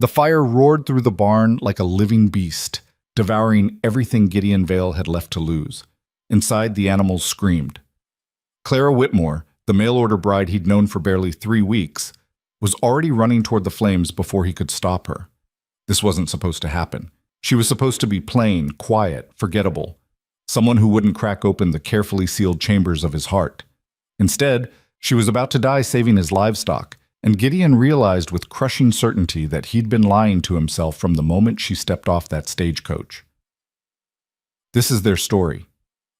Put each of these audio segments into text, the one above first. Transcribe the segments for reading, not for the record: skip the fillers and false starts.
The fire roared through the barn like a living beast, devouring everything Gideon Vale had left to lose. Inside, the animals screamed. Clara Whitmore, the mail-order bride he'd known for barely 3 weeks, was already running toward the flames before he could stop her. This wasn't supposed to happen. She was supposed to be plain, quiet, forgettable, someone who wouldn't crack open the carefully sealed chambers of his heart. Instead, she was about to die saving his livestock, and Gideon realized with crushing certainty that he'd been lying to himself from the moment she stepped off that stagecoach. This is their story.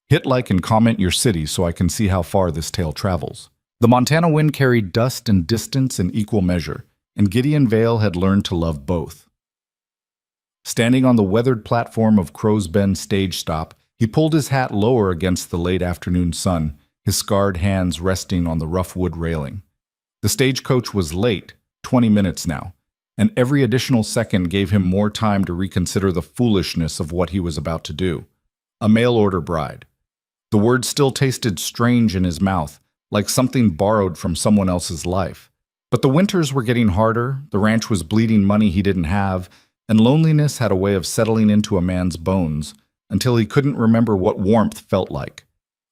Hit like and comment your city so I can see how far this tale travels. The Montana wind carried dust and distance in equal measure, and Gideon Vale had learned to love both. Standing on the weathered platform of Crow's Bend stage stop, he pulled his hat lower against the late afternoon sun, his scarred hands resting on the rough wood railing. The stagecoach was late, 20 minutes now, and every additional second gave him more time to reconsider the foolishness of what he was about to do. A mail-order bride. The word still tasted strange in his mouth, like something borrowed from someone else's life. But the winters were getting harder, the ranch was bleeding money he didn't have, and loneliness had a way of settling into a man's bones until he couldn't remember what warmth felt like.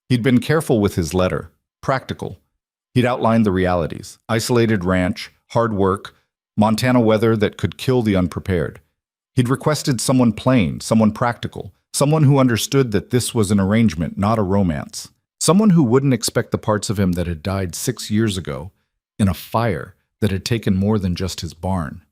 He'd been careful with his letter, practical. He'd outlined the realities: isolated ranch, hard work, Montana weather that could kill the unprepared. He'd requested someone plain, someone practical, someone who understood that this was an arrangement, not a romance. Someone who wouldn't expect the parts of him that had died 6 years ago in a fire that had taken more than just his barn.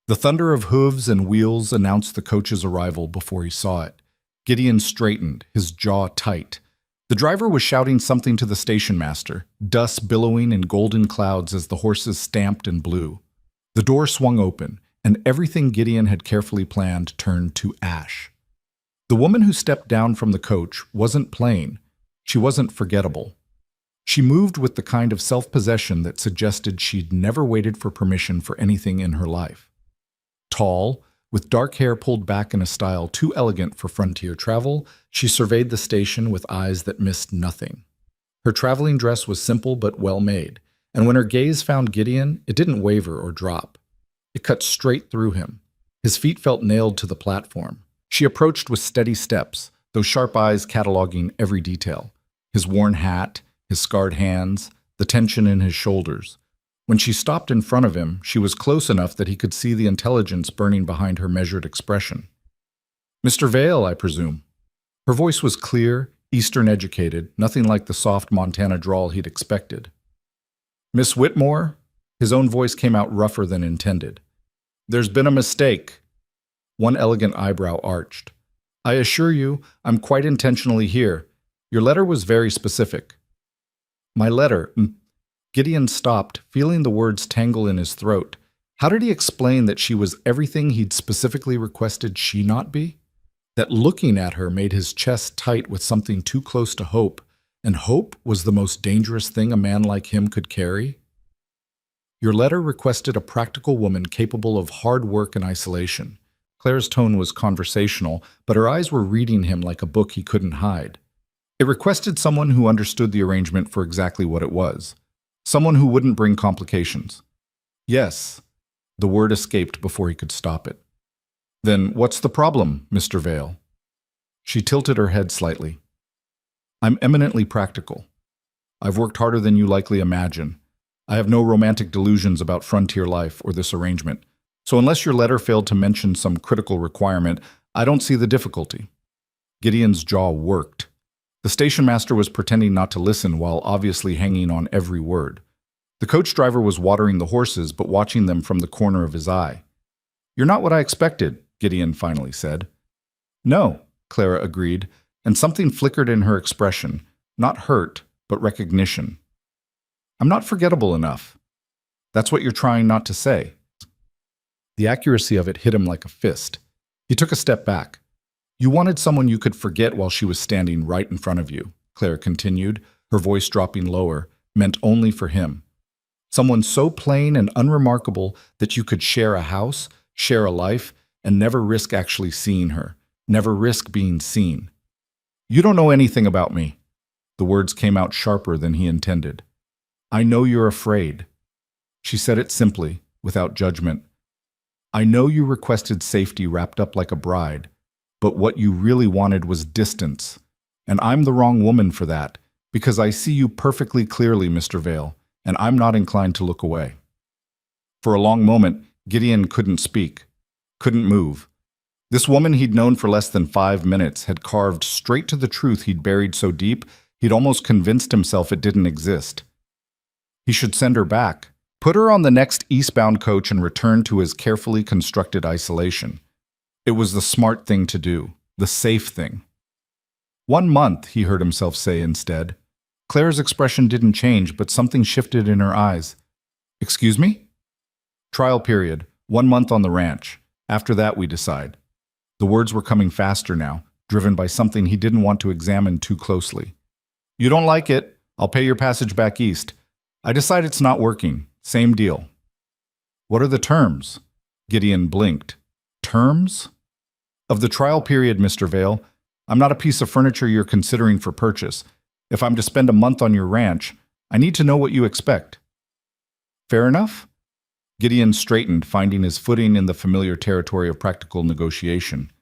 The thunder of hooves and wheels announced the coach's arrival before he saw it. Gideon straightened, his jaw tight. The driver was shouting something to the station master, dust billowing in golden clouds as the horses stamped and blew. The door swung open, and everything Gideon had carefully planned turned to ash. The woman who stepped down from the coach wasn't plain. She wasn't forgettable. She moved with the kind of self-possession that suggested she'd never waited for permission for anything in her life. Tall, with dark hair pulled back in a style too elegant for frontier travel, she surveyed the station with eyes that missed nothing. Her traveling dress was simple but well-made, and when her gaze found Gideon, it didn't waver or drop. It cut straight through him. His feet felt nailed to the platform. She approached with steady steps, those sharp eyes cataloging every detail: his worn hat, his scarred hands, the tension in his shoulders. When she stopped in front of him, she was close enough that he could see the intelligence burning behind her measured expression. "Mr. Vale, I presume." Her voice was clear, Eastern-educated, nothing like the soft Montana drawl he'd expected. "Miss Whitmore?" His own voice came out rougher than intended. "There's been a mistake." One elegant eyebrow arched. "I assure you, I'm quite intentionally here. Your letter was very specific." "My letter?" Gideon stopped, feeling the words tangle in his throat. How did he explain that she was everything he'd specifically requested she not be? That looking at her made his chest tight with something too close to hope, and hope was the most dangerous thing a man like him could carry? "Your letter requested a practical woman capable of hard work and isolation." Clara's tone was conversational, but her eyes were reading him like a book he couldn't hide. It requested someone who understood the arrangement for exactly what it was. Someone who wouldn't bring complications. "Yes." The word escaped before he could stop it. "Then what's the problem, Mr. Vale?" She tilted her head slightly. "I'm eminently practical. I've worked harder than you likely imagine. I have no romantic delusions about frontier life or this arrangement. So unless your letter failed to mention some critical requirement, I don't see the difficulty." Gideon's jaw worked. The station master was pretending not to listen while obviously hanging on every word. The coach driver was watering the horses but watching them from the corner of his eye. "You're not what I expected," Gideon finally said. "No," Clara agreed, and something flickered in her expression, not hurt, but recognition. "I'm not forgettable enough." "That's what you're trying not to say." The accuracy of it hit him like a fist. He took a step back. "You wanted someone you could forget while she was standing right in front of you," Clara continued, her voice dropping lower, meant only for him. "Someone so plain and unremarkable that you could share a house, share a life, and never risk actually seeing her, never risk being seen." "You don't know anything about me." The words came out sharper than he intended. "I know you're afraid." She said it simply, without judgment. I know you requested safety wrapped up like a bride, but what you really wanted was distance. And I'm the wrong woman for that, because I see you perfectly clearly, Mr. Vale, and I'm not inclined to look away. For a long moment, Gideon couldn't speak, couldn't move. This woman he'd known for less than 5 minutes had carved straight to the truth he'd buried so deep he'd almost convinced himself it didn't exist. He should send her back, put her on the next eastbound coach and return to his carefully constructed isolation. It was the smart thing to do, the safe thing. 1 month, he heard himself say instead. Clara's expression didn't change, but something shifted in her eyes. Excuse me? Trial period, 1 month on the ranch. After that, we decide. The words were coming faster now, driven by something he didn't want to examine too closely. You don't like it? I'll pay your passage back east. I decide it's not working. Same deal. What are the terms? Gideon blinked. Terms? Of the trial period, Mr. Vale. I'm not a piece of furniture you're considering for purchase. If I'm to spend a month on your ranch, I need to know what you expect. Fair enough? Gideon straightened, finding his footing in the familiar territory of practical negotiation.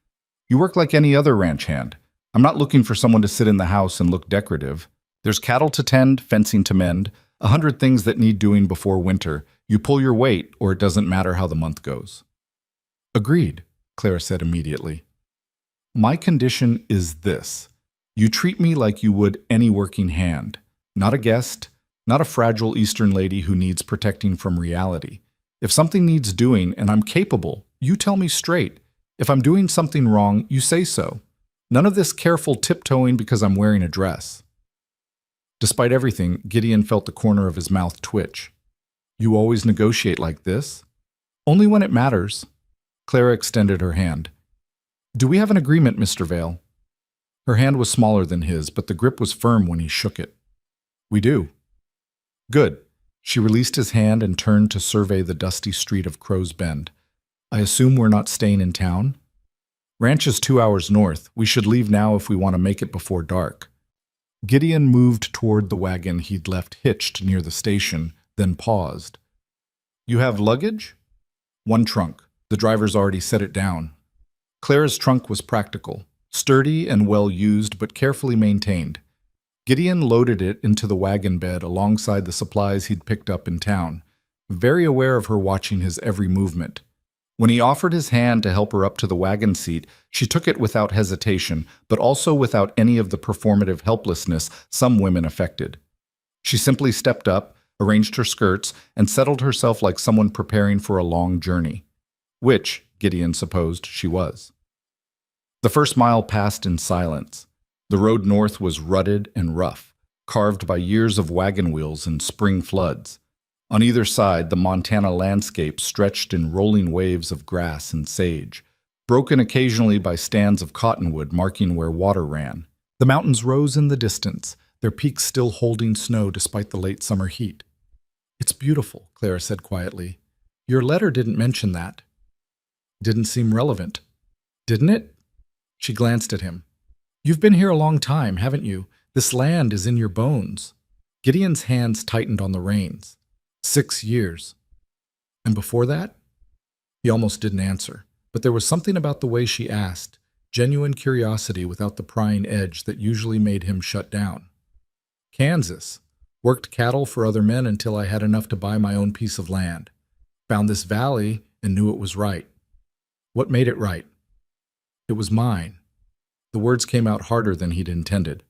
You work like any other ranch hand. I'm not looking for someone to sit in the house and look decorative. There's cattle to tend, fencing to mend, 100 things that need doing before winter. You pull your weight, or it doesn't matter how the month goes. Agreed, Clara said immediately. My condition is this. You treat me like you would any working hand. Not a guest, not a fragile Eastern lady who needs protecting from reality. If something needs doing and I'm capable, you tell me straight. If I'm doing something wrong, you say so. None of this careful tiptoeing because I'm wearing a dress. Despite everything, Gideon felt the corner of his mouth twitch. You always negotiate like this? Only when it matters. Clara extended her hand. Do we have an agreement, Mr. Vale? Her hand was smaller than his, but the grip was firm when he shook it. We do. Good. She released his hand and turned to survey the dusty street of Crow's Bend. I assume we're not staying in town? Ranch is 2 hours north. We should leave now if we want to make it before dark. Gideon moved toward the wagon he'd left hitched near the station, then paused. You have luggage? 1 trunk. The driver's already set it down. Clara's trunk was practical, sturdy and well used but carefully maintained. Gideon loaded it into the wagon bed alongside the supplies he'd picked up in town, very aware of her watching his every movement. When he offered his hand to help her up to the wagon seat, she took it without hesitation, but also without any of the performative helplessness some women affected. She simply stepped up, arranged her skirts, and settled herself like someone preparing for a long journey. Which, Gideon supposed, she was. The first mile passed in silence. The road north was rutted and rough, carved by years of wagon wheels and spring floods. On either side, the Montana landscape stretched in rolling waves of grass and sage, broken occasionally by stands of cottonwood marking where water ran. The mountains rose in the distance, their peaks still holding snow despite the late summer heat. It's beautiful, Clara said quietly. Your letter didn't mention that. Didn't seem relevant. Didn't it? She glanced at him. You've been here a long time, haven't you? This land is in your bones. Gideon's hands tightened on the reins. 6 years. And before that? He almost didn't answer, but there was something about the way she asked, genuine curiosity without the prying edge that usually made him shut down. Kansas. Worked cattle for other men until I had enough to buy my own piece of land. Found this valley and knew it was right. What made it right? It was mine. The words came out harder than he'd intended.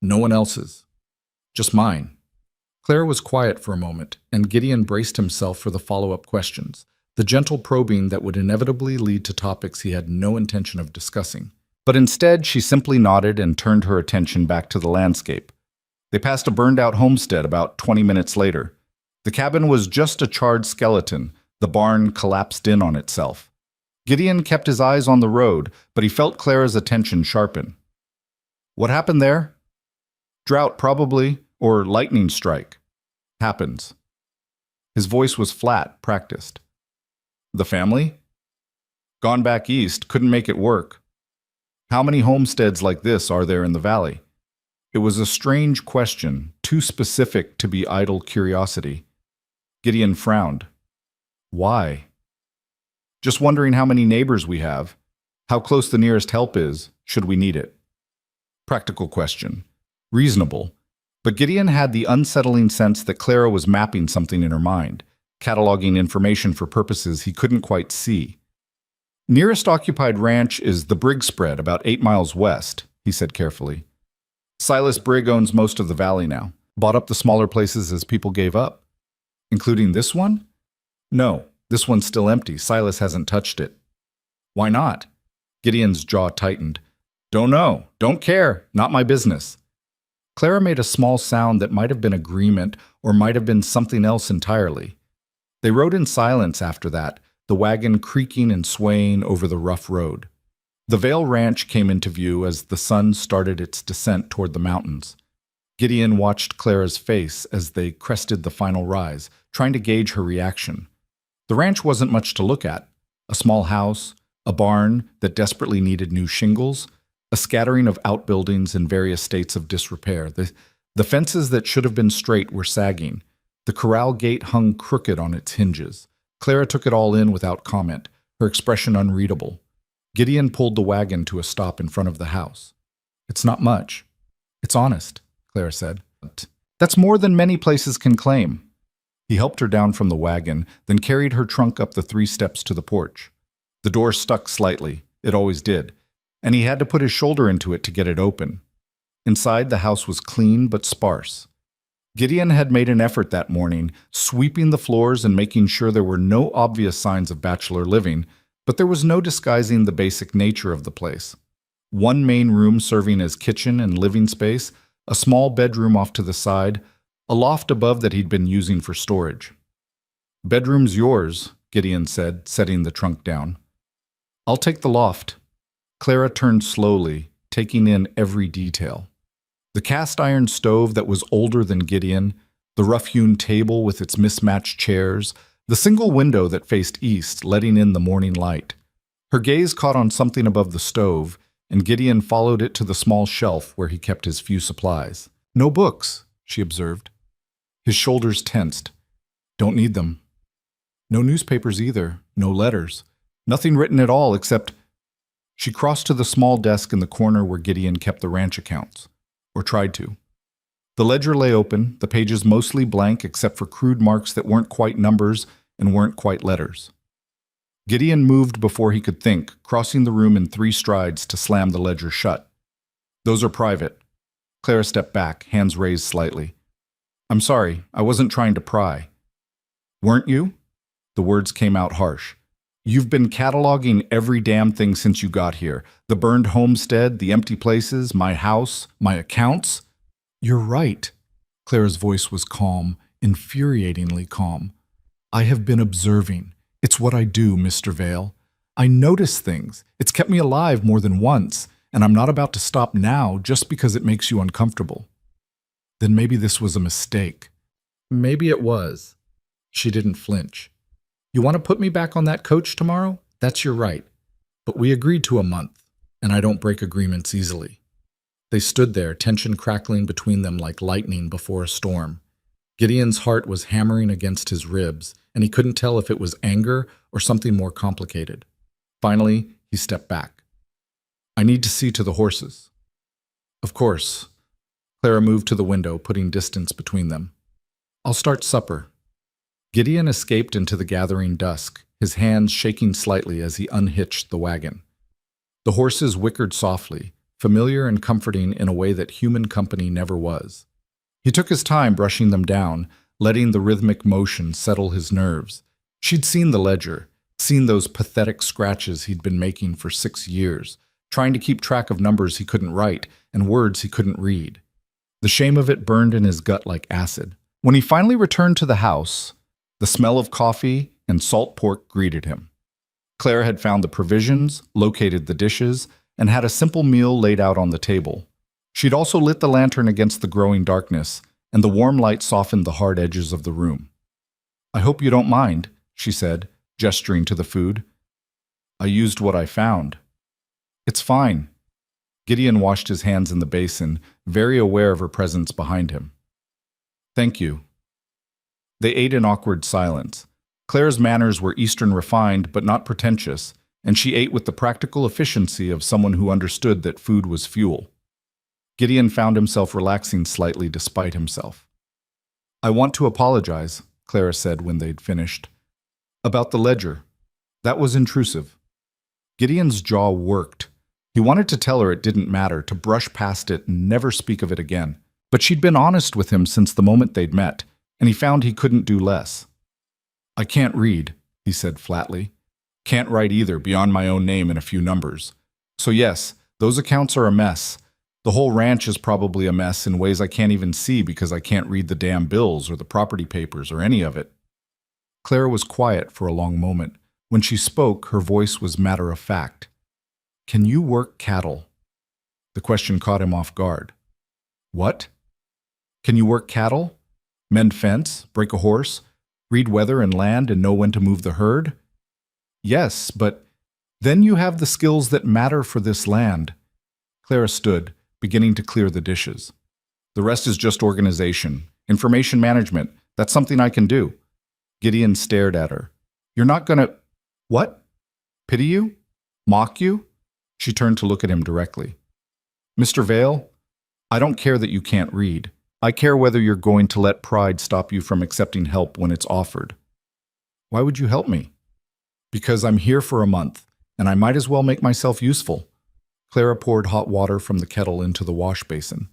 No one else's. Just mine. Clara was quiet for a moment, and Gideon braced himself for the follow-up questions, the gentle probing that would inevitably lead to topics he had no intention of discussing. But instead, she simply nodded and turned her attention back to the landscape. They passed a burned-out homestead about 20 minutes later. The cabin was just a charred skeleton, the barn collapsed in on itself. Gideon kept his eyes on the road, but he felt Clara's attention sharpen. What happened there? Drought, probably, or lightning strike. Happens. His voice was flat, practiced. The family? Gone back east, couldn't make it work. How many homesteads like this are there in the valley? It was a strange question, too specific to be idle curiosity. Gideon frowned. Why? Just wondering how many neighbors we have, how close the nearest help is, should we need it. Practical question. Reasonable. But Gideon had the unsettling sense that Clara was mapping something in her mind, cataloging information for purposes he couldn't quite see. Nearest occupied ranch is the Brig spread, about 8 miles west, he said carefully. Silas Brig owns most of the valley now, bought up the smaller places as people gave up. Including this one? No, this one's still empty. Silas hasn't touched it. Why not? Gideon's jaw tightened. Don't know. Don't care. Not my business. Clara made a small sound that might have been agreement or might have been something else entirely. They rode in silence after that, the wagon creaking and swaying over the rough road. The Vale ranch came into view as the sun started its descent toward the mountains. Gideon watched Clara's face as they crested the final rise, trying to gauge her reaction. The ranch wasn't much to look at. A small house, a barn that desperately needed new shingles, a scattering of outbuildings in various states of disrepair. The fences that should have been straight were sagging. The corral gate hung crooked on its hinges. Clara took it all in without comment, her expression unreadable. Gideon pulled the wagon to a stop in front of the house. It's not much. It's honest, Clara said. That's more than many places can claim. He helped her down from the wagon, then carried her trunk up the 3 steps to the porch. The door stuck slightly. It always did. And he had to put his shoulder into it to get it open. Inside, the house was clean but sparse. Gideon had made an effort that morning, sweeping the floors and making sure there were no obvious signs of bachelor living, but there was no disguising the basic nature of the place. One main room serving as kitchen and living space, a small bedroom off to the side, a loft above that he'd been using for storage. Bedroom's yours, Gideon said, setting the trunk down. I'll take the loft. Clara turned slowly, taking in every detail. The cast-iron stove that was older than Gideon, the rough-hewn table with its mismatched chairs, the single window that faced east, letting in the morning light. Her gaze caught on something above the stove, and Gideon followed it to the small shelf where he kept his few supplies. No books, she observed. His shoulders tensed. Don't need them. No newspapers either, no letters. Nothing written at all except... She crossed to the small desk in the corner where Gideon kept the ranch accounts, or tried to. The ledger lay open, the pages mostly blank except for crude marks that weren't quite numbers and weren't quite letters. Gideon moved before he could think, crossing the room in 3 strides to slam the ledger shut. Those are private. Clara stepped back, hands raised slightly. I'm sorry, I wasn't trying to pry. Weren't you? The words came out harsh. You've been cataloging every damn thing since you got here. The burned homestead, the empty places, my house, my accounts. You're right. Clara's voice was calm, infuriatingly calm. I have been observing. It's what I do, Mr. Vale. I notice things. It's kept me alive more than once, and I'm not about to stop now just because it makes you uncomfortable. Then maybe this was a mistake. Maybe it was. She didn't flinch. You want to put me back on that coach tomorrow? That's your right. But we agreed to a month, and I don't break agreements easily. They stood there, tension crackling between them like lightning before a storm. Gideon's heart was hammering against his ribs, and he couldn't tell if it was anger or something more complicated. Finally, he stepped back. I need to see to the horses. Of course. Clara moved to the window, putting distance between them. I'll start supper. Gideon escaped into the gathering dusk, his hands shaking slightly as he unhitched the wagon. The horses whickered softly, familiar and comforting in a way that human company never was. He took his time brushing them down, letting the rhythmic motion settle his nerves. She'd seen the ledger, seen those pathetic scratches he'd been making for 6 years, trying to keep track of numbers he couldn't write and words he couldn't read. The shame of it burned in his gut like acid. When he finally returned to the house, the smell of coffee and salt pork greeted him. Clara had found the provisions, located the dishes, and had a simple meal laid out on the table. She'd also lit the lantern against the growing darkness, and the warm light softened the hard edges of the room. I hope you don't mind, she said, gesturing to the food. I used what I found. It's fine. Gideon washed his hands in the basin, very aware of her presence behind him. Thank you. They ate in awkward silence. Clara's manners were Eastern refined but not pretentious, and she ate with the practical efficiency of someone who understood that food was fuel. Gideon found himself relaxing slightly despite himself. "I want to apologize," Clara said when they'd finished. "About the ledger. That was intrusive." Gideon's jaw worked. He wanted to tell her it didn't matter, to brush past it and never speak of it again. But she'd been honest with him since the moment they'd met, and he found he couldn't do less. "I can't read," he said flatly. "Can't write either, beyond my own name and a few numbers. So yes, those accounts are a mess. The whole ranch is probably a mess in ways I can't even see because I can't read the damn bills or the property papers or any of it." Clara was quiet for a long moment. When she spoke, her voice was matter-of-fact. "Can you work cattle?" The question caught him off guard. "What? Can you work cattle? Mend fence, break a horse, read weather and land and know when to move the herd?" "Yes, but then you have the skills that matter for this land." Clara stood, beginning to clear the dishes. "The rest is just organization, information management. That's something I can do." Gideon stared at her. "You're not gonna—" "What? Pity you? Mock you?" She turned to look at him directly. "Mr. Vale, I don't care that you can't read. I care whether you're going to let pride stop you from accepting help when it's offered." "Why would you help me?" "Because I'm here for a month, and I might as well make myself useful." Clara poured hot water from the kettle into the wash basin.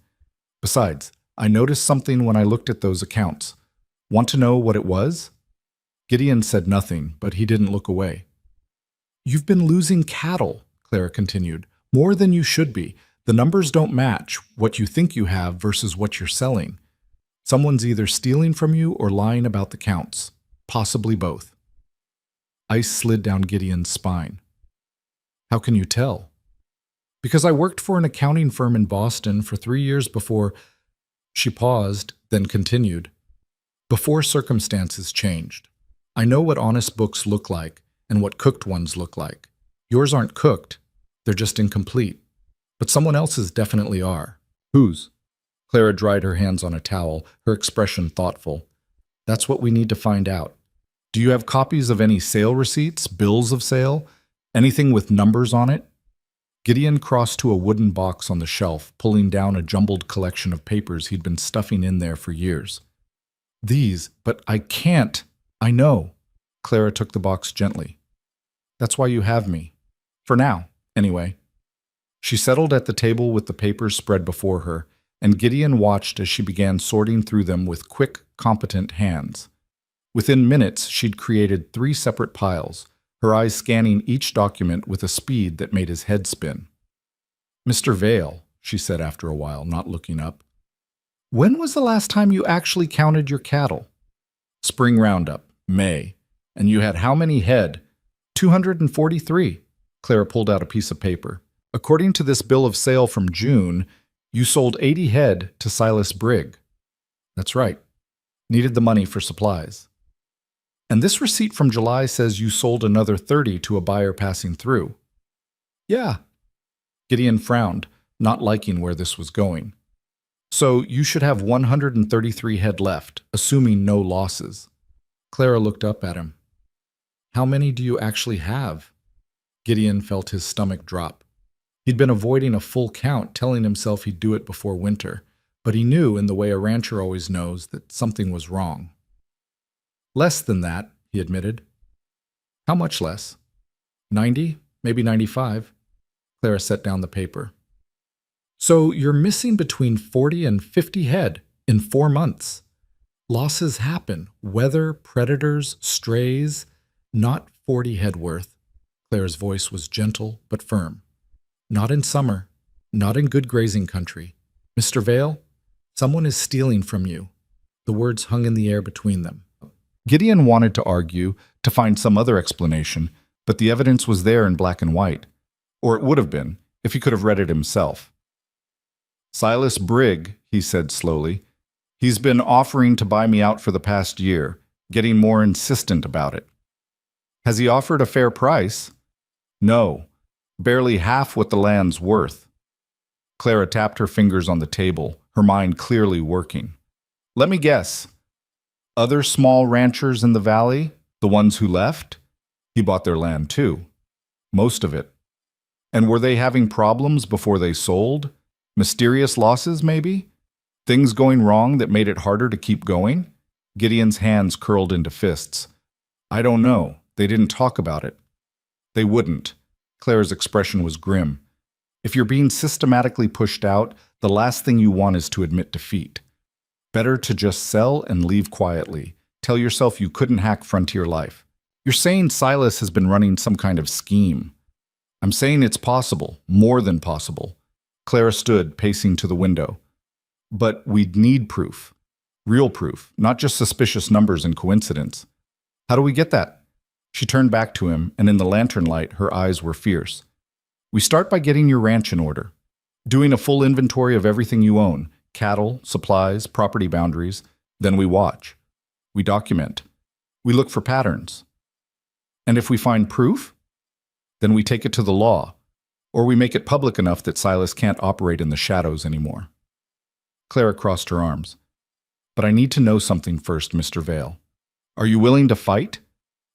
"Besides, I noticed something when I looked at those accounts. Want to know what it was?" Gideon said nothing, but he didn't look away. "You've been losing cattle," Clara continued, "more than you should be. The numbers don't match what you think you have versus what you're selling. Someone's either stealing from you or lying about the counts, possibly both." Ice slid down Gideon's spine. "How can you tell?" "Because I worked for an accounting firm in Boston for 3 years before—" She paused, then continued. "Before circumstances changed. I know what honest books look like and what cooked ones look like. Yours aren't cooked, they're just incomplete. But someone else's definitely are." "Whose?" Clara dried her hands on a towel, her expression thoughtful. "That's what we need to find out. Do you have copies of any sale receipts, bills of sale, anything with numbers on it?" Gideon crossed to a wooden box on the shelf, pulling down a jumbled collection of papers he'd been stuffing in there for years. "These, but I can't. I know." Clara took the box gently. "That's why you have me. For now, anyway." She settled at the table with the papers spread before her, and Gideon watched as she began sorting through them with quick, competent hands. Within minutes, she'd created 3 separate piles, her eyes scanning each document with a speed that made his head spin. "Mr. Vale," she said after a while, not looking up, "when was the last time you actually counted your cattle?" "Spring roundup, May. And you had how many head?" 243. Clara pulled out a piece of paper. "According to this bill of sale from June, you sold 80 head to Silas Brig." "That's right. Needed the money for supplies." "And this receipt from July says you sold another 30 to a buyer passing through." "Yeah." Gideon frowned, not liking where this was going. "So you should have 133 head left, assuming no losses." Clara looked up at him. "How many do you actually have?" Gideon felt his stomach drop. He'd been avoiding a full count, telling himself he'd do it before winter, but he knew, in the way a rancher always knows, that something was wrong. "Less than that," he admitted. "How much less?" 90, maybe 95. Clara set down the paper. "So you're missing between 40 and 50 head in 4 months. Losses happen. Weather, predators, strays. Not 40 head worth." Clara's voice was gentle but firm. "Not in summer. Not in good grazing country. Mr. Vale, someone is stealing from you." The words hung in the air between them. Gideon wanted to argue, to find some other explanation, but the evidence was there in black and white. Or it would have been, if he could have read it himself. "Silas Brig," he said slowly. "He's been offering to buy me out for the past year, getting more insistent about it." "Has he offered a fair price?" "No, barely half what the land's worth." Clara tapped her fingers on the table, her mind clearly working. "Let me guess. Other small ranchers in the valley? The ones who left? He bought their land too. Most of it. And were they having problems before they sold? Mysterious losses, maybe? Things going wrong that made it harder to keep going? Gideon's hands curled into fists. I don't know. They didn't talk about it. They wouldn't. Clara's expression was grim. If you're being systematically pushed out, the last thing you want is to admit defeat. Better to just sell and leave quietly. Tell yourself you couldn't hack Frontier Life. You're saying Silas has been running some kind of scheme. I'm saying it's possible, more than possible. Clara stood, pacing to the window. But we'd need proof. Real proof, not just suspicious numbers and coincidence. How do we get that? She turned back to him, and in the lantern light, her eyes were fierce. We start by getting your ranch in order. Doing a full inventory of everything you own, cattle, supplies, property boundaries. Then we watch. We document. We look for patterns. And if we find proof, then we take it to the law, or we make it public enough that Silas can't operate in the shadows anymore. Clara crossed her arms. But I need to know something first, Mr. Vale. Are you willing to fight?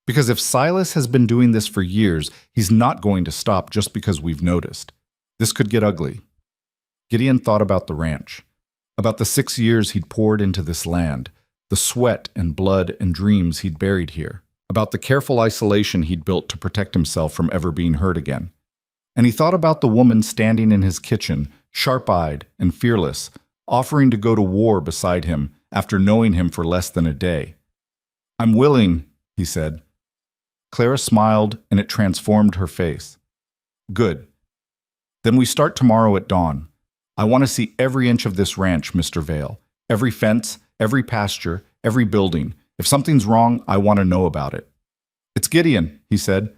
Because if Silas has been doing this for years, he's not going to stop just because we've noticed. This could get ugly. Gideon thought about the ranch, about the 6 years he'd poured into this land, the sweat and blood and dreams he'd buried here, about the careful isolation he'd built to protect himself from ever being hurt again. And he thought about the woman standing in his kitchen, sharp-eyed and fearless, offering to go to war beside him after knowing him for less than a day. I'm willing, he said. Clara smiled, and it transformed her face. Good. Then we start tomorrow at dawn. I want to see every inch of this ranch, Mr. Vale. Every fence, every pasture, every building. If something's wrong, I want to know about it. It's Gideon, he said.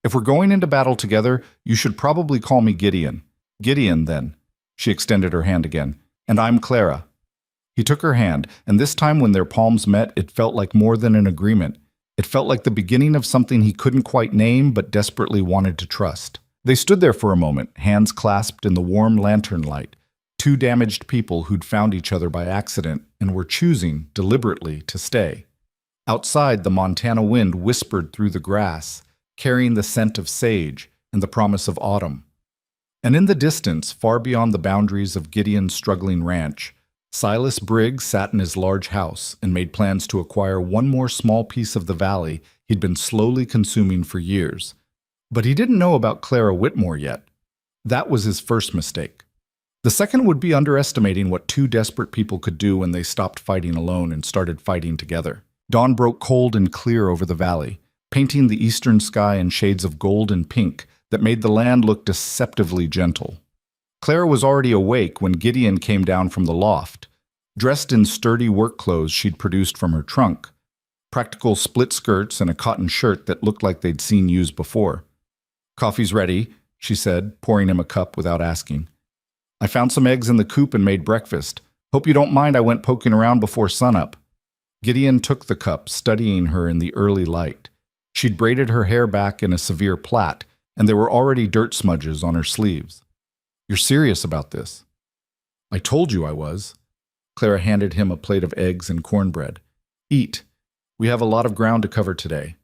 If we're going into battle together, you should probably call me Gideon. Gideon, then. She extended her hand again. And I'm Clara. He took her hand, and this time when their palms met, it felt like more than an agreement. It felt like the beginning of something he couldn't quite name but desperately wanted to trust. They stood there for a moment, hands clasped in the warm lantern light, two damaged people who'd found each other by accident and were choosing, deliberately, to stay. Outside, the Montana wind whispered through the grass, carrying the scent of sage and the promise of autumn. And in the distance, far beyond the boundaries of Gideon's struggling ranch, Silas Brig sat in his large house and made plans to acquire one more small piece of the valley he'd been slowly consuming for years. But he didn't know about Clara Whitmore yet. That was his first mistake. The second would be underestimating what two desperate people could do when they stopped fighting alone and started fighting together. Dawn broke cold and clear over the valley, painting the eastern sky in shades of gold and pink that made the land look deceptively gentle. Clara was already awake when Gideon came down from the loft, dressed in sturdy work clothes she'd produced from her trunk, practical split skirts and a cotton shirt that looked like they'd seen used before. Coffee's ready, she said, pouring him a cup without asking. I found some eggs in the coop and made breakfast. Hope you don't mind I went poking around before sunup. Gideon took the cup, studying her in the early light. She'd braided her hair back in a severe plait, and there were already dirt smudges on her sleeves. You're serious about this? I told you I was. Clara handed him a plate of eggs and cornbread. Eat. We have a lot of ground to cover today.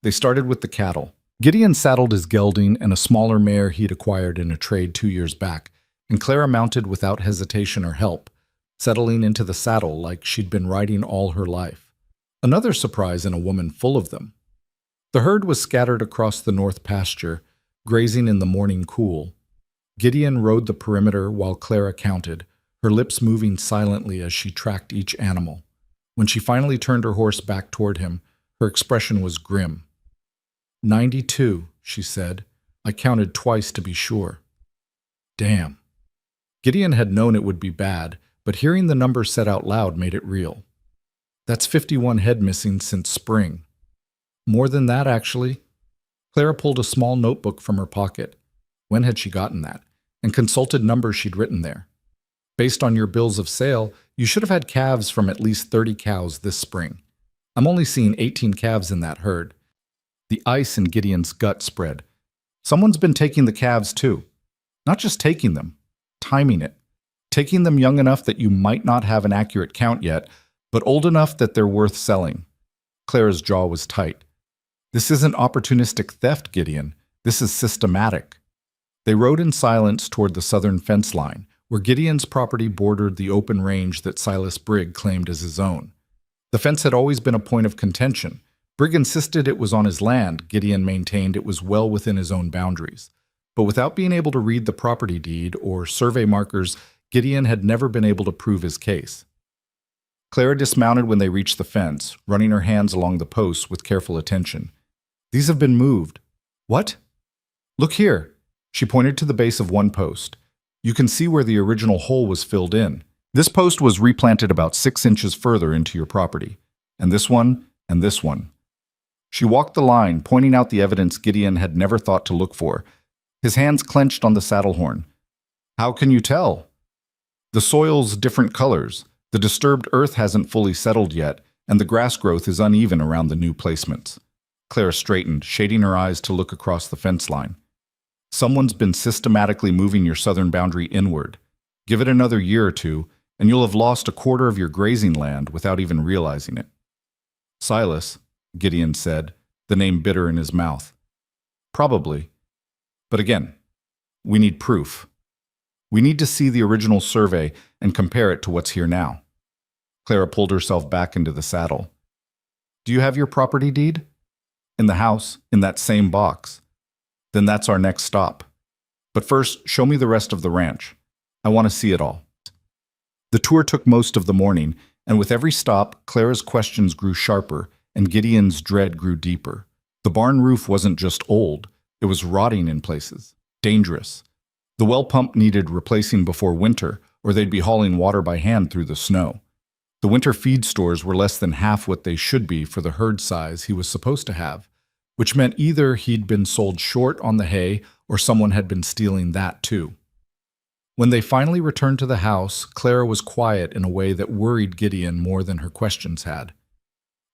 They started with the cattle. Gideon saddled his gelding and a smaller mare he'd acquired in a trade 2 years back, and Clara mounted without hesitation or help, settling into the saddle like she'd been riding all her life. Another surprise in a woman full of them. The herd was scattered across the north pasture, grazing in the morning cool. Gideon rode the perimeter while Clara counted, her lips moving silently as she tracked each animal. When she finally turned her horse back toward him, her expression was grim. 92, she said. I counted twice to be sure. Damn. Gideon had known it would be bad, but hearing the number said out loud made it real. That's 51 head missing since spring. More than that, actually. Clara pulled a small notebook from her pocket. When had she gotten that? And consulted numbers she'd written there. Based on your bills of sale, you should have had calves from at least 30 cows this spring. I'm only seeing 18 calves in that herd. The ice in Gideon's gut spread. Someone's been taking the calves too. Not just taking them, timing it. Taking them young enough that you might not have an accurate count yet, but old enough that they're worth selling. Clara's jaw was tight. This isn't opportunistic theft, Gideon. This is systematic. They rode in silence toward the southern fence line, where Gideon's property bordered the open range that Silas Brig claimed as his own. The fence had always been a point of contention. Brig insisted it was on his land. Gideon maintained it was well within his own boundaries. But without being able to read the property deed or survey markers, Gideon had never been able to prove his case. Clara dismounted when they reached the fence, running her hands along the posts with careful attention. These have been moved. What? Look here. She pointed to the base of one post. You can see where the original hole was filled in. This post was replanted about 6 inches further into your property. And this one, and this one. She walked the line, pointing out the evidence Gideon had never thought to look for. His hands clenched on the saddle horn. How can you tell? The soil's different colors. The disturbed earth hasn't fully settled yet, and the grass growth is uneven around the new placements. Clara straightened, shading her eyes to look across the fence line. Someone's been systematically moving your southern boundary inward. Give it another year or two, and you'll have lost a quarter of your grazing land without even realizing it. Silas, Gideon said, the name bitter in his mouth. Probably. But again, we need proof. We need to see the original survey and compare it to what's here now. Clara pulled herself back into the saddle. Do you have your property deed? In the house, in that same box. Then that's our next stop. But first, show me the rest of the ranch. I want to see it all. The tour took most of the morning, and with every stop, Clara's questions grew sharper and Gideon's dread grew deeper. The barn roof wasn't just old, it was rotting in places, dangerous. The well pump needed replacing before winter, or they'd be hauling water by hand through the snow. The winter feed stores were less than half what they should be for the herd size he was supposed to have, which meant either he'd been sold short on the hay or someone had been stealing that too. When they finally returned to the house, Clara was quiet in a way that worried Gideon more than her questions had.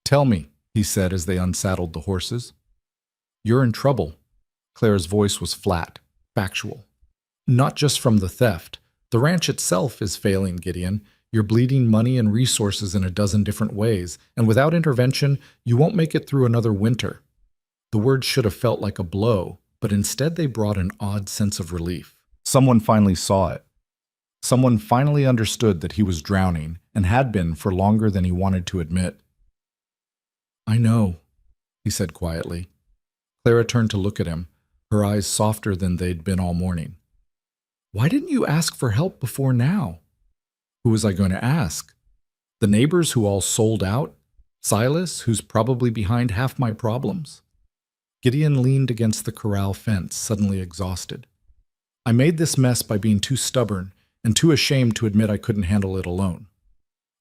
Tell me, he said as they unsaddled the horses. You're in trouble. Clara's voice was flat, factual. Not just from the theft. The ranch itself is failing, Gideon. You're bleeding money and resources in a dozen different ways, and without intervention, you won't make it through another winter. The words should have felt like a blow, but instead they brought an odd sense of relief. Someone finally saw it. Someone finally understood that he was drowning, and had been for longer than he wanted to admit. I know, he said quietly. Clara turned to look at him, her eyes softer than they'd been all morning. Why didn't you ask for help before now? Who was I going to ask? The neighbors who all sold out? Silas, who's probably behind half my problems? Gideon leaned against the corral fence, suddenly exhausted. I made this mess by being too stubborn and too ashamed to admit I couldn't handle it alone.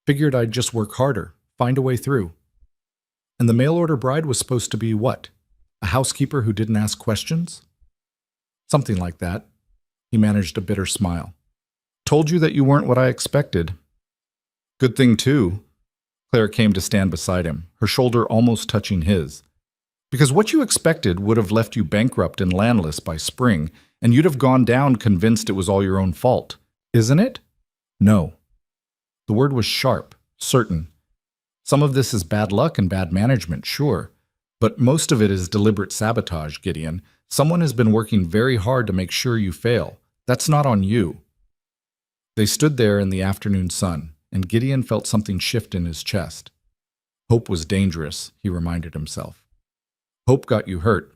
Figured I'd just work harder, find a way through. And the mail-order bride was supposed to be what? A housekeeper who didn't ask questions? Something like that. He managed a bitter smile. Told you that you weren't what I expected. Good thing, too. Clara came to stand beside him, her shoulder almost touching his. Because what you expected would have left you bankrupt and landless by spring, and you'd have gone down convinced it was all your own fault. Isn't it? No. The word was sharp, certain. Some of this is bad luck and bad management, sure. But most of it is deliberate sabotage, Gideon. Someone has been working very hard to make sure you fail. That's not on you. They stood there in the afternoon sun, and Gideon felt something shift in his chest. Hope was dangerous, he reminded himself. Hope got you hurt.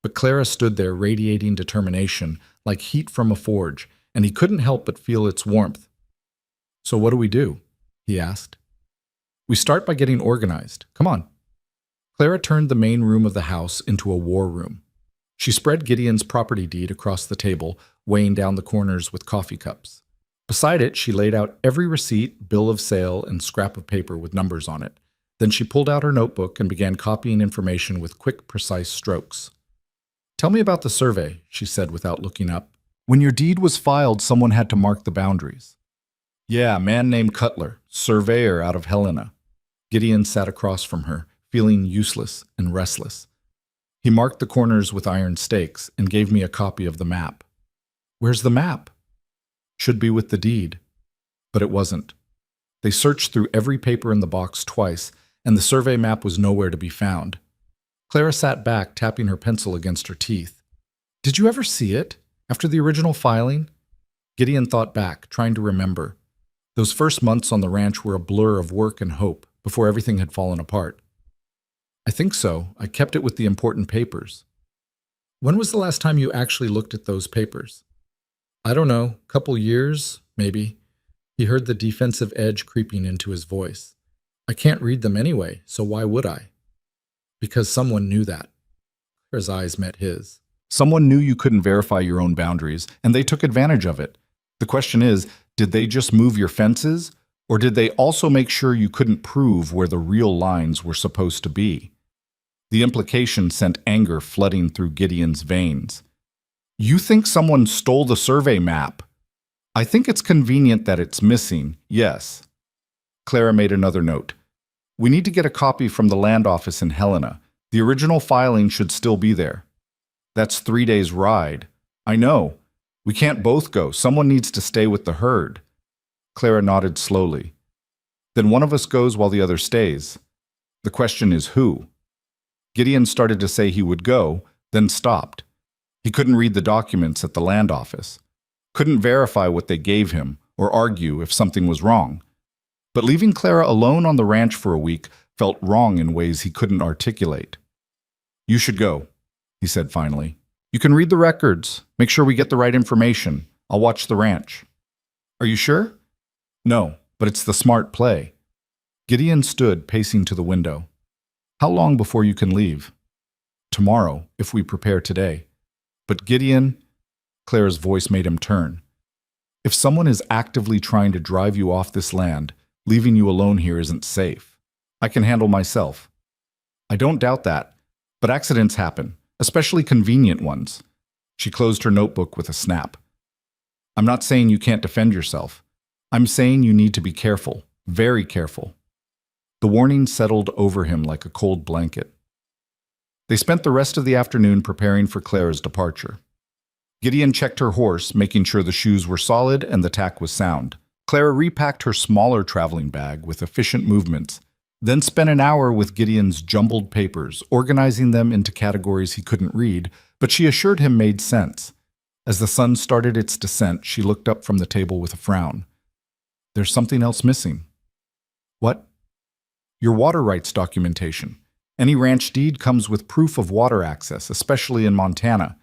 But Clara stood there radiating determination, like heat from a forge, and he couldn't help but feel its warmth. So what do we do? He asked. We start by getting organized. Come on. Clara turned the main room of the house into a war room. She spread Gideon's property deed across the table, weighing down the corners with coffee cups. Beside it, she laid out every receipt, bill of sale, and scrap of paper with numbers on it. Then she pulled out her notebook and began copying information with quick, precise strokes. Tell me about the survey, she said without looking up. When your deed was filed, someone had to mark the boundaries. Yeah, a man named Cutler, surveyor out of Helena. Gideon sat across from her, feeling useless and restless. He marked the corners with iron stakes and gave me a copy of the map. Where's the map? Should be with the deed. But it wasn't. They searched through every paper in the box twice, and the survey map was nowhere to be found. Clara sat back, tapping her pencil against her teeth. Did you ever see it? After the original filing? Gideon thought back, trying to remember. Those first months on the ranch were a blur of work and hope, before everything had fallen apart. I think so. I kept it with the important papers. When was the last time you actually looked at those papers? I don't know, couple years, maybe. He heard the defensive edge creeping into his voice. I can't read them anyway, so why would I? Because someone knew that. Clara's eyes met his. Someone knew you couldn't verify your own boundaries, and they took advantage of it. The question is, did they just move your fences, or did they also make sure you couldn't prove where the real lines were supposed to be? The implication sent anger flooding through Gideon's veins. You think someone stole the survey map? I think it's convenient that it's missing, yes. Clara made another note. We need to get a copy from the land office in Helena. The original filing should still be there. That's 3 days' ride. I know. We can't both go. Someone needs to stay with the herd. Clara nodded slowly. Then one of us goes while the other stays. The question is who? Gideon started to say he would go, then stopped. He couldn't read the documents at the land office, couldn't verify what they gave him or argue if something was wrong. But leaving Clara alone on the ranch for a week felt wrong in ways he couldn't articulate. You should go, he said finally. You can read the records, make sure we get the right information. I'll watch the ranch. Are you sure? No, but it's the smart play. Gideon stood, pacing to the window. How long before you can leave? Tomorrow, if we prepare today. But Gideon, Clara's voice made him turn. If someone is actively trying to drive you off this land, leaving you alone here isn't safe. I can handle myself. I don't doubt that, but accidents happen, especially convenient ones. She closed her notebook with a snap. I'm not saying you can't defend yourself. I'm saying you need to be careful, very careful. The warning settled over him like a cold blanket. They spent the rest of the afternoon preparing for Clara's departure. Gideon checked her horse, making sure the shoes were solid and the tack was sound. Clara repacked her smaller traveling bag with efficient movements, then spent an hour with Gideon's jumbled papers, organizing them into categories he couldn't read, but she assured him made sense. As the sun started its descent, she looked up from the table with a frown. There's something else missing. What? Your water rights documentation. Any ranch deed comes with proof of water access, especially in Montana.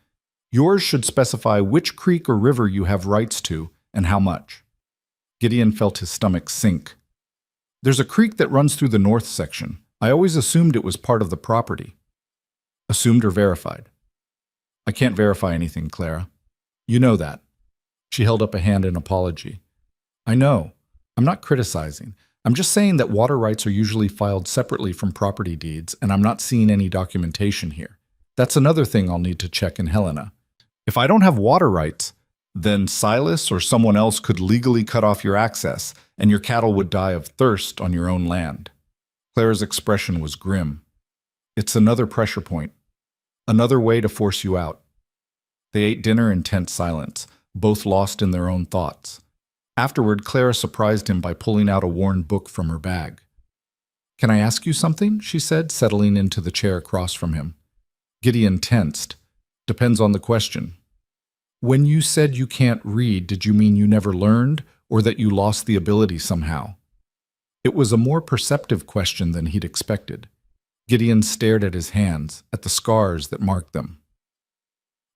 Yours should specify which creek or river you have rights to and how much. Gideon felt his stomach sink. There's a creek that runs through the north section. I always assumed it was part of the property. Assumed or verified? I can't verify anything, Clara. You know that. She held up a hand in apology. I know. I'm not criticizing. I'm just saying that water rights are usually filed separately from property deeds, and I'm not seeing any documentation here. That's another thing I'll need to check in Helena. If I don't have water rights, then Silas or someone else could legally cut off your access, and your cattle would die of thirst on your own land. Clara's expression was grim. It's another pressure point. Another way to force you out. They ate dinner in tense silence, both lost in their own thoughts. Afterward, Clara surprised him by pulling out a worn book from her bag. Can I ask you something? She said, settling into the chair across from him. Gideon tensed. Depends on the question. When you said you can't read, did you mean you never learned, or that you lost the ability somehow? It was a more perceptive question than he'd expected. Gideon stared at his hands, at the scars that marked them.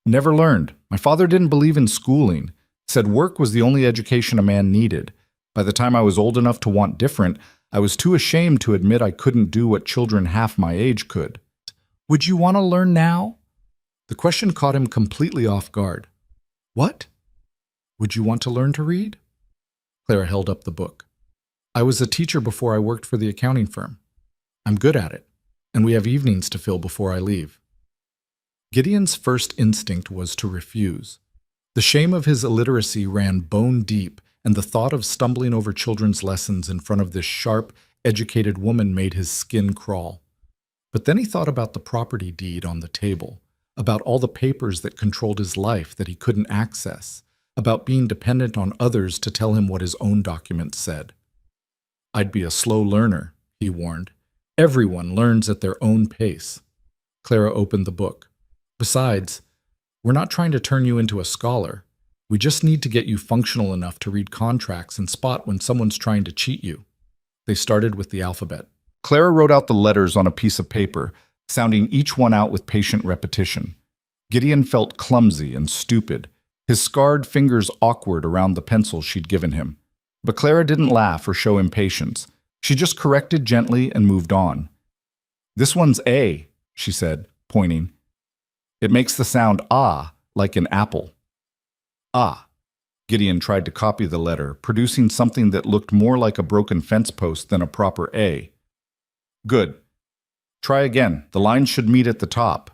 Never learned. My father didn't believe in schooling. Said work was the only education a man needed. By the time I was old enough to want different, I was too ashamed to admit I couldn't do what children half my age could. Would you want to learn now? The question caught him completely off guard. What? Would you want to learn to read? Clara held up the book. I was a teacher before I worked for the accounting firm. I'm good at it, and we have evenings to fill before I leave. Gideon's first instinct was to refuse. The shame of his illiteracy ran bone deep, and the thought of stumbling over children's lessons in front of this sharp, educated woman made his skin crawl. But then he thought about the property deed on the table, about all the papers that controlled his life that he couldn't access, about being dependent on others to tell him what his own documents said. I'd be a slow learner, he warned. Everyone learns at their own pace. Clara opened the book. Besides, we're not trying to turn you into a scholar. We just need to get you functional enough to read contracts and spot when someone's trying to cheat you. They started with the alphabet. Clara wrote out the letters on a piece of paper, sounding each one out with patient repetition. Gideon felt clumsy and stupid, his scarred fingers awkward around the pencil she'd given him. But Clara didn't laugh or show impatience. She just corrected gently and moved on. "This one's A," she said, pointing. "It makes the sound ah, like an apple." Ah. Gideon tried to copy the letter, producing something that looked more like a broken fence post than a proper A. "Good. Try again. The lines should meet at the top."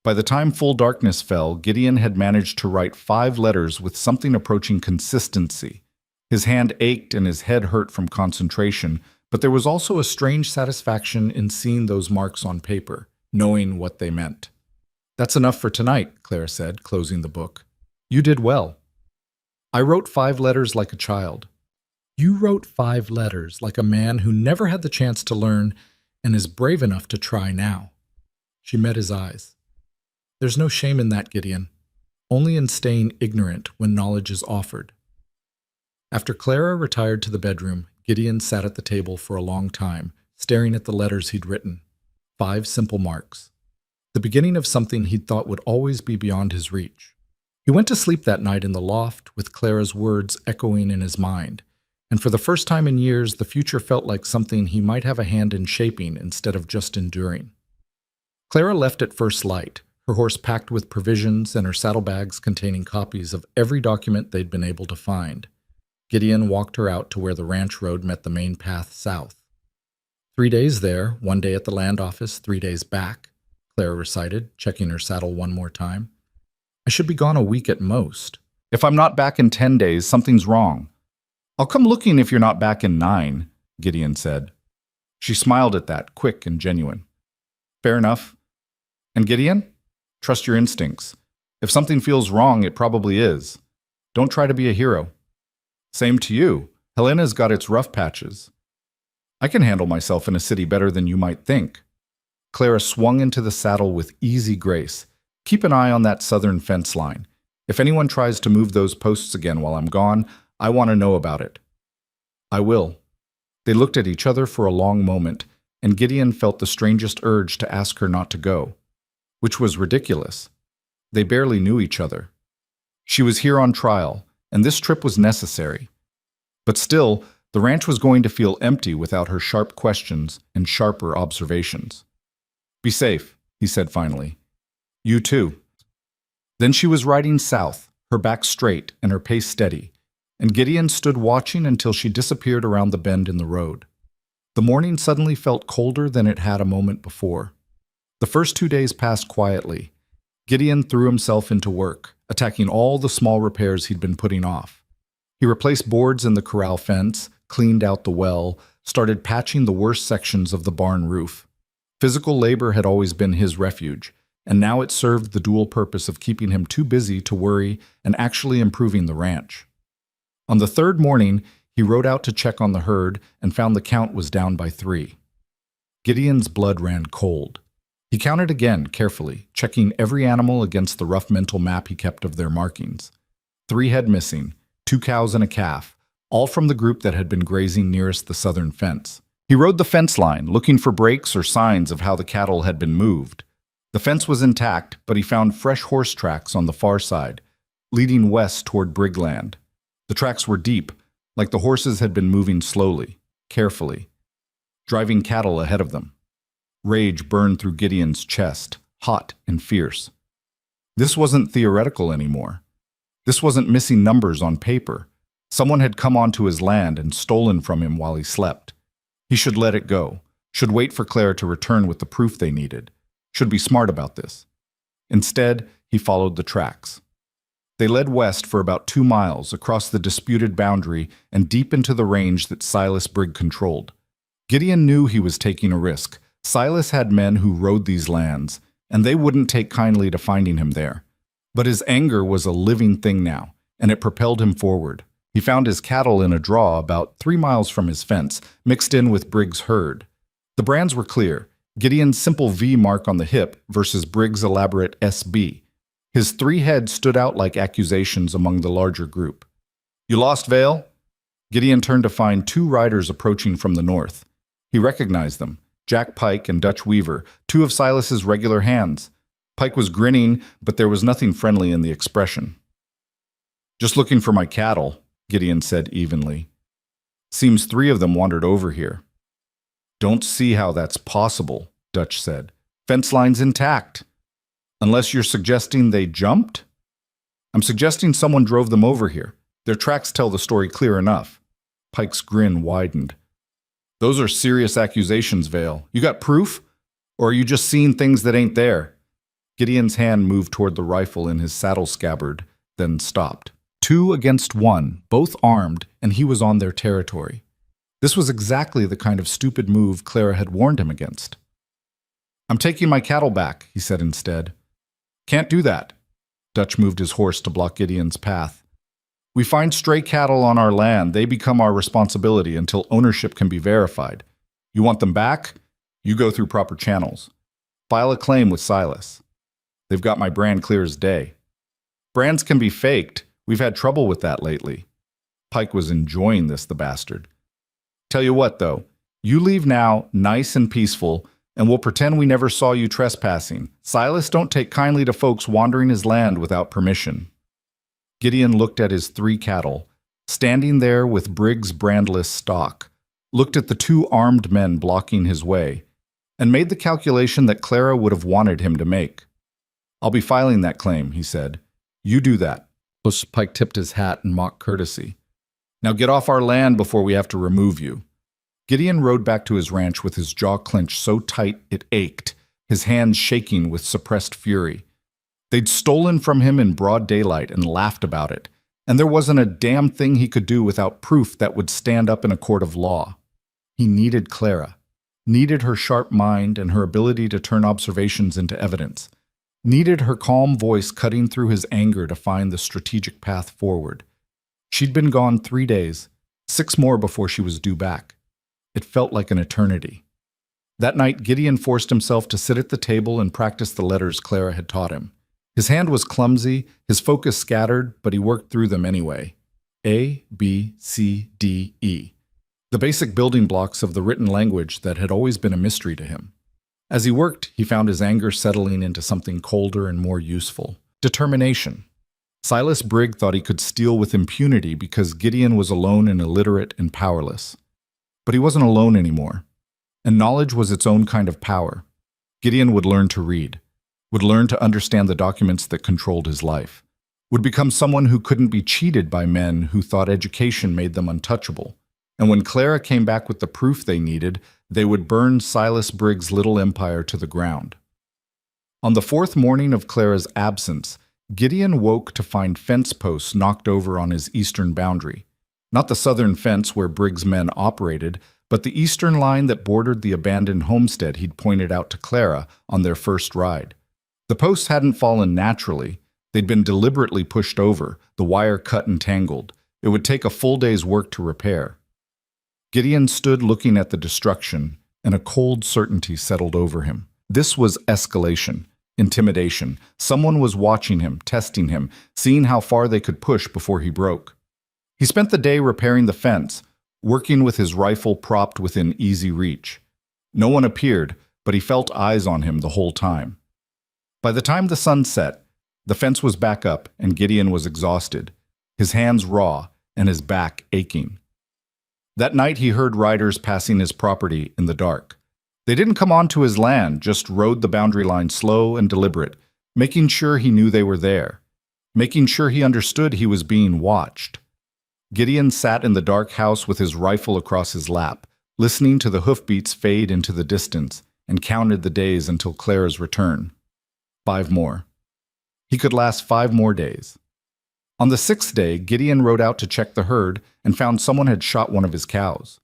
By the time full darkness fell, Gideon had managed to write 5 letters with something approaching consistency. His hand ached and his head hurt from concentration, but there was also a strange satisfaction in seeing those marks on paper, knowing what they meant. "That's enough for tonight," Clara said, closing the book. "You did well." "I wrote 5 letters like a child." "You wrote 5 letters like a man who never had the chance to learn and is brave enough to try now." She met his eyes. "There's no shame in that, Gideon. Only in staying ignorant when knowledge is offered." After Clara retired to the bedroom, Gideon sat at the table for a long time, staring at the letters he'd written. 5 simple marks. The beginning of something he'd thought would always be beyond his reach. He went to sleep that night in the loft with Clara's words echoing in his mind, and for the first time in years, the future felt like something he might have a hand in shaping instead of just enduring. Clara left at first light, her horse packed with provisions and her saddlebags containing copies of every document they'd been able to find. Gideon walked her out to where the ranch road met the main path south. 3 days there, 1 day at the land office, 3 days back, Clara recited, checking her saddle one more time. "I should be gone a week at most. If I'm not back in 10 days, something's wrong." "I'll come looking if you're not back in 9, Gideon said. She smiled at that, quick and genuine. "Fair enough. And Gideon, trust your instincts. If something feels wrong, it probably is. Don't try to be a hero." "Same to you. Helena's got its rough patches." "I can handle myself in a city better than you might think." Clara swung into the saddle with easy grace. "Keep an eye on that southern fence line. If anyone tries to move those posts again while I'm gone, I want to know about it." "I will." They looked at each other for a long moment, and Gideon felt the strangest urge to ask her not to go, which was ridiculous. They barely knew each other. She was here on trial, and this trip was necessary. But still, the ranch was going to feel empty without her sharp questions and sharper observations. "Be safe," he said finally. "You too." Then she was riding south, her back straight and her pace steady, and Gideon stood watching until she disappeared around the bend in the road. The morning suddenly felt colder than it had a moment before. The first 2 days passed quietly. Gideon threw himself into work, attacking all the small repairs he'd been putting off. He replaced boards in the corral fence, cleaned out the well, started patching the worst sections of the barn roof. Physical labor had always been his refuge, and now it served the dual purpose of keeping him too busy to worry and actually improving the ranch. On the 3rd morning, he rode out to check on the herd and found the count was down by 3. Gideon's blood ran cold. He counted again carefully, checking every animal against the rough mental map he kept of their markings. 3 head missing, 2 cows and a calf, all from the group that had been grazing nearest the southern fence. He rode the fence line, looking for breaks or signs of how the cattle had been moved. The fence was intact, but he found fresh horse tracks on the far side, leading west toward Brigland. The tracks were deep, like the horses had been moving slowly, carefully, driving cattle ahead of them. Rage burned through Gideon's chest, hot and fierce. This wasn't theoretical anymore. This wasn't missing numbers on paper. Someone had come onto his land and stolen from him while he slept. He should let it go, should wait for Clara to return with the proof they needed, should be smart about this. Instead, he followed the tracks. They led west for about 2 miles across the disputed boundary and deep into the range that Silas Brig controlled. Gideon knew he was taking a risk. Silas had men who rode these lands, and they wouldn't take kindly to finding him there. But his anger was a living thing now, and it propelled him forward. He found his cattle in a draw about 3 miles from his fence, mixed in with Brig's herd. The brands were clear. Gideon's simple V mark on the hip versus Briggs' elaborate SB. His 3 heads stood out like accusations among the larger group. "You lost, Vale?" Gideon turned to find 2 riders approaching from the north. He recognized them, Jack Pike and Dutch Weaver, 2 of Silas's regular hands. Pike was grinning, but there was nothing friendly in the expression. "Just looking for my cattle," Gideon said evenly. "Seems 3 of them wandered over here." "Don't see how that's possible," Dutch said. "Fence line's intact. Unless you're suggesting they jumped?" "I'm suggesting someone drove them over here. Their tracks tell the story clear enough." Pike's grin widened. "Those are serious accusations, Vale. You got proof? Or are you just seeing things that ain't there?" Gideon's hand moved toward the rifle in his saddle scabbard, then stopped. 2 against 1, both armed, and he was on their territory. This was exactly the kind of stupid move Clara had warned him against. "I'm taking my cattle back," he said instead. "Can't do that." Dutch moved his horse to block Gideon's path. "We find stray cattle on our land. They become our responsibility until ownership can be verified. You want them back? You go through proper channels. File a claim with Silas. They've got my brand clear as day." "Brands can be faked. We've had trouble with that lately." Pike was enjoying this, the bastard. "Tell you what, though. You leave now, nice and peaceful, and we'll pretend we never saw you trespassing. Silas don't take kindly to folks wandering his land without permission." Gideon looked at his 3 cattle, standing there with Briggs' brandless stock, looked at the 2 armed men blocking his way, and made the calculation that Clara would have wanted him to make. "I'll be filing that claim," he said. "You do that." Pike tipped his hat in mock courtesy. "Now get off our land before we have to remove you." Gideon rode back to his ranch with his jaw clenched so tight it ached, his hands shaking with suppressed fury. They'd stolen from him in broad daylight and laughed about it, and there wasn't a damn thing he could do without proof that would stand up in a court of law. He needed Clara, needed her sharp mind and her ability to turn observations into evidence, needed her calm voice cutting through his anger to find the strategic path forward. She'd been gone 3 days, 6 more before she was due back. It felt like an eternity. That night, Gideon forced himself to sit at the table and practice the letters Clara had taught him. His hand was clumsy, his focus scattered, but he worked through them anyway. A, B, C, D, E. The basic building blocks of the written language that had always been a mystery to him. As he worked, he found his anger settling into something colder and more useful. Determination. Silas Brig thought he could steal with impunity because Gideon was alone and illiterate and powerless. But he wasn't alone anymore. And knowledge was its own kind of power. Gideon would learn to read, would learn to understand the documents that controlled his life, would become someone who couldn't be cheated by men who thought education made them untouchable. And when Clara came back with the proof they needed, they would burn Silas Brig's little empire to the ground. On the 4th morning of Clara's absence, Gideon woke to find fence posts knocked over on his eastern boundary. Not the southern fence where Brig's men operated, but the eastern line that bordered the abandoned homestead he'd pointed out to Clara on their first ride. The posts hadn't fallen naturally. They'd been deliberately pushed over, the wire cut and tangled. It would take a full day's work to repair. Gideon stood looking at the destruction, and a cold certainty settled over him. This was escalation, intimidation. Someone was watching him, testing him, seeing how far they could push before he broke. He spent the day repairing the fence, working with his rifle propped within easy reach. No one appeared, but he felt eyes on him the whole time. By the time the sun set, the fence was back up and Gideon was exhausted, his hands raw and his back aching. That night he heard riders passing his property in the dark. They didn't come onto his land, just rode the boundary line slow and deliberate, making sure he knew they were there, making sure he understood he was being watched. Gideon sat in the dark house with his rifle across his lap, listening to the hoofbeats fade into the distance, and counted the days until Clara's return. 5 more. He could last 5 more days. On the 6th day, Gideon rode out to check the herd and found someone had shot one of his cows.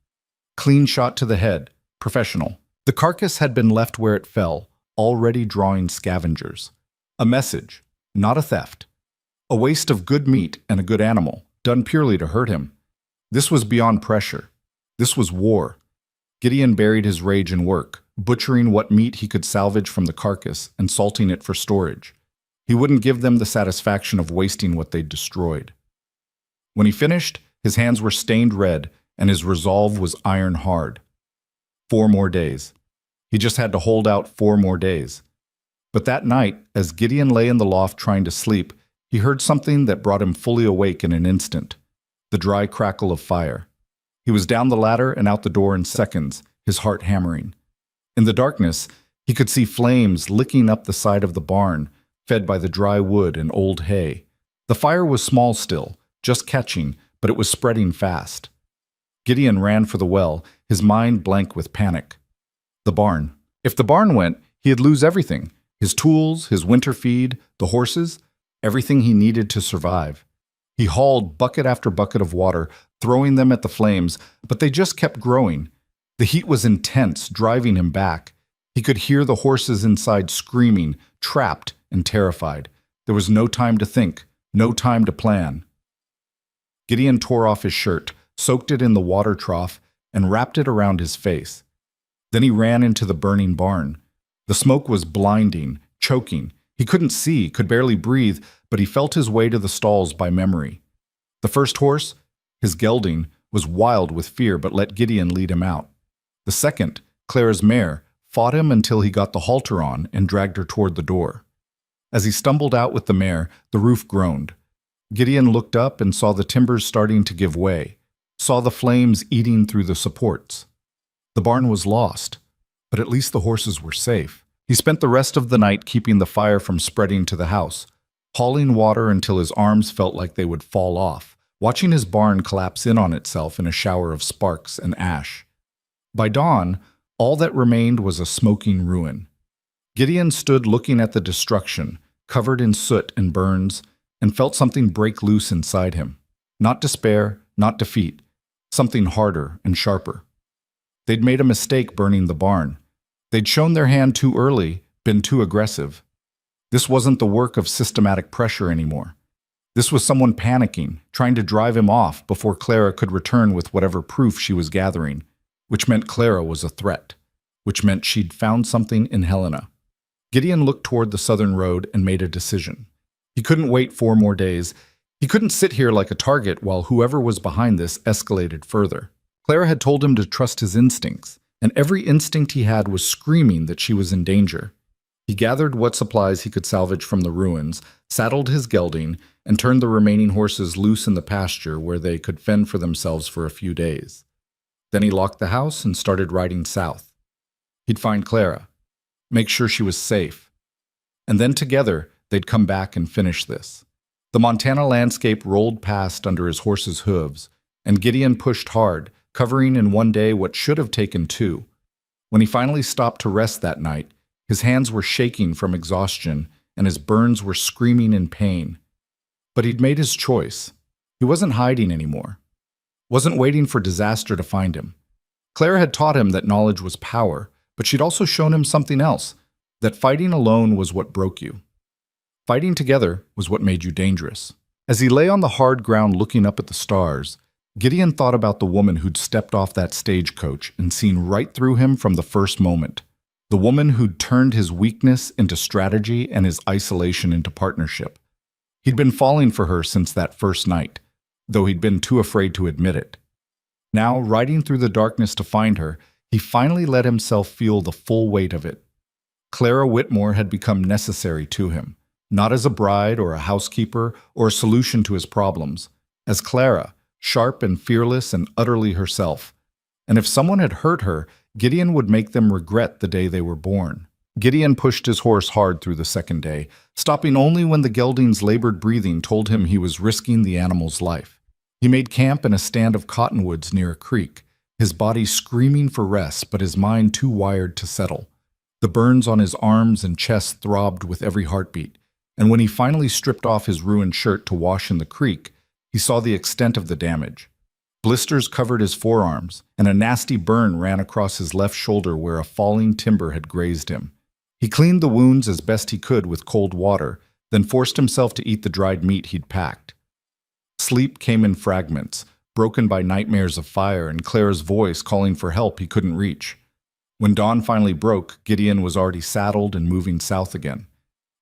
Clean shot to the head, professional. The carcass had been left where it fell, already drawing scavengers. A message, not a theft. A waste of good meat and a good animal, done purely to hurt him. This was beyond pressure. This was war. Gideon buried his rage in work, butchering what meat he could salvage from the carcass and salting it for storage. He wouldn't give them the satisfaction of wasting what they'd destroyed. When he finished, his hands were stained red and his resolve was iron hard. 4 more days. He just had to hold out 4 more days. But that night, as Gideon lay in the loft trying to sleep, he heard something that brought him fully awake in an instant. The dry crackle of fire. He was down the ladder and out the door in seconds, his heart hammering. In the darkness, he could see flames licking up the side of the barn, fed by the dry wood and old hay. The fire was small still, just catching, but it was spreading fast. Gideon ran for the well, his mind blank with panic. The barn. If the barn went, he'd lose everything. His tools, his winter feed, the horses, everything he needed to survive. He hauled bucket after bucket of water, throwing them at the flames, but they just kept growing. The heat was intense, driving him back. He could hear the horses inside screaming, trapped and terrified. There was no time to think, no time to plan. Gideon tore off his shirt, soaked it in the water trough, and wrapped it around his face. Then he ran into the burning barn. The smoke was blinding, choking. He couldn't see, could barely breathe, but he felt his way to the stalls by memory. The first horse, his gelding, was wild with fear but let Gideon lead him out. The second, Clara's mare, fought him until he got the halter on and dragged her toward the door. As he stumbled out with the mare, the roof groaned. Gideon looked up and saw the timbers starting to give way, saw the flames eating through the supports. The barn was lost, but at least the horses were safe. He spent the rest of the night keeping the fire from spreading to the house, hauling water until his arms felt like they would fall off, watching his barn collapse in on itself in a shower of sparks and ash. By dawn, all that remained was a smoking ruin. Gideon stood looking at the destruction, covered in soot and burns, and felt something break loose inside him. Not despair, not defeat, something harder and sharper. They'd made a mistake burning the barn. They'd shown their hand too early, been too aggressive. This wasn't the work of systematic pressure anymore. This was someone panicking, trying to drive him off before Clara could return with whatever proof she was gathering, which meant Clara was a threat, which meant she'd found something in Helena. Gideon looked toward the southern road and made a decision. He couldn't wait 4 more days. He couldn't sit here like a target while whoever was behind this escalated further. Clara had told him to trust his instincts, and every instinct he had was screaming that she was in danger. He gathered what supplies he could salvage from the ruins, saddled his gelding, and turned the remaining horses loose in the pasture where they could fend for themselves for a few days. Then he locked the house and started riding south. He'd find Clara, make sure she was safe, and then together they'd come back and finish this. The Montana landscape rolled past under his horse's hooves, and Gideon pushed hard, covering in one day what should have taken 2. When he finally stopped to rest that night, his hands were shaking from exhaustion and his burns were screaming in pain. But he'd made his choice. He wasn't hiding anymore. Wasn't waiting for disaster to find him. Clara had taught him that knowledge was power, but she'd also shown him something else, that fighting alone was what broke you. Fighting together was what made you dangerous. As he lay on the hard ground looking up at the stars, Gideon thought about the woman who'd stepped off that stagecoach and seen right through him from the first moment. The woman who'd turned his weakness into strategy and his isolation into partnership. He'd been falling for her since that first night, though he'd been too afraid to admit it. Now, riding through the darkness to find her, he finally let himself feel the full weight of it. Clara Whitmore had become necessary to him, not as a bride or a housekeeper or a solution to his problems, as Clara, sharp and fearless and utterly herself. And if someone had hurt her, Gideon would make them regret the day they were born. Gideon pushed his horse hard through the second day, stopping only when the gelding's labored breathing told him he was risking the animal's life. He made camp in a stand of cottonwoods near a creek, his body screaming for rest but his mind too wired to settle. The burns on his arms and chest throbbed with every heartbeat, and when he finally stripped off his ruined shirt to wash in the creek, he saw the extent of the damage. Blisters covered his forearms, and a nasty burn ran across his left shoulder where a falling timber had grazed him. He cleaned the wounds as best he could with cold water, then forced himself to eat the dried meat he'd packed. Sleep came in fragments, broken by nightmares of fire and Clara's voice calling for help he couldn't reach. When dawn finally broke, Gideon was already saddled and moving south again.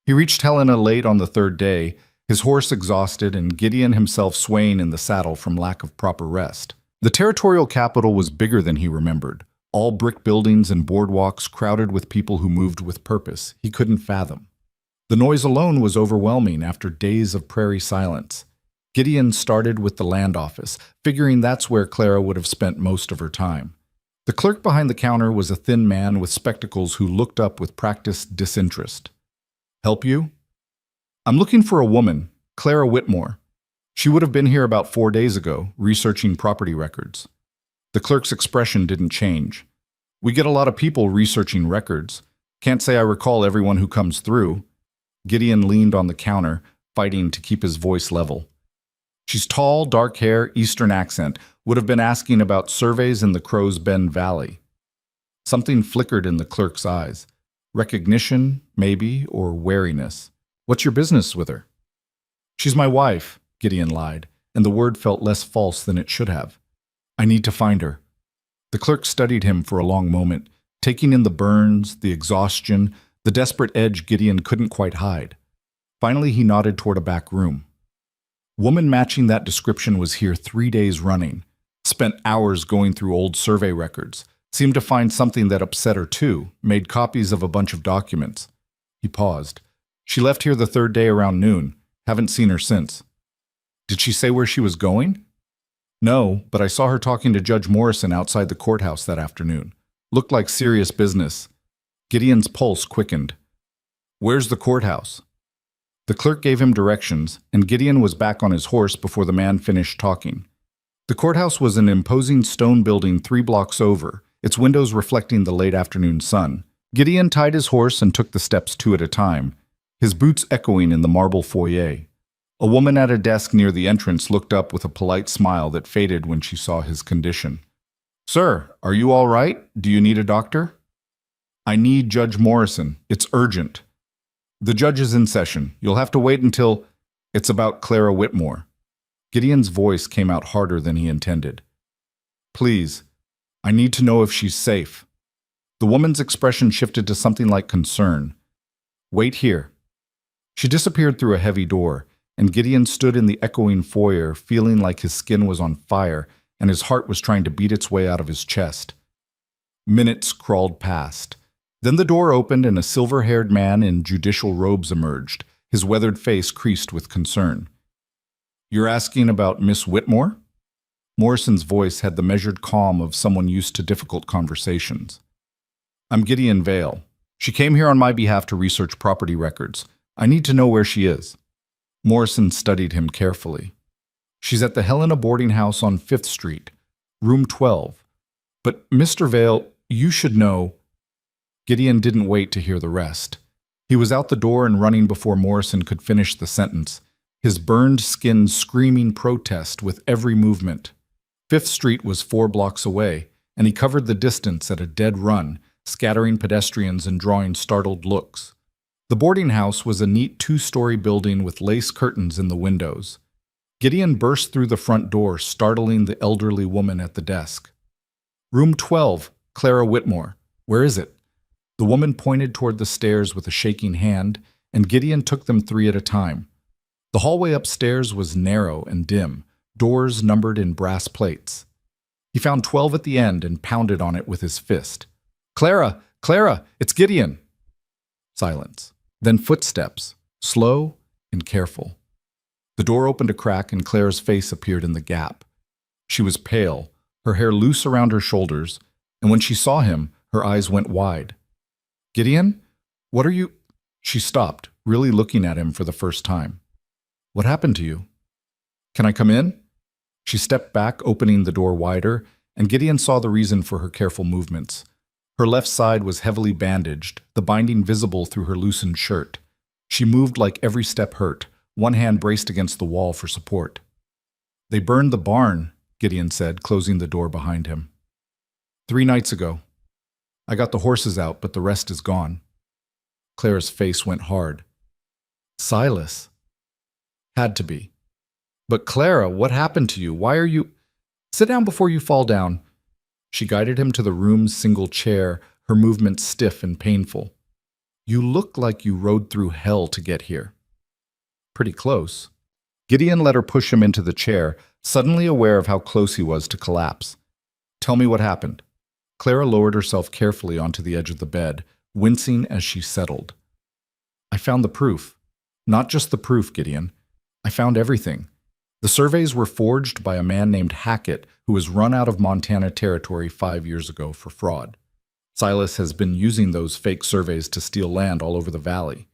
He reached Helena late on the third day, his horse exhausted and Gideon himself swaying in the saddle from lack of proper rest. The territorial capital was bigger than he remembered, all brick buildings and boardwalks crowded with people who moved with purpose he couldn't fathom. The noise alone was overwhelming after days of prairie silence. Gideon started with the land office, figuring that's where Clara would have spent most of her time. The clerk behind the counter was a thin man with spectacles who looked up with practiced disinterest. "Help you?" "I'm looking for a woman, Clara Whitmore. She would have been here about 4 days ago, researching property records." The clerk's expression didn't change. "We get a lot of people researching records. Can't say I recall everyone who comes through." Gideon leaned on the counter, fighting to keep his voice level. "She's tall, dark hair, Eastern accent. Would have been asking about surveys in the Crow's Bend Valley." Something flickered in the clerk's eyes. Recognition, maybe, or wariness. "What's your business with her?" "She's my wife," Gideon lied, and the word felt less false than it should have. "I need to find her." The clerk studied him for a long moment, taking in the burns, the exhaustion, the desperate edge Gideon couldn't quite hide. Finally, he nodded toward a back room. Woman matching that description was here 3 days running. Spent hours going through old survey records. Seemed to find something that upset her too. Made copies of a bunch of documents. He paused. "She left here the third day around noon. Haven't seen her since." "Did she say where she was going?" "No, but I saw her talking to Judge Morrison outside the courthouse that afternoon. Looked like serious business." Gideon's pulse quickened. "Where's the courthouse?" The clerk gave him directions, and Gideon was back on his horse before the man finished talking. The courthouse was an imposing stone building 3 blocks over, its windows reflecting the late afternoon sun. Gideon tied his horse and took the steps 2 at a time, his boots echoing in the marble foyer. A woman at a desk near the entrance looked up with a polite smile that faded when she saw his condition. "Sir, are you all right? Do you need a doctor?" "I need Judge Morrison. It's urgent." "The judge is in session. You'll have to wait until—" "It's about Clara Whitmore." Gideon's voice came out harder than he intended. "Please, I need to know if she's safe." The woman's expression shifted to something like concern. "Wait here." She disappeared through a heavy door, and Gideon stood in the echoing foyer, feeling like his skin was on fire and his heart was trying to beat its way out of his chest. Minutes crawled past. Then the door opened and a silver-haired man in judicial robes emerged, his weathered face creased with concern. "You're asking about Miss Whitmore?" Morrison's voice had the measured calm of someone used to difficult conversations. "I'm Gideon Vale. She came here on my behalf to research property records. I need to know where she is." Morrison studied him carefully. "She's at the Helena boarding house on 5th Street, room 12. But, Mr. Vale, you should know—" Gideon didn't wait to hear the rest. He was out the door and running before Morrison could finish the sentence, his burned skin screaming protest with every movement. 5th Street was 4 blocks away, and he covered the distance at a dead run, scattering pedestrians and drawing startled looks. The boarding house was a neat 2-story building with lace curtains in the windows. Gideon burst through the front door, startling the elderly woman at the desk. "Room 12, Clara Whitmore. Where is it?" The woman pointed toward the stairs with a shaking hand, and Gideon took them 3 at a time. The hallway upstairs was narrow and dim, doors numbered in brass plates. He found 12 at the end and pounded on it with his fist. "Clara! Clara! It's Gideon!" Silence. Then footsteps, slow and careful. The door opened a crack and Clara's face appeared in the gap. She was pale, her hair loose around her shoulders, and when she saw him, her eyes went wide. "Gideon? What are you—" She stopped, really looking at him for the first time. "What happened to you?" "Can I come in?" She stepped back, opening the door wider, and Gideon saw the reason for her careful movements. Her left side was heavily bandaged, the binding visible through her loosened shirt. She moved like every step hurt, one hand braced against the wall for support. "They burned the barn," Gideon said, closing the door behind him. 3 nights ago. I got the horses out, but the rest is gone." Clara's face went hard. "Silas." "Had to be." "But Clara, what happened to you? Why are you—" "Sit down before you fall down." She guided him to the room's single chair, her movements stiff and painful. "You look like you rode through hell to get here." "Pretty close." Gideon let her push him into the chair, suddenly aware of how close he was to collapse. "Tell me what happened." Clara lowered herself carefully onto the edge of the bed, wincing as she settled. "I found the proof. Not just the proof, Gideon. I found everything. The surveys were forged by a man named Hackett, who was run out of Montana Territory 5 years ago for fraud. Silas has been using those fake surveys to steal land all over the valley.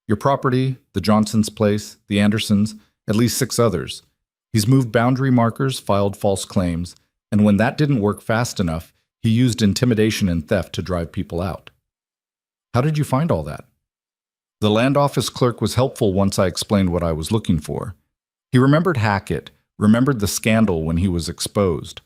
Your property, the Johnsons' place, the Andersons, at least 6 others. He's moved boundary markers, filed false claims, and when that didn't work fast enough, he used intimidation and theft to drive people out." "How did you find all that?" "The land office clerk was helpful once I explained what I was looking for. He remembered Hackett, remembered the scandal when he was exposed.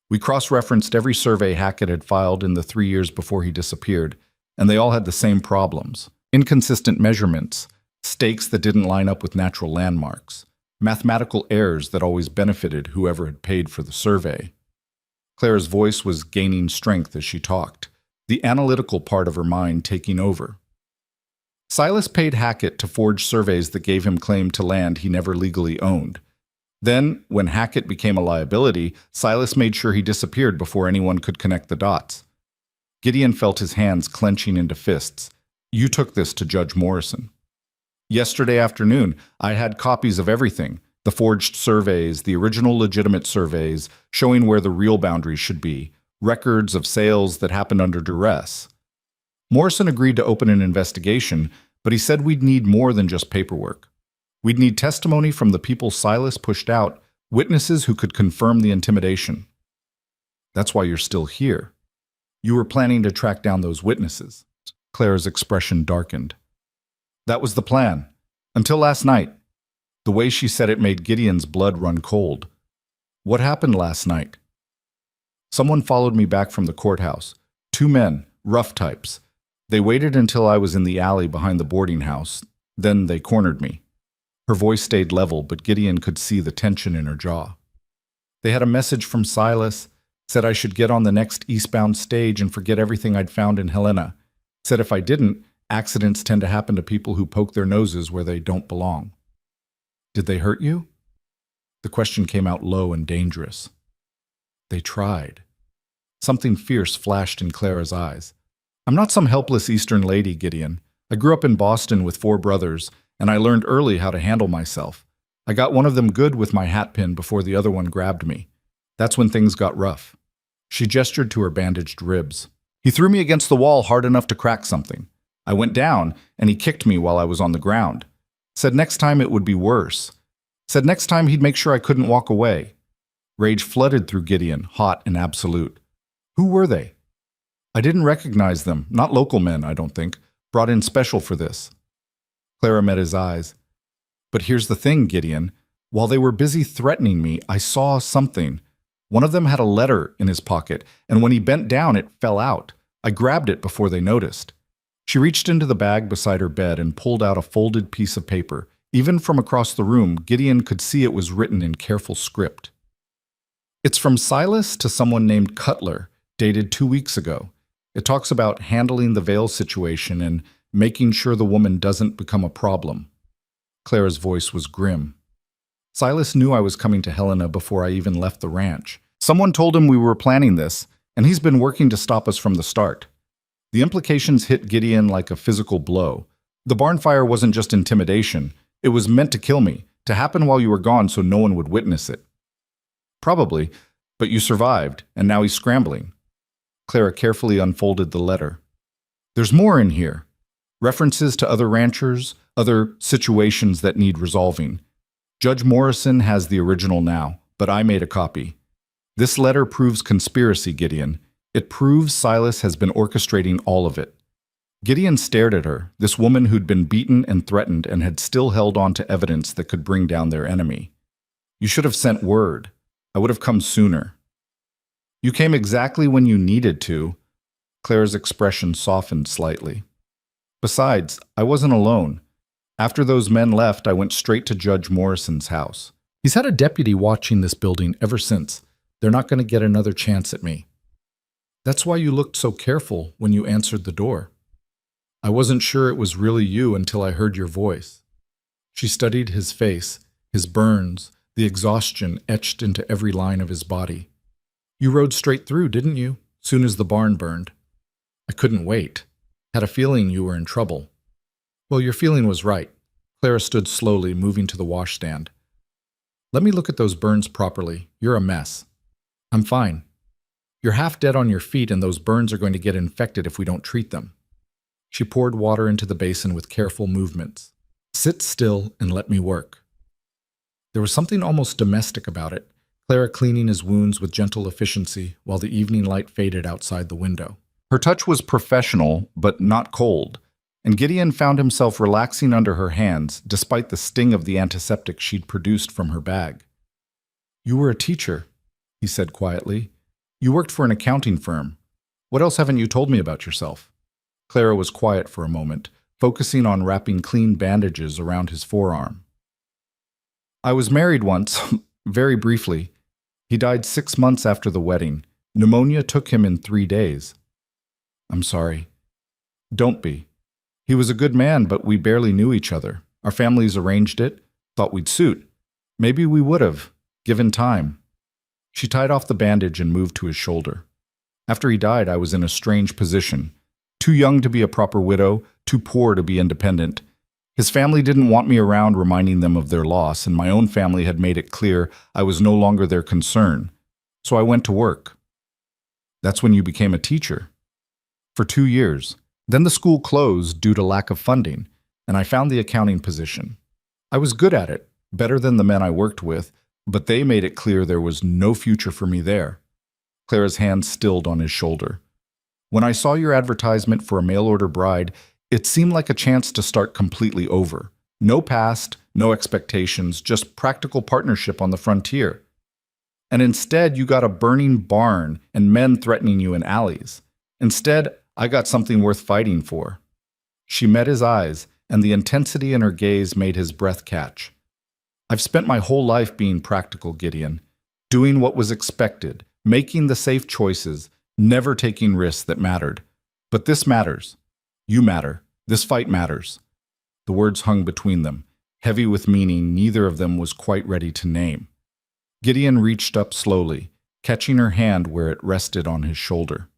We cross-referenced every survey Hackett had filed in the 3 years before he disappeared, and they all had the same problems. Inconsistent measurements, stakes that didn't line up with natural landmarks, mathematical errors that always benefited whoever had paid for the survey." Clara's voice was gaining strength as she talked, the analytical part of her mind taking over. "Silas paid Hackett to forge surveys that gave him claim to land he never legally owned. Then, when Hackett became a liability, Silas made sure he disappeared before anyone could connect the dots." Gideon felt his hands clenching into fists. "You took this to Judge Morrison." "Yesterday afternoon, I had copies of everything. The forged surveys, the original legitimate surveys, showing where the real boundaries should be, records of sales that happened under duress. Morrison agreed to open an investigation, but he said we'd need more than just paperwork. We'd need testimony from the people Silas pushed out, witnesses who could confirm the intimidation." "That's why you're still here. You were planning to track down those witnesses." Clara's expression darkened. "That was the plan. Until last night." The way she said it made Gideon's blood run cold. "What happened last night?" "Someone followed me back from the courthouse. 2 men, rough types. They waited until I was in the alley behind the boarding house. Then they cornered me." Her voice stayed level, but Gideon could see the tension in her jaw. "They had a message from Silas, said I should get on the next eastbound stage and forget everything I'd found in Helena. Said if I didn't, accidents tend to happen to people who poke their noses where they don't belong." "Did they hurt you?" The question came out low and dangerous. "They tried." Something fierce flashed in Clara's eyes. "I'm not some helpless Eastern lady, Gideon. I grew up in Boston with 4 brothers, and I learned early how to handle myself. I got one of them good with my hat pin before the other one grabbed me. That's when things got rough." She gestured to her bandaged ribs. "He threw me against the wall hard enough to crack something. I went down, and he kicked me while I was on the ground. Said next time it would be worse. Said next time he'd make sure I couldn't walk away." Rage flooded through Gideon, hot and absolute. "Who were they?" "I didn't recognize them. Not local men, I don't think. Brought in special for this." Clara met his eyes. "But here's the thing, Gideon. While they were busy threatening me, I saw something. One of them had a letter in his pocket, and when he bent down, it fell out. I grabbed it before they noticed." She reached into the bag beside her bed and pulled out a folded piece of paper. Even from across the room, Gideon could see it was written in careful script. "It's from Silas to someone named Cutler, dated 2 weeks ago. It talks about handling the Vale situation and making sure the woman doesn't become a problem." Clara's voice was grim. "Silas knew I was coming to Helena before I even left the ranch. Someone told him we were planning this, and he's been working to stop us from the start." The implications hit Gideon like a physical blow. The barn fire wasn't just intimidation. It was meant to kill me, to happen while you were gone so no one would witness it. "Probably, but you survived, and now he's scrambling." Clara carefully unfolded the letter. "There's more in here. References to other ranchers, other situations that need resolving. Judge Morrison has the original now, but I made a copy. This letter proves conspiracy, Gideon. It proves Silas has been orchestrating all of it." Gideon stared at her, this woman who'd been beaten and threatened and had still held on to evidence that could bring down their enemy. "You should have sent word. I would have come sooner." "You came exactly when you needed to." Clara's expression softened slightly. "Besides, I wasn't alone. After those men left, I went straight to Judge Morrison's house. He's had a deputy watching this building ever since. They're not going to get another chance at me." That's why you looked so careful when you answered the door. I wasn't sure it was really you until I heard your voice. She studied his face, his burns, the exhaustion etched into every line of his body. You rode straight through, didn't you, soon as the barn burned? I couldn't wait. Had a feeling you were in trouble. Well, your feeling was right. Clara stood slowly, moving to the washstand. Let me look at those burns properly. You're a mess. I'm fine. You're half dead on your feet, and those burns are going to get infected if we don't treat them. She poured water into the basin with careful movements. Sit still and let me work. There was something almost domestic about it, Clara cleaning his wounds with gentle efficiency while the evening light faded outside the window. Her touch was professional, but not cold, and Gideon found himself relaxing under her hands despite the sting of the antiseptic she'd produced from her bag. You were a teacher, he said quietly. You worked for an accounting firm. What else haven't you told me about yourself? Clara was quiet for a moment, focusing on wrapping clean bandages around his forearm. I was married once, very briefly. He died 6 months after the wedding. Pneumonia took him in 3 days. I'm sorry. Don't be. He was a good man, but we barely knew each other. Our families arranged it, thought we'd suit. Maybe we would have, given time. She tied off the bandage and moved to his shoulder. After he died, I was in a strange position. Too young to be a proper widow, too poor to be independent. His family didn't want me around reminding them of their loss, and my own family had made it clear I was no longer their concern. So I went to work. That's when you became a teacher. For 2 years. Then the school closed due to lack of funding, and I found the accounting position. I was good at it, better than the men I worked with, but they made it clear there was no future for me there. Clara's hand stilled on his shoulder. When I saw your advertisement for a mail-order bride, it seemed like a chance to start completely over. No past, no expectations, just practical partnership on the frontier. And instead, you got a burning barn and men threatening you in alleys. Instead, I got something worth fighting for. She met his eyes, and the intensity in her gaze made his breath catch. I've spent my whole life being practical, Gideon, doing what was expected, making the safe choices, never taking risks that mattered. But this matters. You matter. This fight matters. The words hung between them, heavy with meaning neither of them was quite ready to name. Gideon reached up slowly, catching her hand where it rested on his shoulder.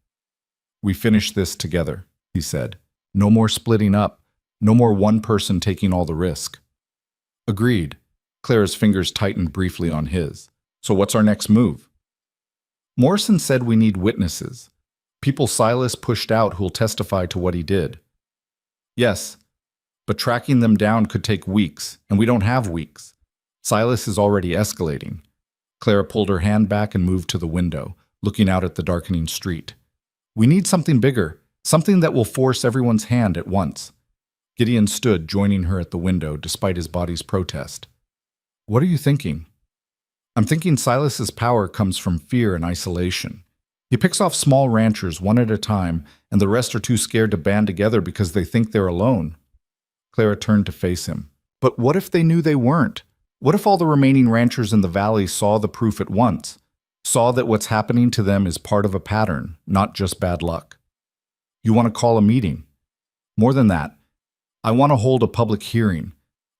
We finish this together, he said. No more splitting up. No more one person taking all the risk. Agreed. Clara's fingers tightened briefly on his. So what's our next move? Morrison said we need witnesses. People Silas pushed out who'll testify to what he did. Yes, but tracking them down could take weeks, and we don't have weeks. Silas is already escalating. Clara pulled her hand back and moved to the window, looking out at the darkening street. We need something bigger, something that will force everyone's hand at once. Gideon stood, joining her at the window, despite his body's protest. What are you thinking? I'm thinking Silas's power comes from fear and isolation. He picks off small ranchers one at a time, and the rest are too scared to band together because they think they're alone. Clara turned to face him. But what if they knew they weren't? What if all the remaining ranchers in the valley saw the proof at once? Saw that what's happening to them is part of a pattern, not just bad luck? You want to call a meeting? More than that, I want to hold a public hearing.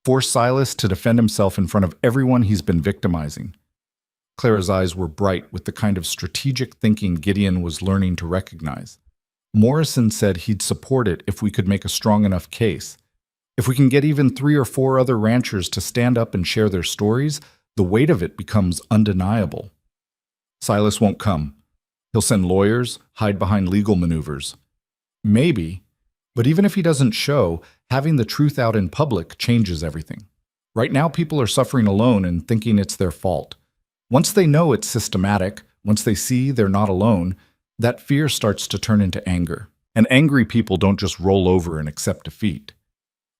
Force Silas to defend himself in front of everyone he's been victimizing. Clara's eyes were bright with the kind of strategic thinking Gideon was learning to recognize. Morrison said he'd support it if we could make a strong enough case. If we can get even 3 or 4 other ranchers to stand up and share their stories, the weight of it becomes undeniable. Silas won't come. He'll send lawyers, hide behind legal maneuvers. Maybe, but even if he doesn't show, having the truth out in public changes everything. Right now, people are suffering alone and thinking it's their fault. Once they know it's systematic, once they see they're not alone, that fear starts to turn into anger. And angry people don't just roll over and accept defeat.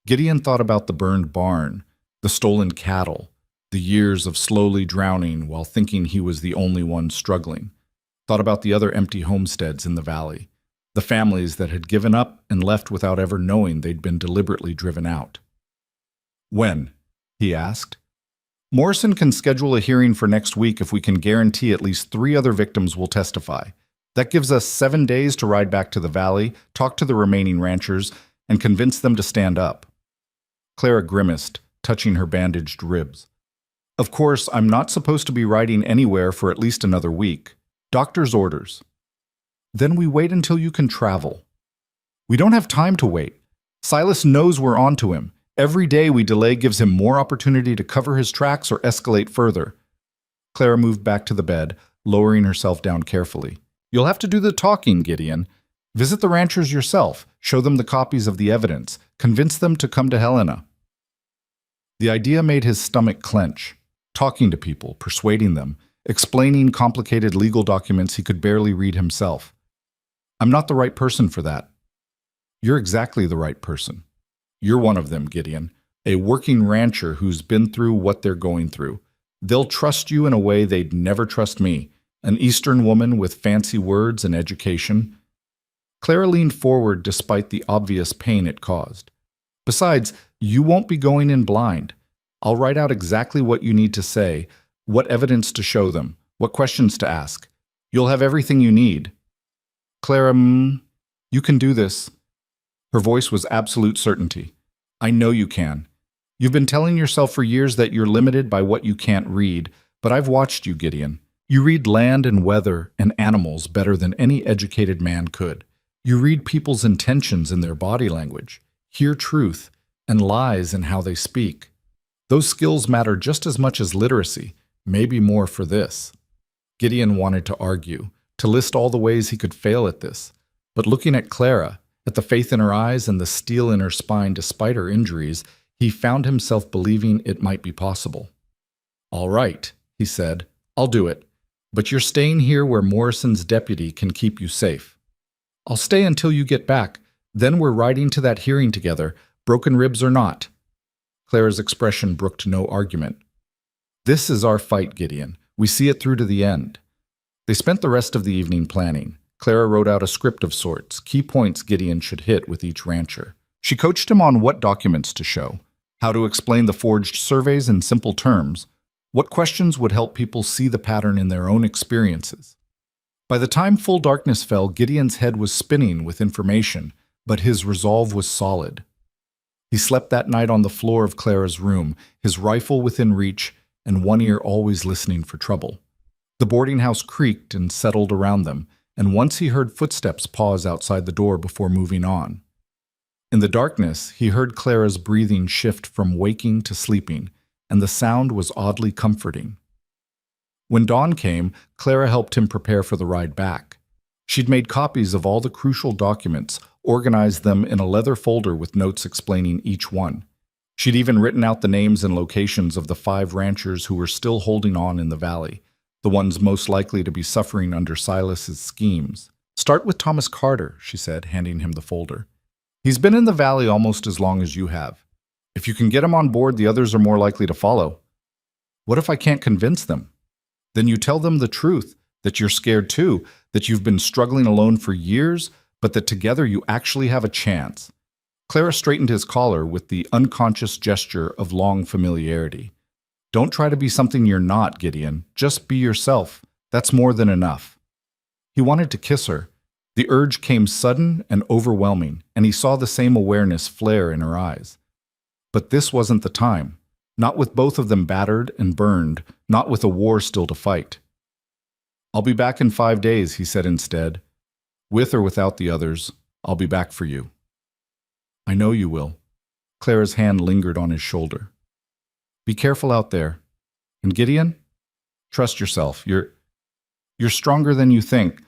Gideon thought about the burned barn, the stolen cattle, the years of slowly drowning while thinking he was the only one struggling. Thought about the other empty homesteads in the valley, the families that had given up and left without ever knowing they'd been deliberately driven out. When? He asked. Morrison can schedule a hearing for next week if we can guarantee at least 3 other victims will testify. That gives us 7 days to ride back to the valley, talk to the remaining ranchers, and convince them to stand up. Clara grimaced, touching her bandaged ribs. Of course, I'm not supposed to be riding anywhere for at least another week. Doctor's orders. Then we wait until you can travel. We don't have time to wait. Silas knows we're onto him. Every day we delay gives him more opportunity to cover his tracks or escalate further. Clara moved back to the bed, lowering herself down carefully. You'll have to do the talking, Gideon. Visit the ranchers yourself, show them the copies of the evidence, convince them to come to Helena. The idea made his stomach clench. Talking to people, persuading them, explaining complicated legal documents he could barely read himself. I'm not the right person for that. You're exactly the right person. You're one of them, Gideon, a working rancher who's been through what they're going through. They'll trust you in a way they'd never trust me, an Eastern woman with fancy words and education. Clara leaned forward despite the obvious pain it caused. Besides, you won't be going in blind. I'll write out exactly what you need to say, what evidence to show them, what questions to ask. You'll have everything you need. Clara, you can do this. Her voice was absolute certainty. I know you can. You've been telling yourself for years that you're limited by what you can't read, but I've watched you, Gideon. You read land and weather and animals better than any educated man could. You read people's intentions in their body language, hear truth, and lies in how they speak. Those skills matter just as much as literacy, maybe more for this. Gideon wanted to argue, to list all the ways he could fail at this, but looking at Clara, at the faith in her eyes and the steel in her spine despite her injuries, he found himself believing it might be possible. All right, he said, I'll do it, but you're staying here where Morrison's deputy can keep you safe. I'll stay until you get back, then we're riding to that hearing together, broken ribs or not. Clara's expression brooked no argument. This is our fight, Gideon. We see it through to the end. They spent the rest of the evening planning. Clara wrote out a script of sorts, key points Gideon should hit with each rancher. She coached him on what documents to show, how to explain the forged surveys in simple terms, what questions would help people see the pattern in their own experiences. By the time full darkness fell, Gideon's head was spinning with information, but his resolve was solid. He slept that night on the floor of Clara's room, his rifle within reach and one ear always listening for trouble. The boarding house creaked and settled around them, and once he heard footsteps pause outside the door before moving on. In the darkness, he heard Clara's breathing shift from waking to sleeping, and the sound was oddly comforting. When dawn came, Clara helped him prepare for the ride back. She'd made copies of all the crucial documents, organized them in a leather folder with notes explaining each one. She'd even written out the names and locations of the 5 ranchers who were still holding on in the valley, the ones most likely to be suffering under Silas's schemes. Start with Thomas Carter, she said, handing him the folder. He's been in the valley almost as long as you have. If you can get him on board, the others are more likely to follow. What if I can't convince them? Then you tell them the truth, that you're scared too, that you've been struggling alone for years, but that together you actually have a chance. Clara straightened his collar with the unconscious gesture of long familiarity. Don't try to be something you're not, Gideon. Just be yourself. That's more than enough. He wanted to kiss her. The urge came sudden and overwhelming, and he saw the same awareness flare in her eyes. But this wasn't the time. Not with both of them battered and burned, not with a war still to fight. I'll be back in 5 days, he said instead. With or without the others, I'll be back for you. I know you will. Clara's hand lingered on his shoulder. Be careful out there. And Gideon, trust yourself. You're stronger than you think.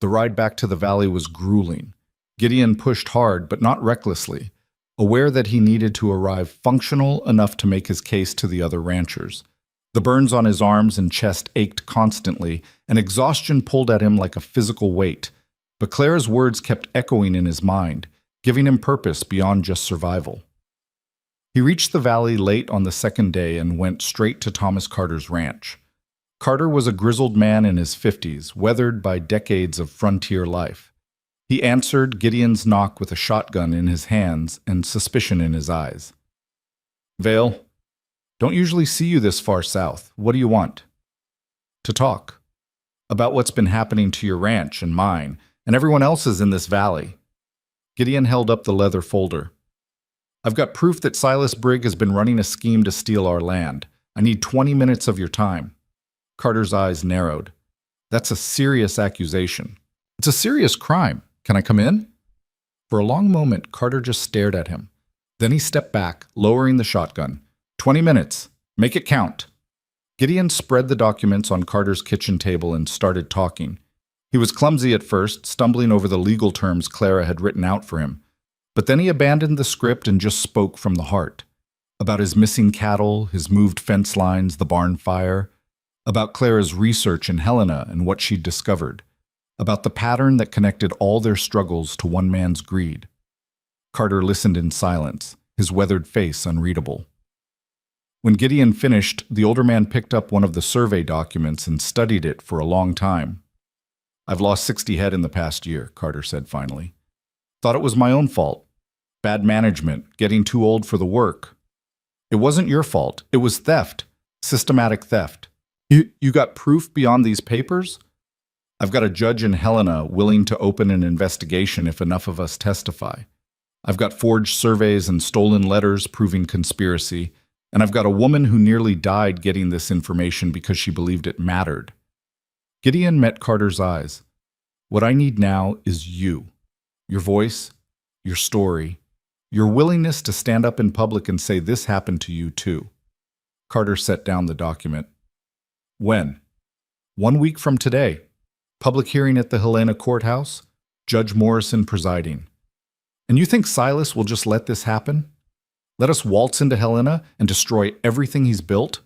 The ride back to the valley was grueling. Gideon pushed hard, but not recklessly, aware that he needed to arrive functional enough to make his case to the other ranchers. The burns on his arms and chest ached constantly, and exhaustion pulled at him like a physical weight. But Clara's words kept echoing in his mind, giving him purpose beyond just survival. He reached the valley late on the second day and went straight to Thomas Carter's ranch. Carter was a grizzled man in his 50s, weathered by decades of frontier life. He answered Gideon's knock with a shotgun in his hands and suspicion in his eyes. Vale, don't usually see you this far south. What do you want? To talk. about what's been happening to your ranch and mine, and everyone else's in this valley. Gideon held up the leather folder. I've got proof that Silas Brig has been running a scheme to steal our land. I need 20 minutes of your time. Carter's eyes narrowed. That's a serious accusation. It's a serious crime. Can I come in? For a long moment, Carter just stared at him. Then he stepped back, lowering the shotgun. 20 minutes. Make it count. Gideon spread the documents on Carter's kitchen table and started talking. He was clumsy at first, stumbling over the legal terms Clara had written out for him. But then he abandoned the script and just spoke from the heart. About his missing cattle, his moved fence lines, the barn fire. About Clara's research in Helena and what she'd discovered. About the pattern that connected all their struggles to one man's greed. Carter listened in silence, his weathered face unreadable. When Gideon finished, the older man picked up one of the survey documents and studied it for a long time. I've lost 60 head in the past year, Carter said finally. Thought it was my own fault. Bad management, getting too old for the work. It wasn't your fault. It was theft. Systematic theft. You got proof beyond these papers? I've got a judge in Helena willing to open an investigation if enough of us testify. I've got forged surveys and stolen letters proving conspiracy, and I've got a woman who nearly died getting this information because she believed it mattered. Gideon met Carter's eyes. What I need now is you. Your voice, your story, your willingness to stand up in public and say this happened to you too. Carter set down the document. When? 1 week from today. Public hearing at the Helena courthouse. Judge Morrison presiding. And you think Silas will just let this happen? Let us waltz into Helena and destroy everything he's built?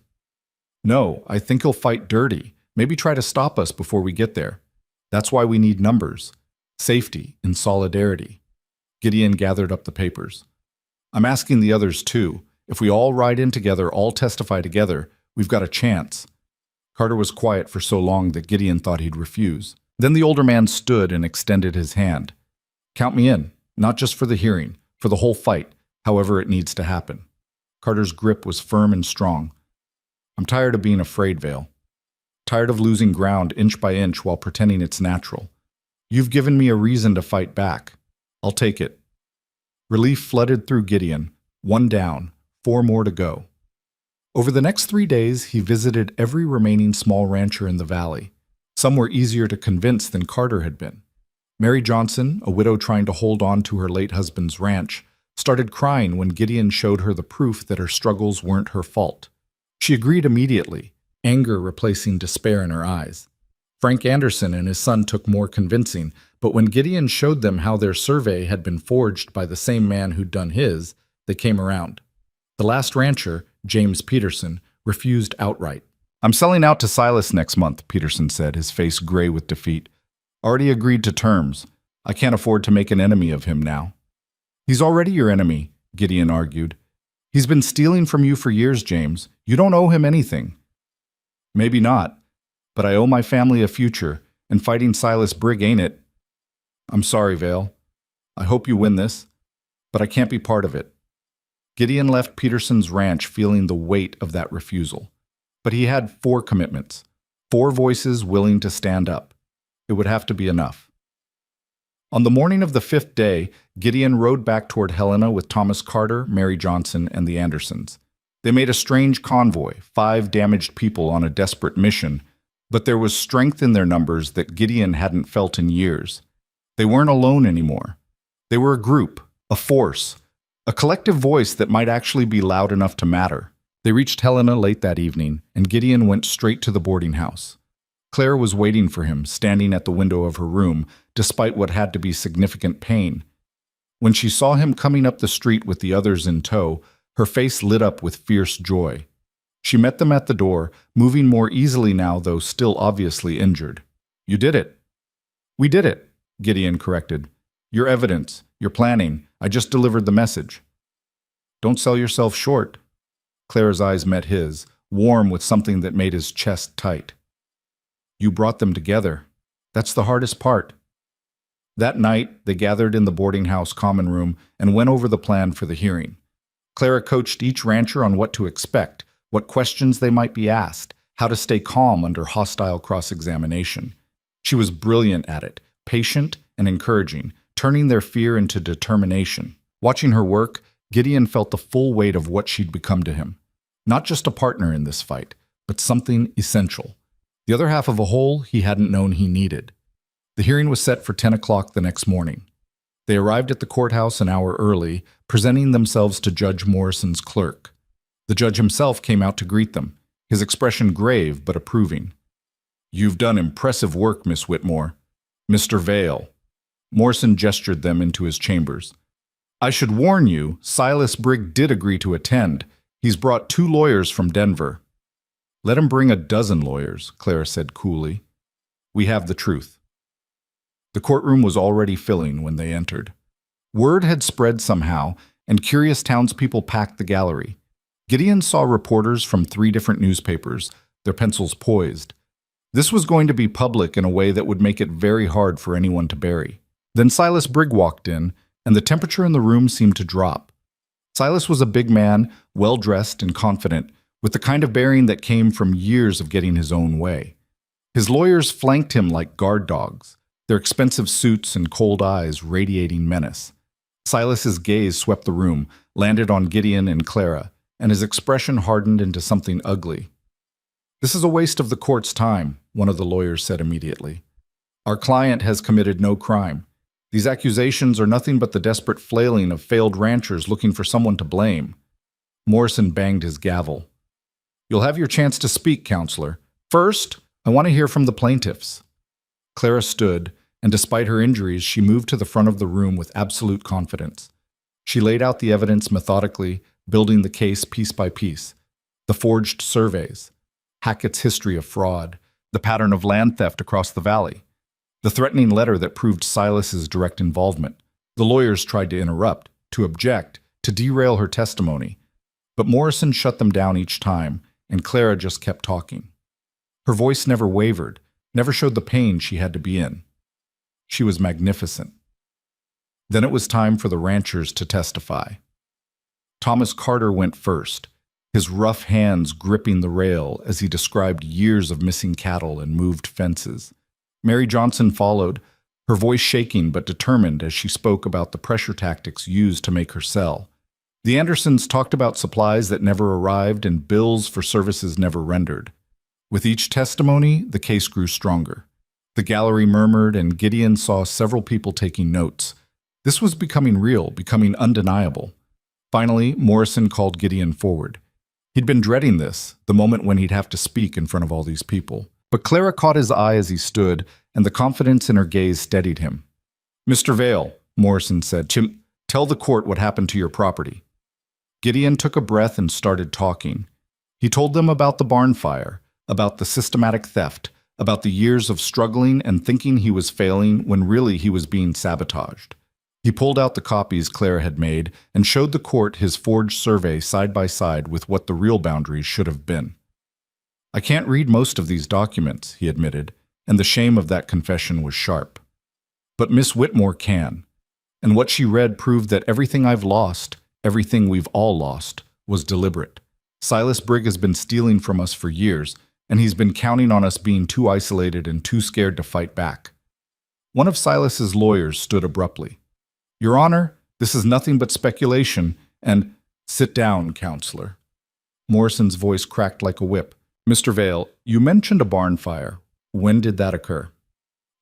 No, I think he'll fight dirty. Maybe try to stop us before we get there. That's why we need numbers. Safety and solidarity. Gideon gathered up the papers. I'm asking the others too. If we all ride in together, all testify together, we've got a chance. Carter was quiet for so long that Gideon thought he'd refuse. Then the older man stood and extended his hand. Count me in, not just for the hearing, for the whole fight, however it needs to happen. Carter's grip was firm and strong. I'm tired of being afraid, Vale. Tired of losing ground inch by inch while pretending it's natural. You've given me a reason to fight back. I'll take it. Relief flooded through Gideon. 1 down, 4 more to go. Over the next 3 days, he visited every remaining small rancher in the valley. Some were easier to convince than Carter had been. Mary Johnson, a widow trying to hold on to her late husband's ranch, started crying when Gideon showed her the proof that her struggles weren't her fault. She agreed immediately, anger replacing despair in her eyes. Frank Anderson and his son took more convincing, but when Gideon showed them how their survey had been forged by the same man who'd done his, they came around. The last rancher, James Peterson, refused outright. I'm selling out to Silas next month, Peterson said, his face gray with defeat. Already agreed to terms. I can't afford to make an enemy of him now. He's already your enemy, Gideon argued. He's been stealing from you for years, James. You don't owe him anything. Maybe not, but I owe my family a future, and fighting Silas Brig ain't it. I'm sorry, Vale. I hope you win this, but I can't be part of it. Gideon left Peterson's ranch feeling the weight of that refusal. But he had 4 commitments, 4 voices willing to stand up. It would have to be enough. On the morning of the 5th day, Gideon rode back toward Helena with Thomas Carter, Mary Johnson, and the Andersons. They made a strange convoy, 5 damaged people on a desperate mission, but there was strength in their numbers that Gideon hadn't felt in years. They weren't alone anymore. They were a group, a force, a collective voice that might actually be loud enough to matter. They reached Helena late that evening, and Gideon went straight to the boarding house. Clara was waiting for him, standing at the window of her room, despite what had to be significant pain. When she saw him coming up the street with the others in tow, her face lit up with fierce joy. She met them at the door, moving more easily now, though still obviously injured. You did it. We did it, Gideon corrected. Your evidence, your planning, I just delivered the message. Don't sell yourself short. Clara's eyes met his, warm with something that made his chest tight. You brought them together. That's the hardest part. That night, they gathered in the boarding house common room and went over the plan for the hearing. Clara coached each rancher on what to expect, what questions they might be asked, how to stay calm under hostile cross-examination. She was brilliant at it, patient and encouraging, turning their fear into determination. Watching her work, Gideon felt the full weight of what she'd become to him. Not just a partner in this fight, but something essential. The other half of a whole he hadn't known he needed. The hearing was set for 10 o'clock the next morning. They arrived at the courthouse an hour early, presenting themselves to Judge Morrison's clerk. The judge himself came out to greet them, his expression grave but approving. "You've done impressive work, Miss Whitmore. Mr. Vale." Morrison gestured them into his chambers. "I should warn you, Silas Brig did agree to attend. He's brought 2 lawyers from Denver." "Let him bring a dozen lawyers," Clara said coolly. "We have the truth." The courtroom was already filling when they entered. Word had spread somehow, and curious townspeople packed the gallery. Gideon saw reporters from 3 different newspapers, their pencils poised. This was going to be public in a way that would make it very hard for anyone to bury. Then Silas Brig walked in, and the temperature in the room seemed to drop. Silas was a big man, well-dressed and confident, with the kind of bearing that came from years of getting his own way. His lawyers flanked him like guard dogs, their expensive suits and cold eyes radiating menace. Silas's gaze swept the room, landed on Gideon and Clara, and his expression hardened into something ugly. "This is a waste of the court's time," one of the lawyers said immediately. "Our client has committed no crime. These accusations are nothing but the desperate flailing of failed ranchers looking for someone to blame." Morrison banged his gavel. "You'll have your chance to speak, counselor. First, I want to hear from the plaintiffs." Clara stood, and despite her injuries, she moved to the front of the room with absolute confidence. She laid out the evidence methodically, building the case piece by piece. The forged surveys, Hackett's history of fraud, the pattern of land theft across the valley, the threatening letter that proved Silas's direct involvement. The lawyers tried to interrupt, to object, to derail her testimony. But Morrison shut them down each time, and Clara just kept talking. Her voice never wavered, never showed the pain she had to be in. She was magnificent. Then it was time for the ranchers to testify. Thomas Carter went first, his rough hands gripping the rail as he described years of missing cattle and moved fences. Mary Johnson followed, her voice shaking but determined as she spoke about the pressure tactics used to make her sell. The Andersons talked about supplies that never arrived and bills for services never rendered. With each testimony, the case grew stronger. The gallery murmured, and Gideon saw several people taking notes. This was becoming real, becoming undeniable. Finally, Morrison called Gideon forward. He'd been dreading this, the moment when he'd have to speak in front of all these people. But Clara caught his eye as he stood, and the confidence in her gaze steadied him. "Mr. Vale," Morrison said, "tell the court what happened to your property." Gideon took a breath and started talking. He told them about the barn fire, about the systematic theft, about the years of struggling and thinking he was failing when really he was being sabotaged. He pulled out the copies Clara had made and showed the court his forged survey side by side with what the real boundaries should have been. "I can't read most of these documents," he admitted, and the shame of that confession was sharp. "But Miss Whitmore can, and what she read proved that everything I've lost, everything we've all lost, was deliberate. Silas Brig has been stealing from us for years, and he's been counting on us being too isolated and too scared to fight back." One of Silas's lawyers stood abruptly. "Your Honor, this is nothing but speculation, and—" "Sit down, counselor." Morrison's voice cracked like a whip. "Mr. Vale, you mentioned a barn fire. When did that occur?"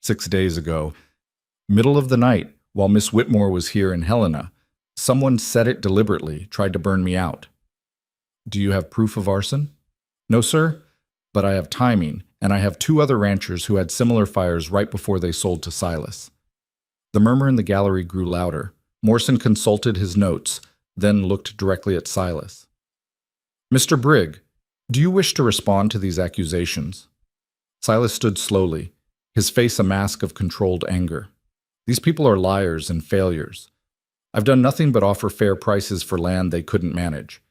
6 days ago. Middle of the night, while Miss Whitmore was here in Helena. Someone set it deliberately, tried to burn me out." "Do you have proof of arson?" "No, sir. But I have timing, and I have 2 other ranchers who had similar fires right before they sold to Silas." The murmur in the gallery grew louder. Morrison consulted his notes, then looked directly at Silas. "Mr. Brig, do you wish to respond to these accusations?" Silas stood slowly, his face a mask of controlled anger. "These people are liars and failures. I've done nothing but offer fair prices for land they couldn't manage.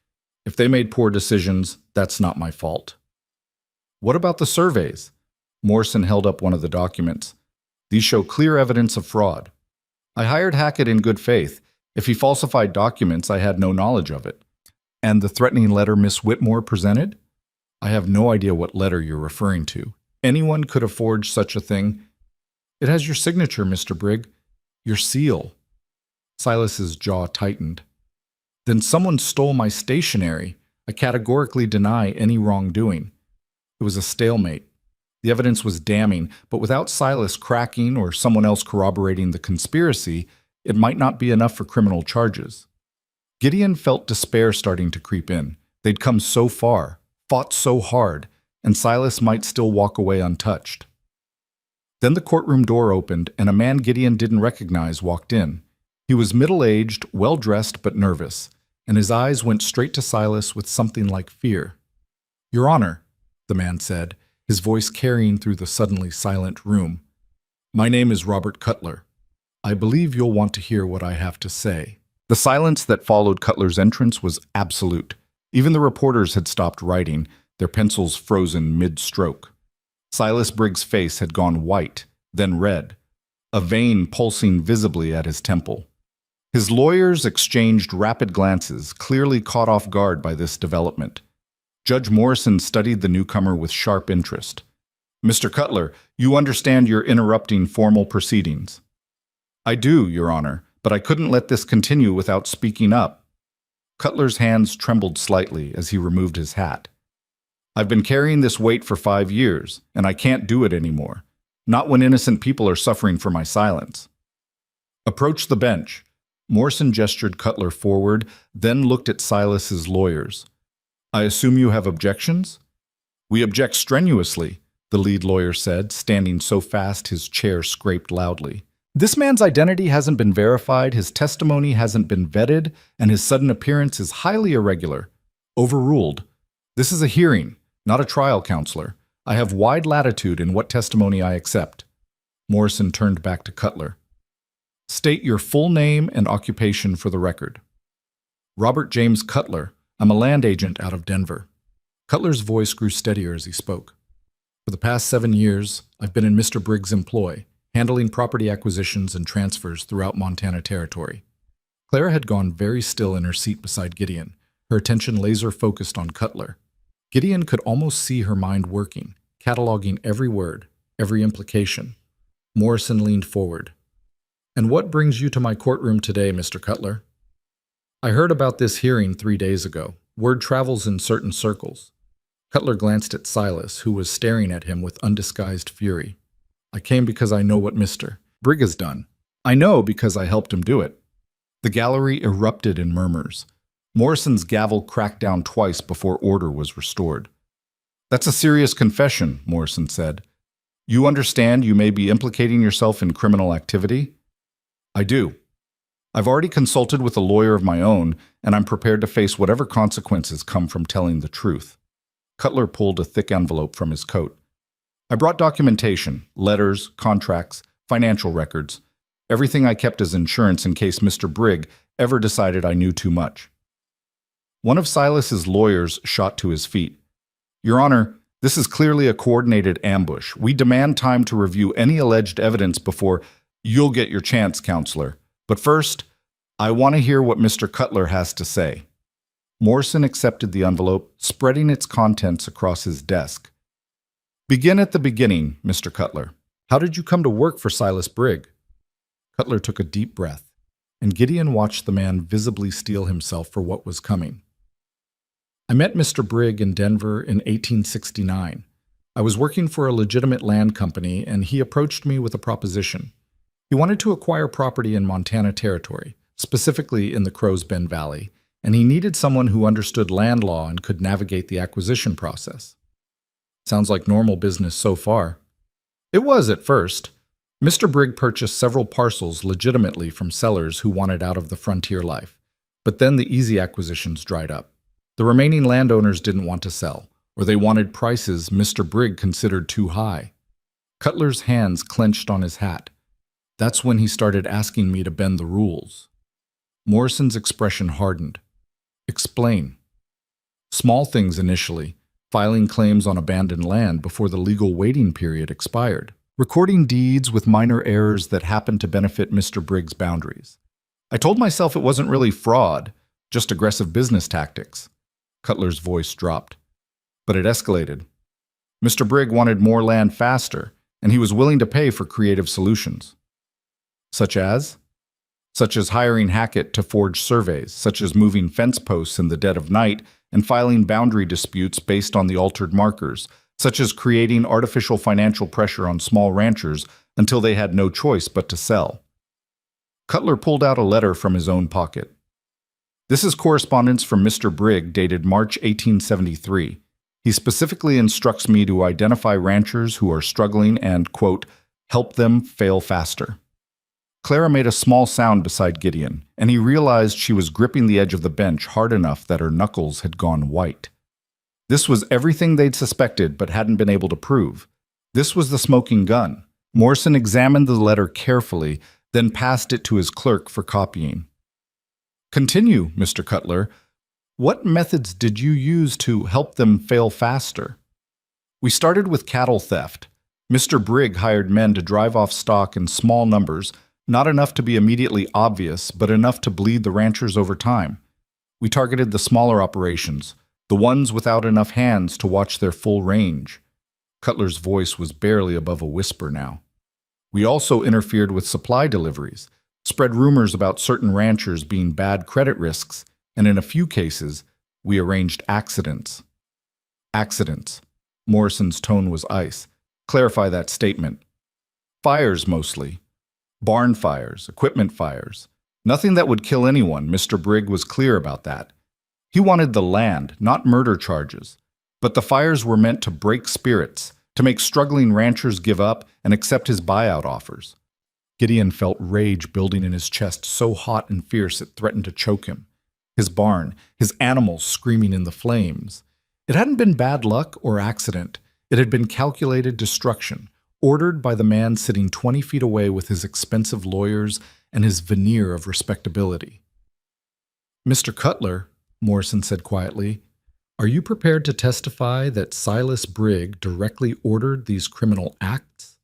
If they made poor decisions, that's not my fault." "What about the surveys?" Morrison held up one of the documents. "These show clear evidence of fraud. I hired Hackett in good faith. If he falsified documents, I had no knowledge of it." "And the threatening letter Miss Whitmore presented?" I have no idea what letter you're referring to. Anyone could have forged such a thing. It has your signature, Mr. Brig. Your seal. Silas's jaw tightened. Then someone stole my stationery. I categorically deny any wrongdoing. It was a stalemate. The evidence was damning, but without Silas cracking or someone else corroborating the conspiracy, it might not be enough for criminal charges. Gideon felt despair starting to creep in. They'd come so far, fought so hard, and Silas might still walk away untouched. Then the courtroom door opened, and a man Gideon didn't recognize walked in. He was middle-aged, well-dressed, but nervous, and his eyes went straight to Silas with something like fear. "Your Honor," the man said, his voice carrying through the suddenly silent room. "My name is Robert Cutler. I believe you'll want to hear what I have to say." The silence that followed Cutler's entrance was absolute. Even the reporters had stopped writing, their pencils frozen mid-stroke. Silas Brig's face had gone white, then red, a vein pulsing visibly at his temple. His lawyers exchanged rapid glances, clearly caught off guard by this development. Judge Morrison studied the newcomer with sharp interest. "Mr. Cutler, you understand you're interrupting formal proceedings." "I do, Your Honor, but I couldn't let this continue without speaking up." Cutler's hands trembled slightly as he removed his hat. "I've been carrying this weight for 5 years, and I can't do it anymore. Not when innocent people are suffering for my silence." "Approach the bench." Morrison gestured Cutler forward, then looked at Silas's lawyers. "I assume you have objections?" "We object strenuously," the lead lawyer said, standing so fast his chair scraped loudly. "This man's identity hasn't been verified, his testimony hasn't been vetted, and his sudden appearance is highly irregular. Overruled. This is a hearing, not a trial, Counselor. I have wide latitude in what testimony I accept." Morrison turned back to Cutler. "State your full name and occupation for the record." "Robert James Cutler. I'm a land agent out of Denver." Cutler's voice grew steadier as he spoke. "For the past 7 years, I've been in Mr. Briggs' employ, handling property acquisitions and transfers throughout Montana Territory." Clara had gone very still in her seat beside Gideon, her attention laser-focused on Cutler. Gideon could almost see her mind working, cataloging every word, every implication. Morrison leaned forward. "And what brings you to my courtroom today, Mr. Cutler?" "I heard about this hearing 3 days ago. Word travels in certain circles." Cutler glanced at Silas, who was staring at him with undisguised fury. "I came because I know what Mr. Brig has done. I know because I helped him do it." The gallery erupted in murmurs. Morrison's gavel cracked down twice before order was restored. "That's a serious confession," Morrison said. "You understand you may be implicating yourself in criminal activity?" "I do. I've already consulted with a lawyer of my own, and I'm prepared to face whatever consequences come from telling the truth." Cutler pulled a thick envelope from his coat. "I brought documentation, letters, contracts, financial records, everything I kept as insurance in case Mr. Brig ever decided I knew too much." One of Silas's lawyers shot to his feet. "Your Honor, this is clearly a coordinated ambush. We demand time to review any alleged evidence before—" "You'll get your chance, Counselor. But first, I want to hear what Mr. Cutler has to say." Morrison accepted the envelope, spreading its contents across his desk. "Begin at the beginning, Mr. Cutler. How did you come to work for Silas Brig?" Cutler took a deep breath, and Gideon watched the man visibly steel himself for what was coming. "I met Mr. Brig in Denver in 1869. I was working for a legitimate land company, and he approached me with a proposition. He wanted to acquire property in Montana Territory, specifically in the Crow's Bend Valley, and he needed someone who understood land law and could navigate the acquisition process." "Sounds like normal business so far." "It was at first. Mr. Brig purchased several parcels legitimately from sellers who wanted out of the frontier life, but then the easy acquisitions dried up. The remaining landowners didn't want to sell, or they wanted prices Mr. Brig considered too high." Cutler's hands clenched on his hat. "That's when he started asking me to bend the rules." Morrison's expression hardened. "Explain." "Small things initially, filing claims on abandoned land before the legal waiting period expired, recording deeds with minor errors that happened to benefit Mr. Brig's boundaries. I told myself it wasn't really fraud, just aggressive business tactics." Cutler's voice dropped. But it escalated. Mr. Brig wanted more land faster, and he was willing to pay for creative solutions. Such as? Such as hiring Hackett to forge surveys, such as moving fence posts in the dead of night and filing boundary disputes based on the altered markers, such as creating artificial financial pressure on small ranchers until they had no choice but to sell. Cutler pulled out a letter from his own pocket. This is correspondence from Mr. Brig dated March 1873. He specifically instructs me to identify ranchers who are struggling and, quote, help them fail faster. Clara made a small sound beside Gideon, and he realized she was gripping the edge of the bench hard enough that her knuckles had gone white. This was everything they'd suspected but hadn't been able to prove. This was the smoking gun. Morrison examined the letter carefully, then passed it to his clerk for copying. Continue, Mr. Cutler. What methods did you use to help them fail faster? We started with cattle theft. Mr. Brig hired men to drive off stock in small numbers, not enough to be immediately obvious, but enough to bleed the ranchers over time. We targeted the smaller operations, the ones without enough hands to watch their full range. Cutler's voice was barely above a whisper now. We also interfered with supply deliveries, spread rumors about certain ranchers being bad credit risks, and in a few cases, we arranged accidents. Accidents. Morrison's tone was ice. Clarify that statement. Fires, mostly. Barn fires, equipment fires. Nothing that would kill anyone, Mr. Brig was clear about that. He wanted the land, not murder charges. But the fires were meant to break spirits, to make struggling ranchers give up and accept his buyout offers. Gideon felt rage building in his chest so hot and fierce it threatened to choke him. His barn, his animals screaming in the flames. It hadn't been bad luck or accident. It had been calculated destruction, ordered by the man sitting 20 feet away with his expensive lawyers and his veneer of respectability. Mr. Cutler, Morrison said quietly, are you prepared to testify that Silas Brig directly ordered these criminal acts?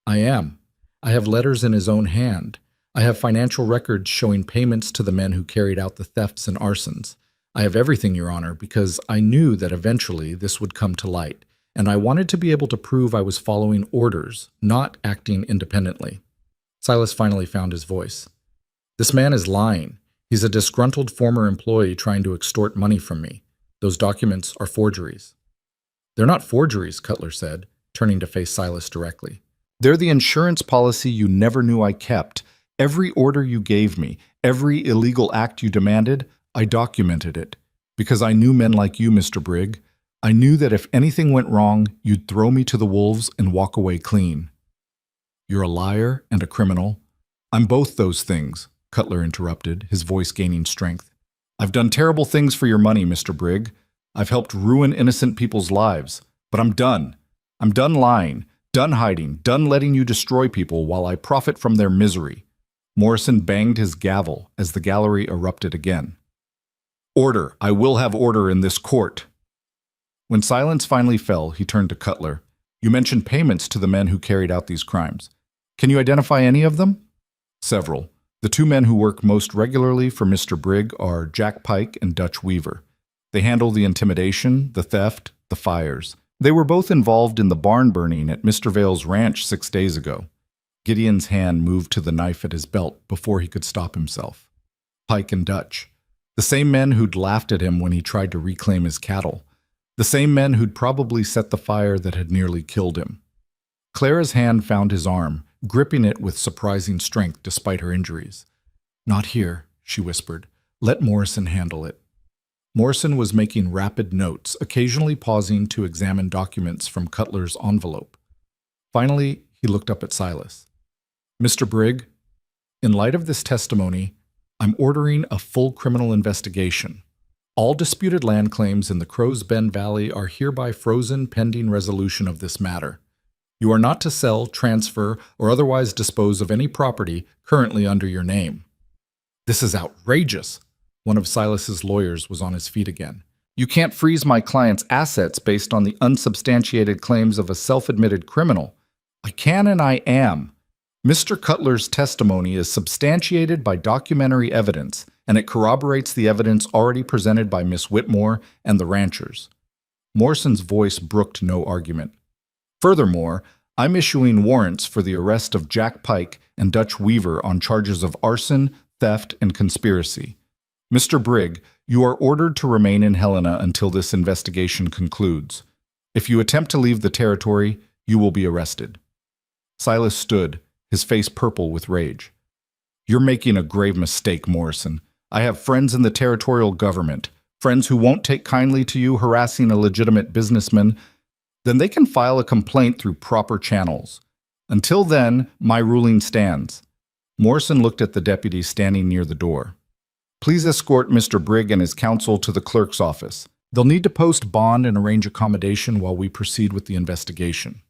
I am. I have letters in his own hand. I have financial records showing payments to the men who carried out the thefts and arsons. I have everything, Your Honor, because I knew that eventually this would come to light, and I wanted to be able to prove I was following orders, not acting independently. Silas finally found his voice. This man is lying. He's a disgruntled former employee trying to extort money from me. Those documents are forgeries. They're not forgeries, Cutler said, turning to face Silas directly. They're the insurance policy you never knew I kept. Every order you gave me, every illegal act you demanded, I documented it. Because I knew men like you, Mr. Brig. I knew that if anything went wrong, you'd throw me to the wolves and walk away clean. You're a liar and a criminal. I'm both those things, Cutler interrupted, his voice gaining strength. I've done terrible things for your money, Mr. Brig. I've helped ruin innocent people's lives. But I'm done. I'm done lying, done hiding, done letting you destroy people while I profit from their misery. Morrison banged his gavel as the gallery erupted again. Order! I will have order in this court! When silence finally fell, he turned to Cutler. You mentioned payments to the men who carried out these crimes. Can you identify any of them? Several. The two men who work most regularly for Mr. Brig are Jack Pike and Dutch Weaver. They handle the intimidation, the theft, the fires. They were both involved in the barn burning at Mr. Vale's ranch 6 days ago. Gideon's hand moved to the knife at his belt before he could stop himself. Pike and Dutch. The same men who'd laughed at him when he tried to reclaim his cattle. The same men who'd probably set the fire that had nearly killed him. Clara's hand found his arm, gripping it with surprising strength despite her injuries. Not here, she whispered. Let Morrison handle it. Morrison was making rapid notes, occasionally pausing to examine documents from Cutler's envelope. Finally, he looked up at Silas. Mr. Brig, in light of this testimony, I'm ordering a full criminal investigation. All disputed land claims in the Crow's Bend Valley are hereby frozen pending resolution of this matter. You are not to sell, transfer, or otherwise dispose of any property currently under your name. This is outrageous. One of Silas's lawyers was on his feet again. You can't freeze my client's assets based on the unsubstantiated claims of a self-admitted criminal. I can and I am. Mr. Cutler's testimony is substantiated by documentary evidence, and it corroborates the evidence already presented by Miss Whitmore and the ranchers. Morrison's voice brooked no argument. Furthermore, I'm issuing warrants for the arrest of Jack Pike and Dutch Weaver on charges of arson, theft, and conspiracy. Mr. Brig, you are ordered to remain in Helena until this investigation concludes. If you attempt to leave the territory, you will be arrested. Silas stood, his face purple with rage. You're making a grave mistake, Morrison. I have friends in the territorial government, friends who won't take kindly to you harassing a legitimate businessman. Then they can file a complaint through proper channels. Until then, my ruling stands. Morrison looked at the deputy standing near the door. Please escort Mr. Brig and his counsel to the clerk's office. They'll need to post bond and arrange accommodation while we proceed with the investigation.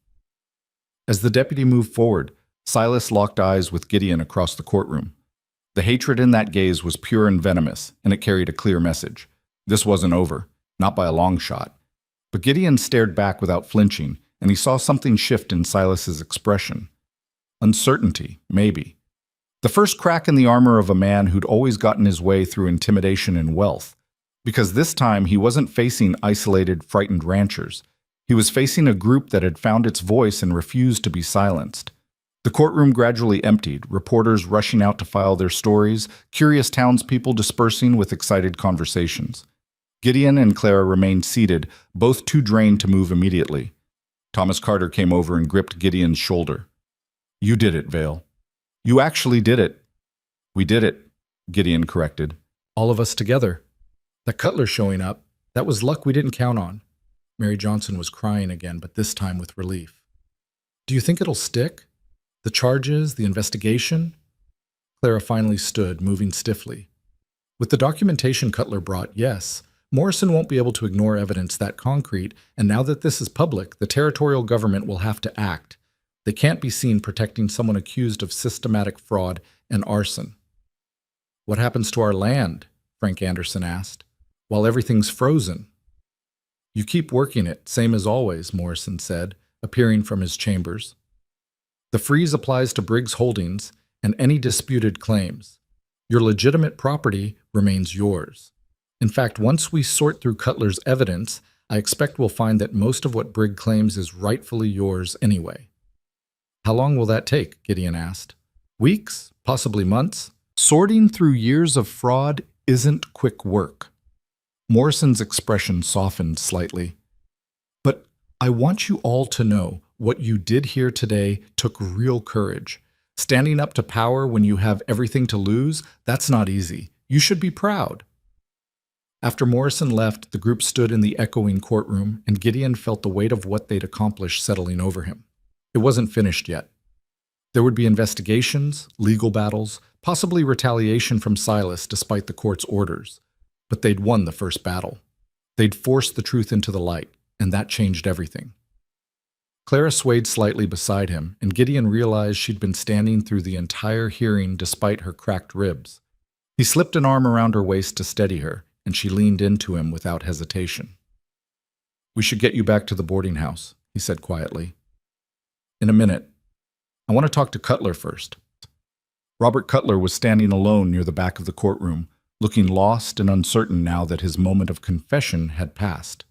As the deputy moved forward, Silas locked eyes with Gideon across the courtroom. The hatred in that gaze was pure and venomous, and it carried a clear message. This wasn't over, not by a long shot. But Gideon stared back without flinching, and he saw something shift in Silas's expression. Uncertainty, maybe. The first crack in the armor of a man who'd always gotten his way through intimidation and wealth. Because this time he wasn't facing isolated, frightened ranchers. He was facing a group that had found its voice and refused to be silenced. The courtroom gradually emptied, reporters rushing out to file their stories, curious townspeople dispersing with excited conversations. Gideon and Clara remained seated, both too drained to move immediately. Thomas Carter came over and gripped Gideon's shoulder. You did it, Vale. You actually did it. We did it, Gideon corrected. All of us together. That Cutler showing up, that was luck we didn't count on. Mary Johnson was crying again, but this time with relief. Do you think it'll stick? The charges, the investigation? Clara finally stood, moving stiffly. With the documentation Cutler brought, yes. Morrison won't be able to ignore evidence that concrete, and now that this is public, the territorial government will have to act. They can't be seen protecting someone accused of systematic fraud and arson. What happens to our land? Frank Anderson asked. While everything's frozen. You keep working it, same as always, Morrison said, appearing from his chambers. The freeze applies to Briggs Holdings and any disputed claims. Your legitimate property remains yours. In fact, once we sort through Cutler's evidence, I expect we'll find that most of what Brig claims is rightfully yours anyway. How long will that take? Gideon asked. Weeks? Possibly months? Sorting through years of fraud isn't quick work. Morrison's expression softened slightly. But I want you all to know what you did here today took real courage. Standing up to power when you have everything to lose, that's not easy. You should be proud. After Morrison left, the group stood in the echoing courtroom, and Gideon felt the weight of what they'd accomplished settling over him. It wasn't finished yet. There would be investigations, legal battles, possibly retaliation from Silas despite the court's orders. But they'd won the first battle. They'd forced the truth into the light, and that changed everything. Clara swayed slightly beside him, and Gideon realized she'd been standing through the entire hearing despite her cracked ribs. He slipped an arm around her waist to steady her, and she leaned into him without hesitation. We should get you back to the boarding house, he said quietly. In a minute. I want to talk to Cutler first. Robert Cutler was standing alone near the back of the courtroom, looking lost and uncertain now that his moment of confession had passed.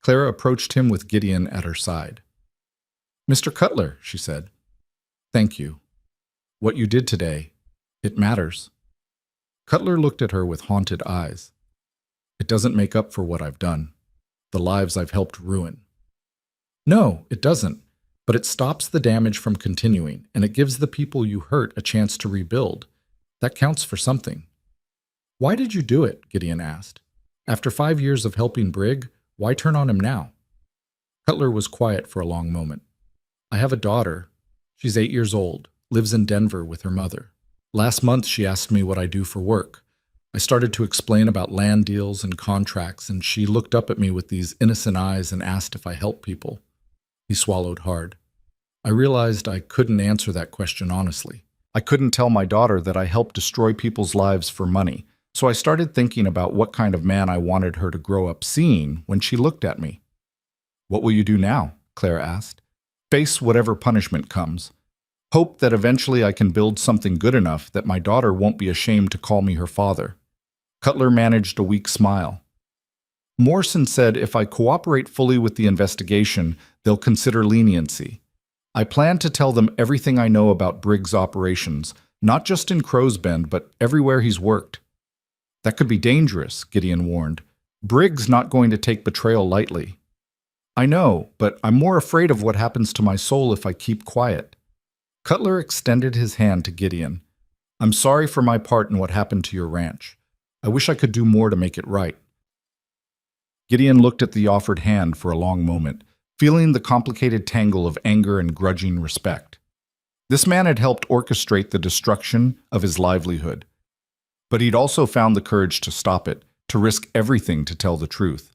Clara approached him with Gideon at her side. Mr. Cutler, she said. Thank you. What you did today, it matters. Cutler looked at her with haunted eyes. It doesn't make up for what I've done, the lives I've helped ruin. No, it doesn't, but it stops the damage from continuing, and it gives the people you hurt a chance to rebuild. That counts for something. Why did you do it? Gideon asked. After 5 years of helping Brig, why turn on him now? Cutler was quiet for a long moment. I have a daughter. She's 8 years old, lives in Denver with her mother. Last month she asked me what I do for work. I started to explain about land deals and contracts, and she looked up at me with these innocent eyes and asked if I help people. He swallowed hard. I realized I couldn't answer that question honestly. I couldn't tell my daughter that I helped destroy people's lives for money. So I started thinking about what kind of man I wanted her to grow up seeing when she looked at me. What will you do now? Clara asked. Face whatever punishment comes. Hope that eventually I can build something good enough that my daughter won't be ashamed to call me her father. Cutler managed a weak smile. Morrison said if I cooperate fully with the investigation, they'll consider leniency. I plan to tell them everything I know about Briggs' operations, not just in Crow's Bend, but everywhere he's worked. That could be dangerous, Gideon warned. Briggs not going to take betrayal lightly. I know, but I'm more afraid of what happens to my soul if I keep quiet. Cutler extended his hand to Gideon. I'm sorry for my part in what happened to your ranch. I wish I could do more to make it right. Gideon looked at the offered hand for a long moment, feeling the complicated tangle of anger and grudging respect. This man had helped orchestrate the destruction of his livelihood. But he'd also found the courage to stop it, to risk everything to tell the truth.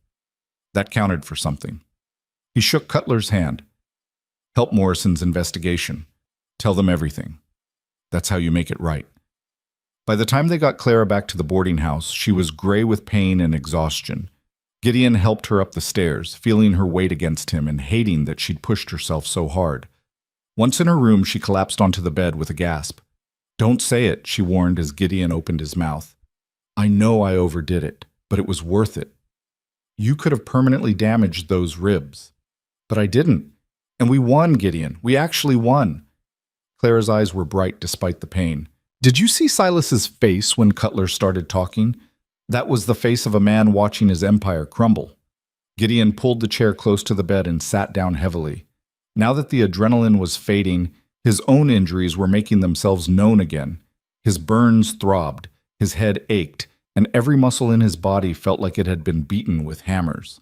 That counted for something. He shook Cutler's hand. Help Morrison's investigation. Tell them everything. That's how you make it right. By the time they got Clara back to the boarding house, she was gray with pain and exhaustion. Gideon helped her up the stairs, feeling her weight against him and hating that she'd pushed herself so hard. Once in her room, she collapsed onto the bed with a gasp. Don't say it, she warned as Gideon opened his mouth. I know I overdid it, but it was worth it. You could have permanently damaged those ribs. But I didn't. And we won, Gideon. We actually won. Clara's eyes were bright despite the pain. Did you see Silas's face when Cutler started talking? That was the face of a man watching his empire crumble. Gideon pulled the chair close to the bed and sat down heavily. Now that the adrenaline was fading, his own injuries were making themselves known again. His burns throbbed, his head ached, and every muscle in his body felt like it had been beaten with hammers.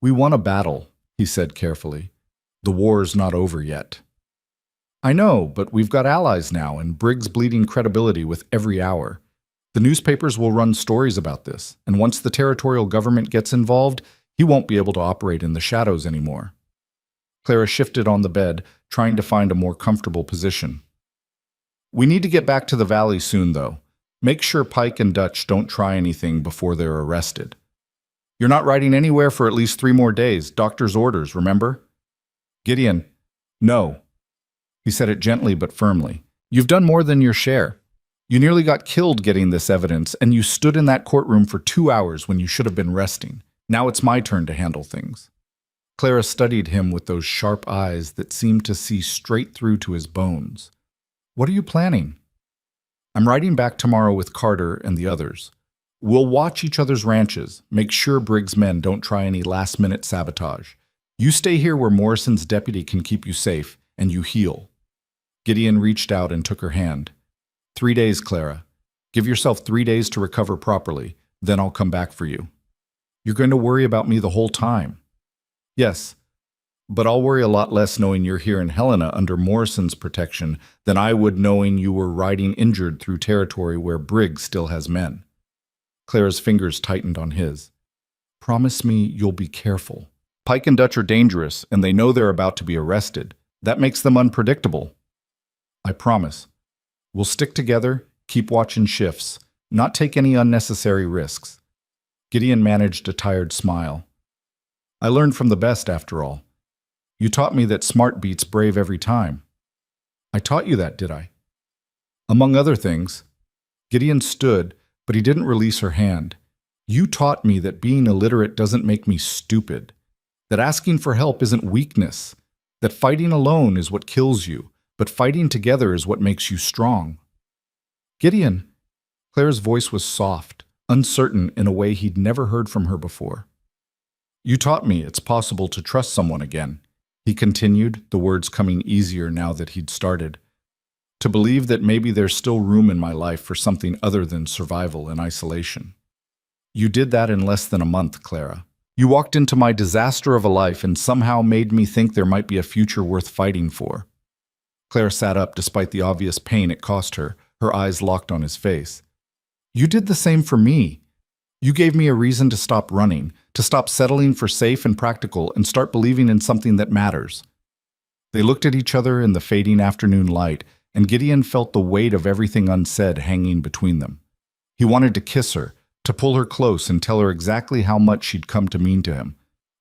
We won a battle, he said carefully. The war's not over yet. I know, but we've got allies now, and Briggs bleeding credibility with every hour. The newspapers will run stories about this, and once the territorial government gets involved, he won't be able to operate in the shadows anymore. Clara shifted on the bed, trying to find a more comfortable position. We need to get back to the valley soon, though. Make sure Pike and Dutch don't try anything before they're arrested. You're not riding anywhere for at least 3 more days. Doctor's orders, remember? Gideon, no. He said it gently but firmly. You've done more than your share. You nearly got killed getting this evidence, and you stood in that courtroom for 2 hours when you should have been resting. Now it's my turn to handle things. Clara studied him with those sharp eyes that seemed to see straight through to his bones. What are you planning? I'm riding back tomorrow with Carter and the others. We'll watch each other's ranches, make sure Briggs' men don't try any last-minute sabotage. You stay here where Morrison's deputy can keep you safe, and you heal. Gideon reached out and took her hand. 3 days, Clara. Give yourself 3 days to recover properly, then I'll come back for you. You're going to worry about me the whole time. Yes, but I'll worry a lot less knowing you're here in Helena under Morrison's protection than I would knowing you were riding injured through territory where Briggs still has men. Clara's fingers tightened on his. Promise me you'll be careful. Pike and Dutch are dangerous, and they know they're about to be arrested. That makes them unpredictable. I promise. We'll stick together, keep watching shifts, not take any unnecessary risks. Gideon managed a tired smile. I learned from the best, after all. You taught me that smart beats brave every time. I taught you that, did I? Among other things. Gideon stood, but he didn't release her hand. You taught me that being illiterate doesn't make me stupid, that asking for help isn't weakness, that fighting alone is what kills you, but fighting together is what makes you strong. Gideon. Clara's voice was soft, uncertain in a way he'd never heard from her before. You taught me it's possible to trust someone again, he continued, the words coming easier now that he'd started. To believe that maybe there's still room in my life for something other than survival and isolation. You did that in less than a month, Clara. You walked into my disaster of a life and somehow made me think there might be a future worth fighting for. Clara sat up despite the obvious pain it cost her, her eyes locked on his face. You did the same for me. You gave me a reason to stop running, to stop settling for safe and practical and start believing in something that matters. They looked at each other in the fading afternoon light, and Gideon felt the weight of everything unsaid hanging between them. He wanted to kiss her, to pull her close and tell her exactly how much she'd come to mean to him.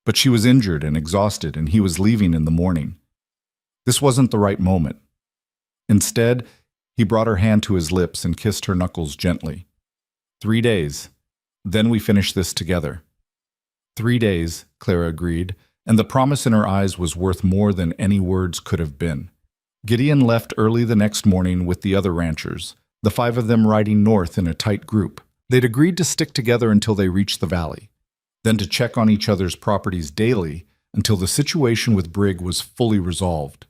But she was injured and exhausted, and he was leaving in the morning. This wasn't the right moment. Instead, he brought her hand to his lips and kissed her knuckles gently. 3 days. Then we finish this together. 3 days, Clara agreed, and the promise in her eyes was worth more than any words could have been. Gideon left early the next morning with the other ranchers, the 5 of them riding north in a tight group. They'd agreed to stick together until they reached the valley, then to check on each other's properties daily until the situation with Brig was fully resolved.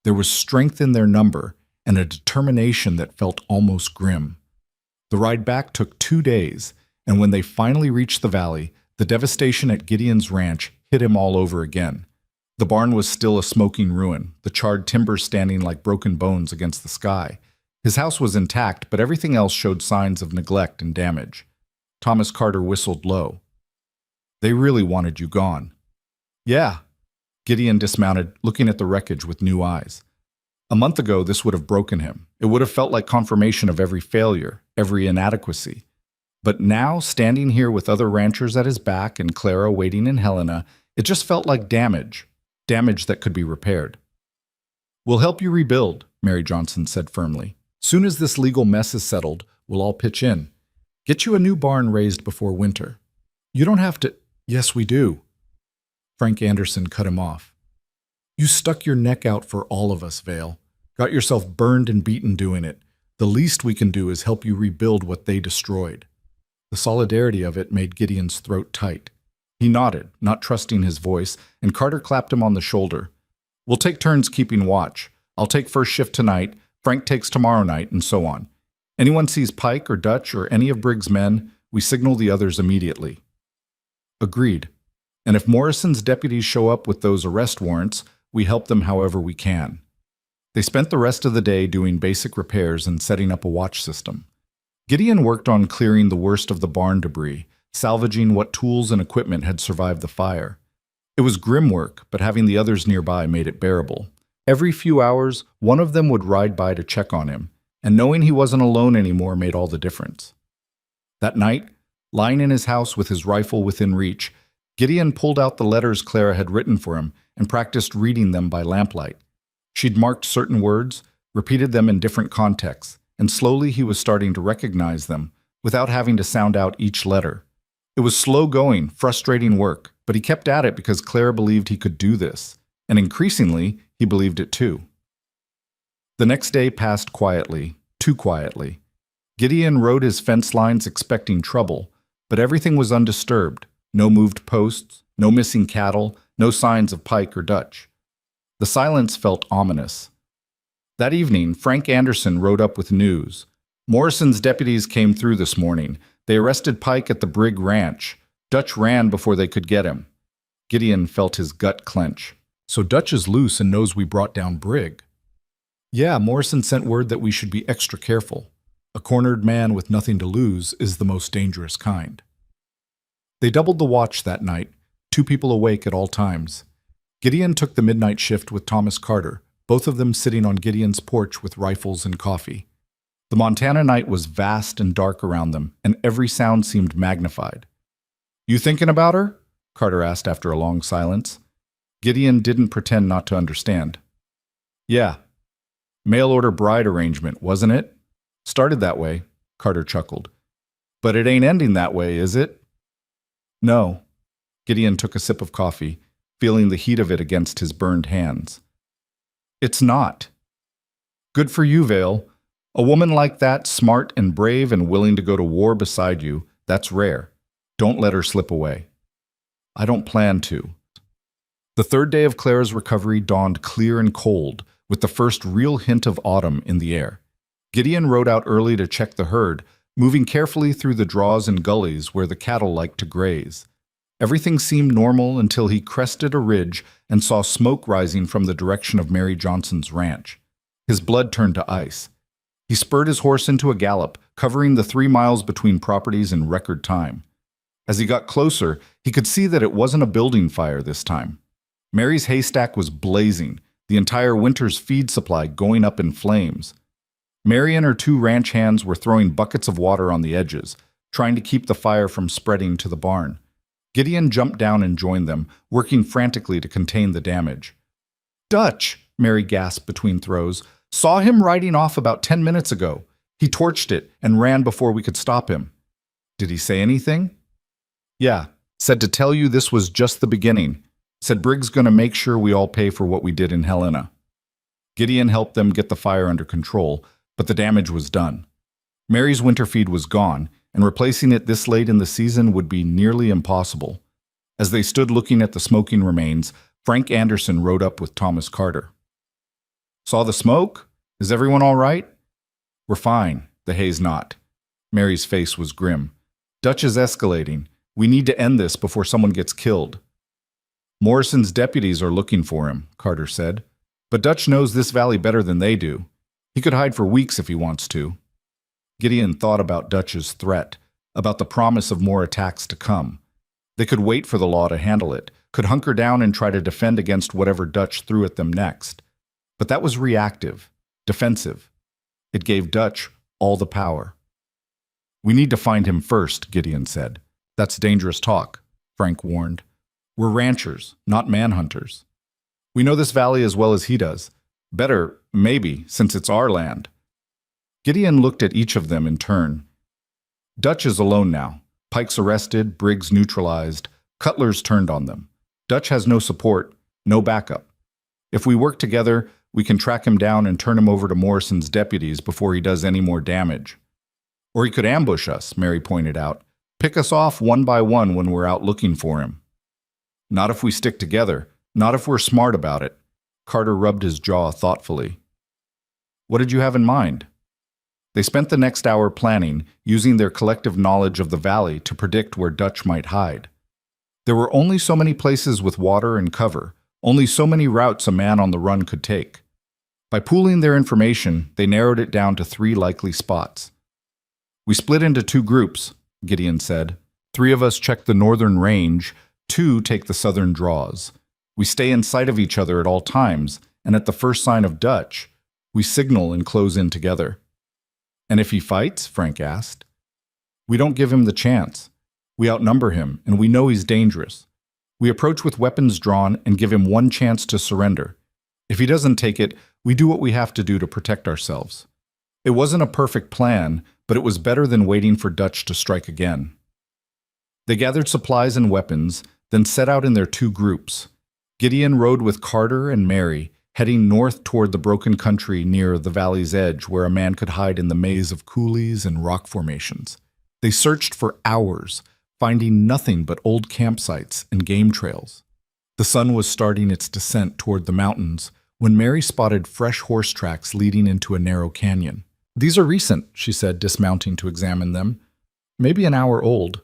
There was strength in their number and a determination that felt almost grim. The ride back took 2 days, and when they finally reached the valley, the devastation at Gideon's ranch hit him all over again. The barn was still a smoking ruin, the charred timber standing like broken bones against the sky. His house was intact, but everything else showed signs of neglect and damage. Thomas Carter whistled low. They really wanted you gone. Yeah. Gideon dismounted, looking at the wreckage with new eyes. A month ago, this would have broken him. It would have felt like confirmation of every failure, every inadequacy. But now, standing here with other ranchers at his back and Clara waiting in Helena, it just felt like damage that could be repaired. We'll help you rebuild, Mary Johnson said firmly. Soon as this legal mess is settled, we'll all pitch in. Get you a new barn raised before winter. You don't have to— Yes, we do. Frank Anderson cut him off. You stuck your neck out for all of us, Vale. Got yourself burned and beaten doing it. The least we can do is help you rebuild what they destroyed. The solidarity of it made Gideon's throat tight. He nodded, not trusting his voice, and Carter clapped him on the shoulder. We'll take turns keeping watch. I'll take first shift tonight, Frank takes tomorrow night, and so on. Anyone sees Pike or Dutch or any of Briggs' men, we signal the others immediately. Agreed. And if Morrison's deputies show up with those arrest warrants, we help them however we can. They spent the rest of the day doing basic repairs and setting up a watch system. Gideon worked on clearing the worst of the barn debris, salvaging what tools and equipment had survived the fire. It was grim work, but having the others nearby made it bearable. Every few hours, one of them would ride by to check on him, and knowing he wasn't alone anymore made all the difference. That night, lying in his house with his rifle within reach, Gideon pulled out the letters Clara had written for him and practiced reading them by lamplight. She'd marked certain words, repeated them in different contexts, and slowly he was starting to recognize them without having to sound out each letter. It was slow-going, frustrating work, but he kept at it because Clara believed he could do this, and increasingly, he believed it too. The next day passed quietly, too quietly. Gideon rode his fence lines expecting trouble, but everything was undisturbed. No moved posts, no missing cattle, no signs of Pike or Dutch. The silence felt ominous. That evening, Frank Anderson rode up with news. Morrison's deputies came through this morning. They arrested Pike at the Brig Ranch. Dutch ran before they could get him. Gideon felt his gut clench. So Dutch is loose and knows we brought down Brig. Yeah, Morrison sent word that we should be extra careful. A cornered man with nothing to lose is the most dangerous kind. They doubled the watch that night, 2 people awake at all times. Gideon took the midnight shift with Thomas Carter, both of them sitting on Gideon's porch with rifles and coffee. The Montana night was vast and dark around them, and every sound seemed magnified. You thinking about her? Carter asked after a long silence. Gideon didn't pretend not to understand. Yeah. Mail-order bride arrangement, wasn't it? Started that way, Carter chuckled. But it ain't ending that way, is it? No. Gideon took a sip of coffee, feeling the heat of it against his burned hands. It's not. Good for you, Vale. A woman like that, smart and brave and willing to go to war beside you, that's rare. Don't let her slip away. I don't plan to. The 3rd day of Clara's recovery dawned clear and cold, with the first real hint of autumn in the air. Gideon rode out early to check the herd, moving carefully through the draws and gullies where the cattle liked to graze. Everything seemed normal until he crested a ridge and saw smoke rising from the direction of Mary Johnson's ranch. His blood turned to ice. He spurred his horse into a gallop, covering the 3 miles between properties in record time. As he got closer, he could see that it wasn't a building fire this time. Mary's haystack was blazing, the entire winter's feed supply going up in flames. Mary and her 2 ranch hands were throwing buckets of water on the edges, trying to keep the fire from spreading to the barn. Gideon jumped down and joined them, working frantically to contain the damage. Dutch, Mary gasped between throws, saw him riding off about 10 minutes ago. He torched it and ran before we could stop him. Did he say anything? Yeah, Said to tell you this was just the beginning. Said Brig's going to make sure we all pay for what we did in Helena. Gideon helped them get the fire under control, but the damage was done. Mary's winter feed was gone, and replacing it this late in the season would be nearly impossible. As they stood looking at the smoking remains, Frank Anderson rode up with Thomas Carter. Saw the smoke? Is everyone all right? We're fine, the haze not. Mary's face was grim. Dutch is escalating. We need to end this before someone gets killed. Morrison's deputies are looking for him, Carter said. But Dutch knows this valley better than they do. He could hide for weeks if he wants to. Gideon thought about Dutch's threat, about the promise of more attacks to come. They could wait for the law to handle it, could hunker down and try to defend against whatever Dutch threw at them next. But that was reactive, defensive. It gave Dutch all the power. We need to find him first, Gideon said. That's dangerous talk, Frank warned. We're ranchers, not manhunters. We know this valley as well as he does. Better, maybe, since it's our land. Gideon looked at each of them in turn. Dutch is alone now. Pike's arrested, Briggs neutralized, Cutler's turned on them. Dutch has no support, no backup. If we work together, we can track him down and turn him over to Morrison's deputies before he does any more damage. Or he could ambush us, Mary pointed out. Pick us off one by one when we're out looking for him. Not if we stick together, not if we're smart about it. Carter rubbed his jaw thoughtfully. What did you have in mind? They spent the next hour planning, using their collective knowledge of the valley to predict where Dutch might hide. There were only so many places with water and cover, only so many routes a man on the run could take. By pooling their information, they narrowed it down to 3 likely spots. We split into 2 groups, Gideon said. 3 of us check the northern range, 2 take the southern draws. We stay in sight of each other at all times, and at the first sign of Dutch, we signal and close in together. And if he fights? Frank asked. We don't give him the chance. We outnumber him, and we know he's dangerous. We approach with weapons drawn and give him one chance to surrender. If he doesn't take it, we do what we have to do to protect ourselves. It wasn't a perfect plan, but it was better than waiting for Dutch to strike again. They gathered supplies and weapons, then set out in their 2 groups. Gideon rode with Carter and Mary, heading north toward the broken country near the valley's edge where a man could hide in the maze of coulees and rock formations. They searched for hours, finding nothing but old campsites and game trails. The sun was starting its descent toward the mountains when Mary spotted fresh horse tracks leading into a narrow canyon. These are recent, she said, dismounting to examine them. Maybe an hour old.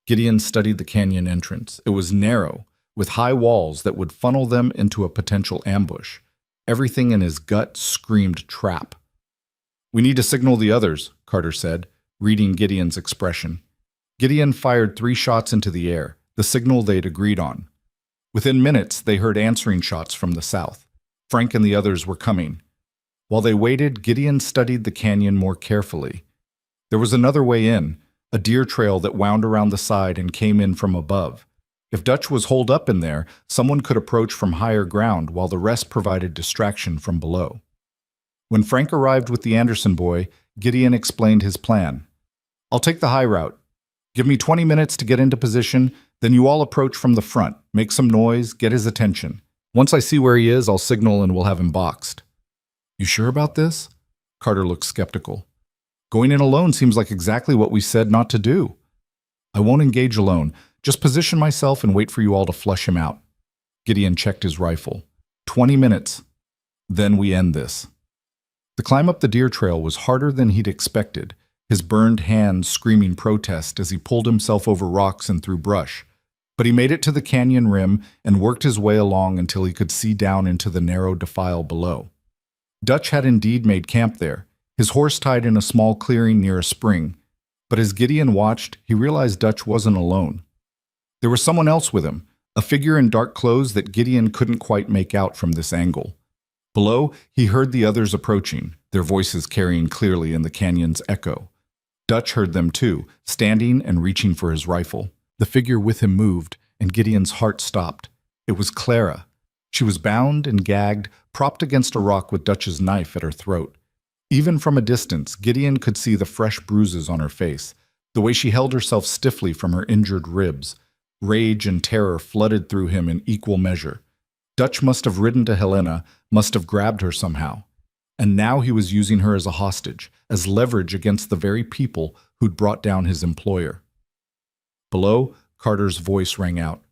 Gideon studied the canyon entrance. It was narrow, with high walls that would funnel them into a potential ambush. Everything in his gut screamed trap. We need to signal the others, Carter said, reading Gideon's expression. Gideon fired 3 shots into the air, the signal they'd agreed on. Within minutes, they heard answering shots from the south. Frank and the others were coming. While they waited, Gideon studied the canyon more carefully. There was another way in, a deer trail that wound around the side and came in from above. If Dutch was holed up in there, someone could approach from higher ground while the rest provided distraction from below. When Frank arrived with the Anderson boy, Gideon explained his plan. I'll take the high route. Give me 20 minutes to get into position, then you all approach from the front, make some noise, get his attention. Once I see where he is, I'll signal and we'll have him boxed. You sure about this? Carter looked skeptical. Going in alone seems like exactly what we said not to do. I won't engage alone. Just position myself and wait for you all to flush him out. Gideon checked his rifle. 20 minutes. Then we end this. The climb up the deer trail was harder than he'd expected, his burned hands screaming protest as he pulled himself over rocks and through brush. But he made it to the canyon rim and worked his way along until he could see down into the narrow defile below. Dutch had indeed made camp there, his horse tied in a small clearing near a spring. But as Gideon watched, he realized Dutch wasn't alone. There was someone else with him, a figure in dark clothes that Gideon couldn't quite make out from this angle. Below, he heard the others approaching, their voices carrying clearly in the canyon's echo. Dutch heard them too, standing and reaching for his rifle. The figure with him moved, and Gideon's heart stopped. It was Clara. She was bound and gagged, propped against a rock with Dutch's knife at her throat. Even from a distance, Gideon could see the fresh bruises on her face, the way she held herself stiffly from her injured ribs. Rage and terror flooded through him in equal measure. Dutch must have ridden to Helena, must have grabbed her somehow. And now he was using her as a hostage, as leverage against the very people who'd brought down his employer. Below, Carter's voice rang out.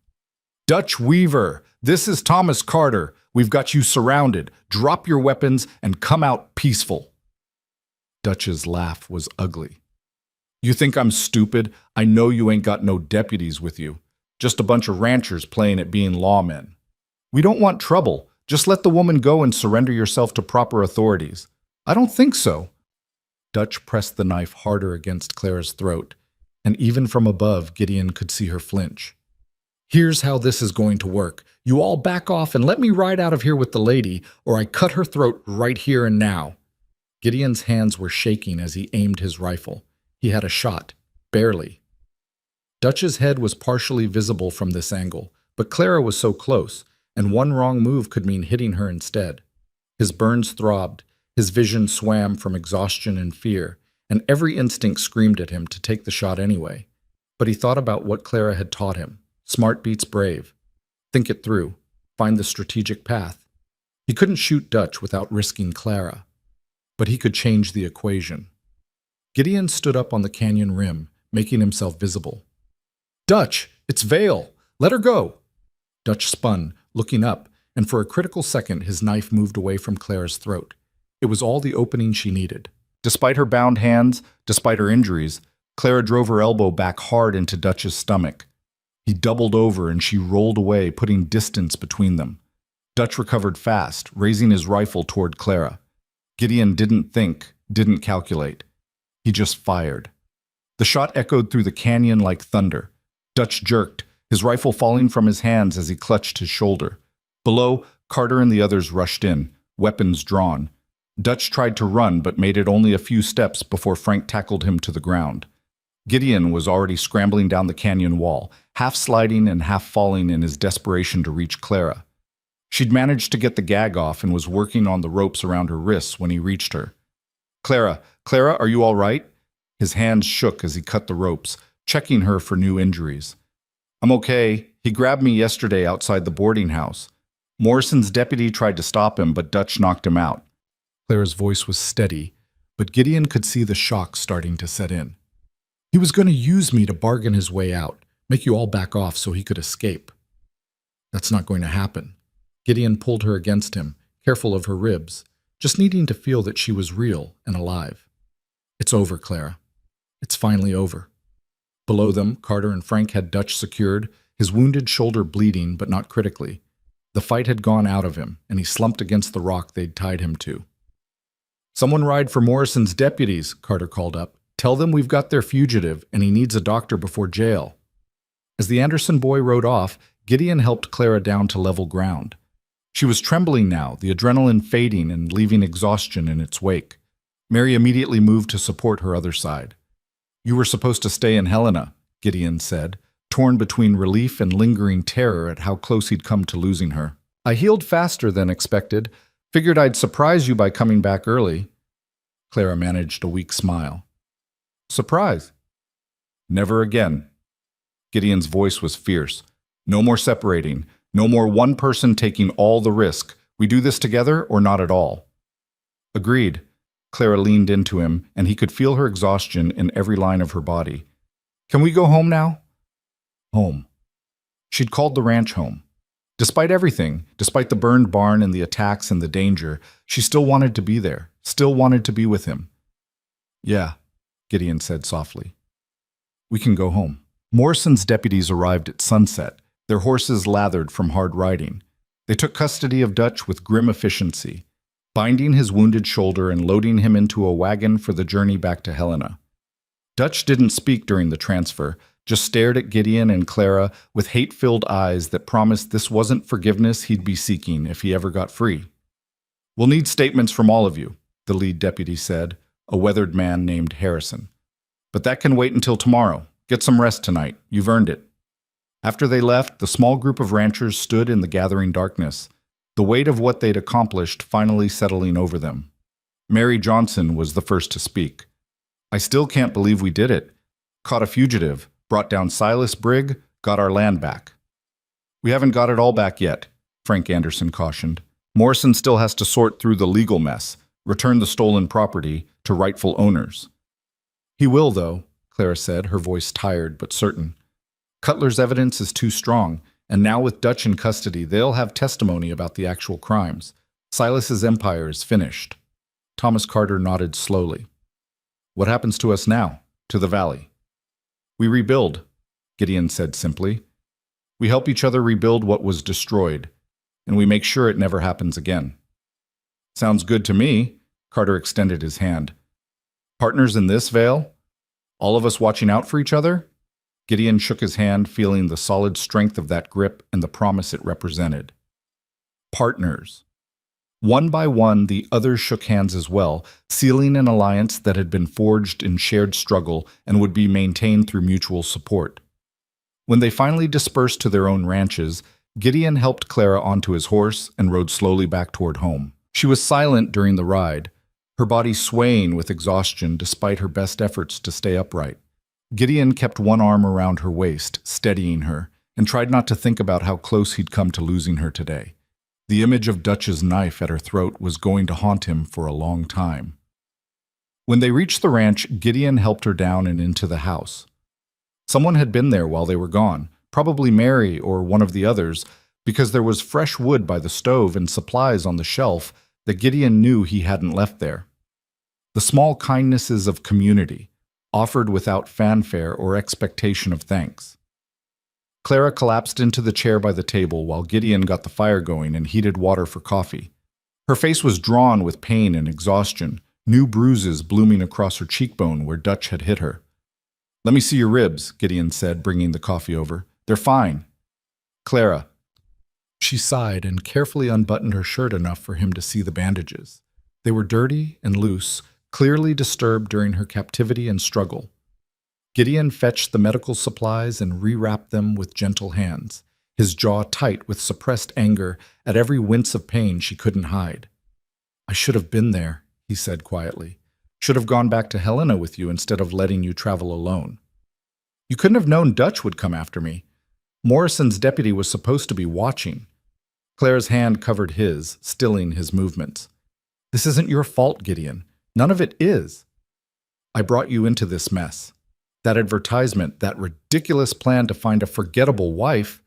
"Dutch Weaver, this is Thomas Carter. We've got you surrounded. Drop your weapons and come out peaceful." Dutch's laugh was ugly. "You think I'm stupid? I know you ain't got no deputies with you. Just a bunch of ranchers playing at being lawmen. We don't want trouble. Just let the woman go and surrender yourself to proper authorities." "I don't think so." Dutch pressed the knife harder against Clara's throat, and even from above, Gideon could see her flinch. "Here's how this is going to work. You all back off and let me ride out of here with the lady, or I cut her throat right here and now." Gideon's hands were shaking as he aimed his rifle. He had a shot, barely. Dutch's head was partially visible from this angle, but Clara was so close, and one wrong move could mean hitting her instead. His burns throbbed, his vision swam from exhaustion and fear, and every instinct screamed at him to take the shot anyway. But he thought about what Clara had taught him. Smart beats brave. Think it through. Find the strategic path. He couldn't shoot Dutch without risking Clara. But he could change the equation. Gideon stood up on the canyon rim, making himself visible. "Dutch, it's Vale. Let her go." Dutch spun, looking up, and for a critical second his knife moved away from Clara's throat. It was all the opening she needed. Despite her bound hands, despite her injuries, Clara drove her elbow back hard into Dutch's stomach. He doubled over and she rolled away, putting distance between them. Dutch recovered fast, raising his rifle toward Clara. Gideon didn't think, didn't calculate. He just fired. The shot echoed through the canyon like thunder. Dutch jerked, his rifle falling from his hands as he clutched his shoulder. Below, Carter and the others rushed in, weapons drawn. Dutch tried to run but made it only a few steps before Frank tackled him to the ground. Gideon was already scrambling down the canyon wall, half sliding and half falling in his desperation to reach Clara. She'd managed to get the gag off and was working on the ropes around her wrists when he reached her. Clara, are you all right?" His hands shook as he cut the ropes, checking her for new injuries. "I'm okay. He grabbed me yesterday outside the boarding house. Morrison's deputy tried to stop him, but Dutch knocked him out." Clara's voice was steady, but Gideon could see the shock starting to set in. "He was going to use me to bargain his way out, make you all back off so he could escape." "That's not going to happen." Gideon pulled her against him, careful of her ribs, just needing to feel that she was real and alive. "It's over, Clara. It's finally over." Below them, Carter and Frank had Dutch secured, his wounded shoulder bleeding but not critically. The fight had gone out of him, and he slumped against the rock they'd tied him to. "Someone ride for Morrison's deputies," Carter called up. "Tell them we've got their fugitive, and he needs a doctor before jail." As the Anderson boy rode off, Gideon helped Clara down to level ground. She was trembling now, the adrenaline fading and leaving exhaustion in its wake. Mary immediately moved to support her other side. "You were supposed to stay in Helena," Gideon said, torn between relief and lingering terror at how close he'd come to losing her. "I healed faster than expected. Figured I'd surprise you by coming back early." Clara managed a weak smile. "Surprise?" "Never again." Gideon's voice was fierce. "No more separating. No more one person taking all the risk. We do this together or not at all." "Agreed." Clara leaned into him, and he could feel her exhaustion in every line of her body. "Can we go home now?" Home. She'd called the ranch home. Despite everything, despite the burned barn and the attacks and the danger, she still wanted to be there, still wanted to be with him. "Yeah," Gideon said softly. "We can go home." Morrison's deputies arrived at sunset, their horses lathered from hard riding. They took custody of Dutch with grim efficiency, binding his wounded shoulder and loading him into a wagon for the journey back to Helena. Dutch didn't speak during the transfer, just stared at Gideon and Clara with hate-filled eyes that promised this wasn't forgiveness he'd be seeking if he ever got free. "We'll need statements from all of you," the lead deputy said, a weathered man named Harrison. "But that can wait until tomorrow. Get some rest tonight. You've earned it." After they left, the small group of ranchers stood in the gathering darkness, the weight of what they'd accomplished finally settling over them. Mary Johnson was the first to speak. "I still can't believe we did it. Caught a fugitive, brought down Silas Brig, got our land back. We haven't got it all back yet, Frank Anderson cautioned. Morrison still has to sort through the legal mess, return the stolen property to rightful owners. He will, though, Clara said, her voice tired but certain. Cutler's evidence is too strong, and now with Dutch in custody, they'll have testimony about the actual crimes. Silas's empire is finished. Thomas Carter nodded slowly. What happens to us now, to the valley? We rebuild, Gideon said simply. We help each other rebuild what was destroyed, and we make sure it never happens again. Sounds good to me, Carter extended his hand. Partners in this, Vale? All of us watching out for each other? Gideon shook his hand, feeling the solid strength of that grip and the promise it represented. Partners. One by one, the others shook hands as well, sealing an alliance that had been forged in shared struggle and would be maintained through mutual support. When they finally dispersed to their own ranches, Gideon helped Clara onto his horse and rode slowly back toward home. She was silent during the ride, her body swaying with exhaustion despite her best efforts to stay upright. Gideon kept one arm around her waist, steadying her, and tried not to think about how close he'd come to losing her today. The image of Dutch's knife at her throat was going to haunt him for a long time. When they reached the ranch, Gideon helped her down and into the house. Someone had been there while they were gone, probably Mary or one of the others, because there was fresh wood by the stove and supplies on the shelf that Gideon knew he hadn't left there. The small kindnesses of community, offered without fanfare or expectation of thanks. Clara collapsed into the chair by the table while Gideon got the fire going and heated water for coffee. Her face was drawn with pain and exhaustion, new bruises blooming across her cheekbone where Dutch had hit her. Let me see your ribs, Gideon said, bringing the coffee over. They're fine. Clara. She sighed and carefully unbuttoned her shirt enough for him to see the bandages. They were dirty and loose, clearly disturbed during her captivity and struggle. Gideon fetched the medical supplies and rewrapped them with gentle hands, his jaw tight with suppressed anger at every wince of pain she couldn't hide. I should have been there, he said quietly. Should have gone back to Helena with you instead of letting you travel alone. You couldn't have known Dutch would come after me. Morrison's deputy was supposed to be watching. Clara's hand covered his, stilling his movements. This isn't your fault, Gideon. None of it is. I brought you into this mess. That advertisement, that ridiculous plan to find a forgettable wife,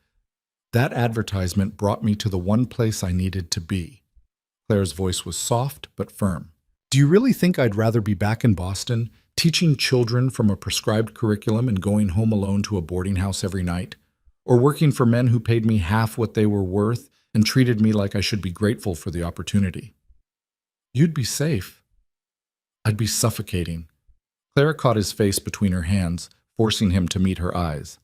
that advertisement brought me to the one place I needed to be. Clara's voice was soft but firm. Do you really think I'd rather be back in Boston, teaching children from a prescribed curriculum and going home alone to a boarding house every night? Or working for men who paid me half what they were worth and treated me like I should be grateful for the opportunity? You'd be safe. I'd be suffocating. Clara caught his face between her hands, forcing him to meet her eyes.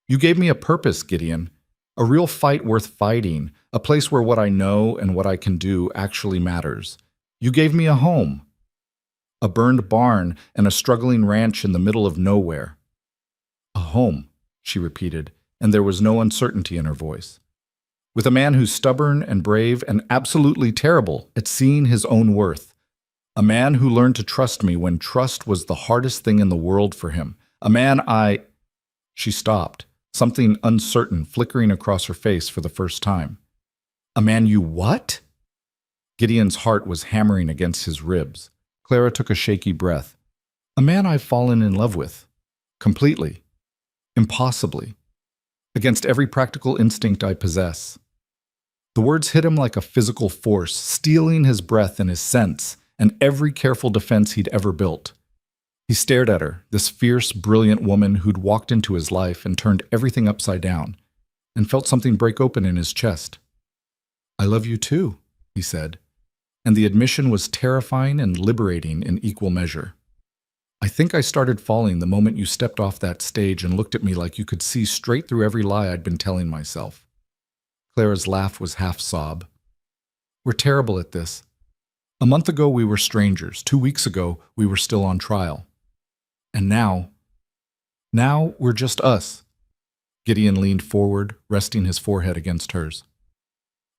You gave me a purpose, Gideon. A real fight worth fighting, a place where what I know and what I can do actually matters. You gave me a home. A burned barn and a struggling ranch in the middle of nowhere. A home, she repeated, and there was no uncertainty in her voice. With a man who's stubborn and brave and absolutely terrible at seeing his own worth. A man who learned to trust me when trust was the hardest thing in the world for him. A man I... She stopped, something uncertain flickering across her face for the first time. A man you what? Gideon's heart was hammering against his ribs. Clara took a shaky breath. A man I've fallen in love with. Completely. Impossibly. Against every practical instinct I possess. The words hit him like a physical force, stealing his breath and his sense, and every careful defense he'd ever built. He stared at her, this fierce, brilliant woman who'd walked into his life and turned everything upside down, and felt something break open in his chest. I love you too, he said, and the admission was terrifying and liberating in equal measure. I think I started falling the moment you stepped off that stage and looked at me like you could see straight through every lie I'd been telling myself. Clara's laugh was half sob. We're terrible at this. A month ago we were strangers. 2 weeks ago we were still on trial. And now we're just us. Gideon leaned forward, resting his forehead against hers.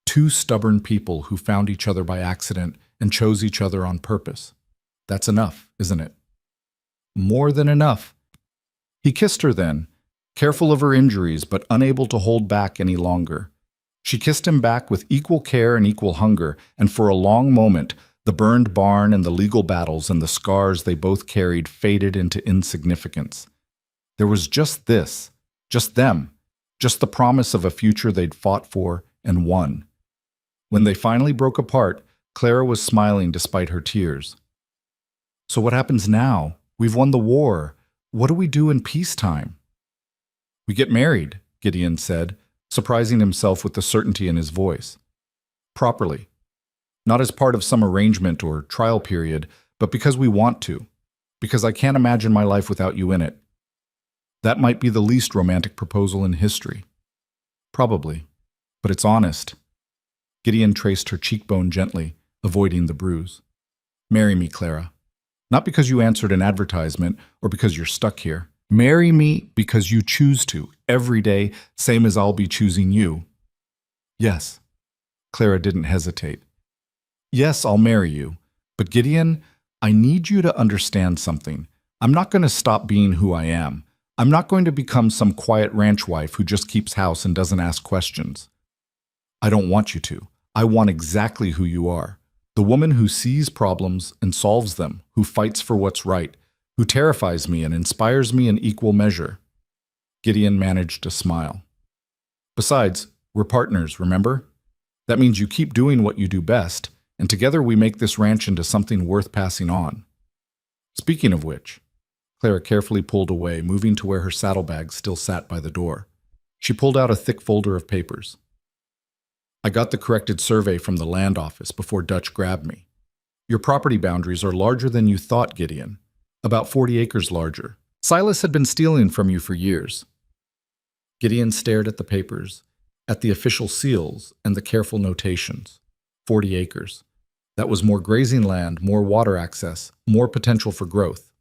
Two stubborn people who found each other by accident and chose each other on purpose. That's enough, isn't it? More than enough. He kissed her then, careful of her injuries but unable to hold back any longer. She kissed him back with equal care and equal hunger, and for a long moment, the burned barn and the legal battles and the scars they both carried faded into insignificance. There was just this, just them, just the promise of a future they'd fought for and won. When they finally broke apart, Clara was smiling despite her tears. "So what happens now? We've won the war. What do we do in peacetime?" "We get married," Gideon said, surprising himself with the certainty in his voice. "Properly. Not as part of some arrangement or trial period, but because we want to. Because I can't imagine my life without you in it. That might be the least romantic proposal in history." "Probably. But it's honest." Gideon traced her cheekbone gently, avoiding the bruise. "Marry me, Clara. Not because you answered an advertisement or because you're stuck here. Marry me because you choose to, every day, same as I'll be choosing you." "Yes." Clara didn't hesitate. "Yes, I'll marry you. But Gideon, I need you to understand something. I'm not going to stop being who I am. I'm not going to become some quiet ranch wife who just keeps house and doesn't ask questions. I don't want you to. I want exactly who you are. The woman who sees problems and solves them, who fights for what's right, who terrifies me and inspires me in equal measure." Gideon managed to smile. "Besides, we're partners, remember? That means you keep doing what you do best, and together we make this ranch into something worth passing on. Speaking of which," Clara carefully pulled away, moving to where her saddlebag still sat by the door. She pulled out a thick folder of papers. "I got the corrected survey from the land office before Dutch grabbed me. Your property boundaries are larger than you thought, Gideon. About 40 acres larger. Silas had been stealing from you for years." Gideon stared at the papers, at the official seals and the careful notations. 40 acres. That was more grazing land, more water access, more potential for growth.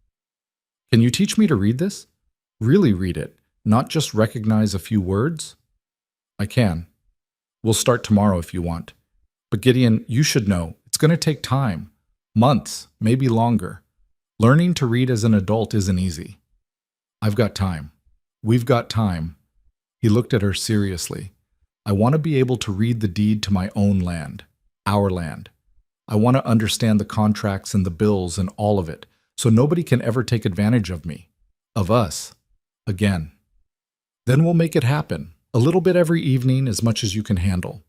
"Can you teach me to read this? Really read it, not just recognize a few words?" "I can. We'll start tomorrow if you want. But Gideon, you should know, it's going to take time. Months, maybe longer. Learning to read as an adult isn't easy." "I've got time. We've got time." He looked at her seriously. "I want to be able to read the deed to my own land, our land. I want to understand the contracts and the bills and all of it, so nobody can ever take advantage of me, of us, again. Then we'll make it happen. A little bit every evening, as much as you can handle.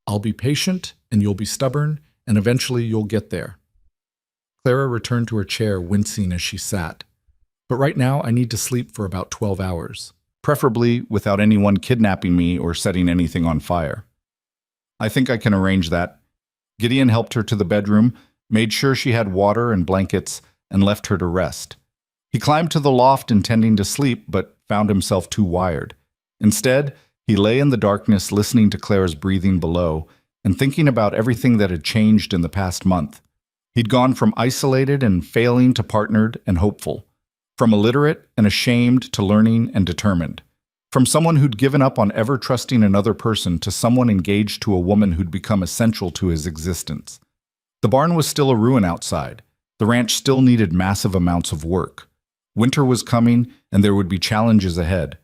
I'll be patient, and you'll be stubborn, and eventually you'll get there." Clara returned to her chair, wincing as she sat. "But right now, I need to sleep for about 12 hours, preferably without anyone kidnapping me or setting anything on fire." "I think I can arrange that." Gideon helped her to the bedroom, made sure she had water and blankets, and left her to rest. He climbed to the loft intending to sleep, but found himself too wired. Instead, he lay in the darkness listening to Clara's breathing below and thinking about everything that had changed in the past month. He'd gone from isolated and failing to partnered and hopeful, from illiterate and ashamed to learning and determined, from someone who'd given up on ever trusting another person to someone engaged to a woman who'd become essential to his existence. The barn was still a ruin outside. The ranch still needed massive amounts of work. Winter was coming, and there would be challenges ahead.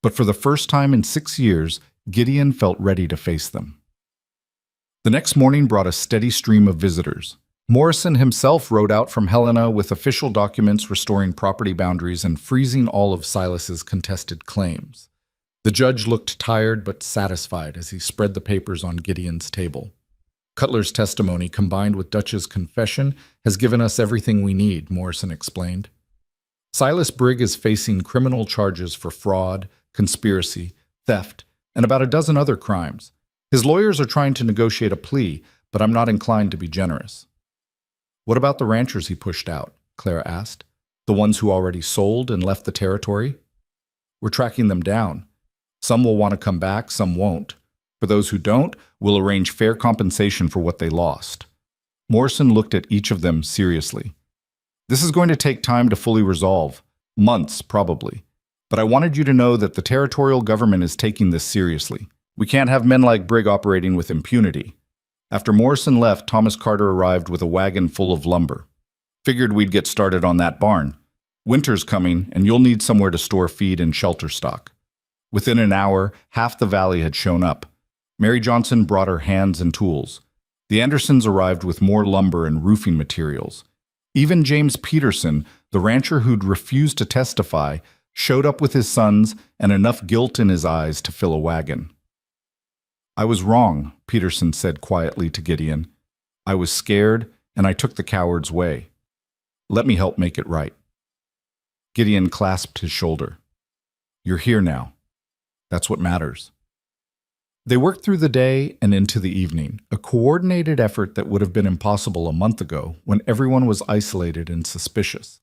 But for the first time in 6 years, Gideon felt ready to face them. The next morning brought a steady stream of visitors. Morrison himself rode out from Helena with official documents restoring property boundaries and freezing all of Silas's contested claims. The judge looked tired but satisfied as he spread the papers on Gideon's table. "Cutler's testimony, combined with Dutch's confession, has given us everything we need," Morrison explained. "Silas Brig is facing criminal charges for fraud, conspiracy, theft, and about a dozen other crimes. His lawyers are trying to negotiate a plea, but I'm not inclined to be generous." "What about the ranchers he pushed out?" Clara asked. "The ones who already sold and left the territory?" "We're tracking them down. Some will want to come back, some won't. For those who don't, we'll arrange fair compensation for what they lost." Morrison looked at each of them seriously. "This is going to take time to fully resolve. Months, probably. But I wanted you to know that the territorial government is taking this seriously. We can't have men like Brig operating with impunity." After Morrison left, Thomas Carter arrived with a wagon full of lumber. "Figured we'd get started on that barn. Winter's coming, and you'll need somewhere to store feed and shelter stock. Within an hour, half the valley had shown up. Mary Johnson brought her hands and tools. The Andersons arrived with more lumber and roofing materials. Even James Peterson, the rancher who'd refused to testify, showed up with his sons and enough guilt in his eyes to fill a wagon. "I was wrong," Peterson said quietly to Gideon. "I was scared, and I took the coward's way. Let me help make it right." Gideon clasped his shoulder. "You're here now. That's what matters." They worked through the day and into the evening, a coordinated effort that would have been impossible a month ago when everyone was isolated and suspicious.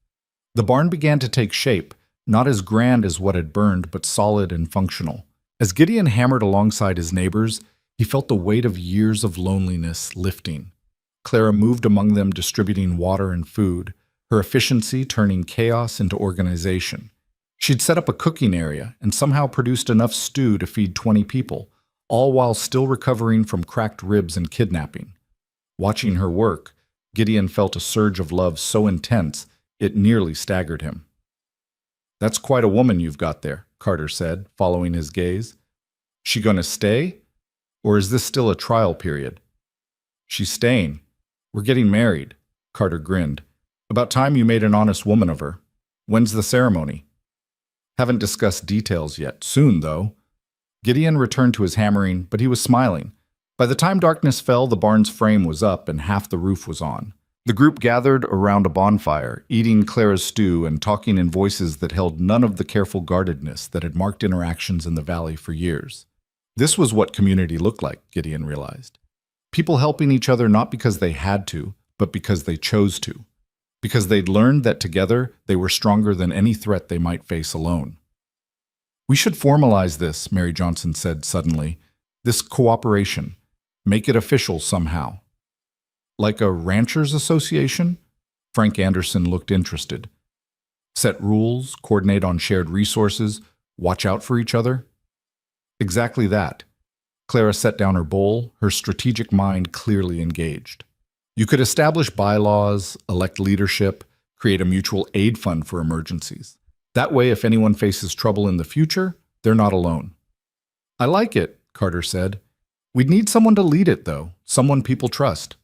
The barn began to take shape, not as grand as what had burned, but solid and functional. As Gideon hammered alongside his neighbors, he felt the weight of years of loneliness lifting. Clara moved among them, distributing water and food, her efficiency turning chaos into organization. She'd set up a cooking area and somehow produced enough stew to feed 20 people, all while still recovering from cracked ribs and kidnapping. Watching her work, Gideon felt a surge of love so intense it nearly staggered him. "That's quite a woman you've got there," Carter said, following his gaze. "She gonna stay? Or is this still a trial period?" "She's staying. We're getting married," Carter grinned. "About time you made an honest woman of her. When's the ceremony?" "Haven't discussed details yet. Soon, though." Gideon returned to his hammering, but he was smiling. By the time darkness fell, the barn's frame was up and half the roof was on. The group gathered around a bonfire, eating Clara's stew and talking in voices that held none of the careful guardedness that had marked interactions in the valley for years. This was what community looked like, Gideon realized. People helping each other not because they had to, but because they chose to. Because they'd learned that together they were stronger than any threat they might face alone. "We should formalize this," Mary Johnson said suddenly. "This cooperation. Make it official somehow." "Like a ranchers' association?" Frank Anderson looked interested. "Set rules, coordinate on shared resources, watch out for each other?" "Exactly that." Clara set down her bowl, her strategic mind clearly engaged. "You could establish bylaws, elect leadership, create a mutual aid fund for emergencies. That way, if anyone faces trouble in the future, they're not alone." "I like it," Carter said. "We'd need someone to lead it, though, someone people trust."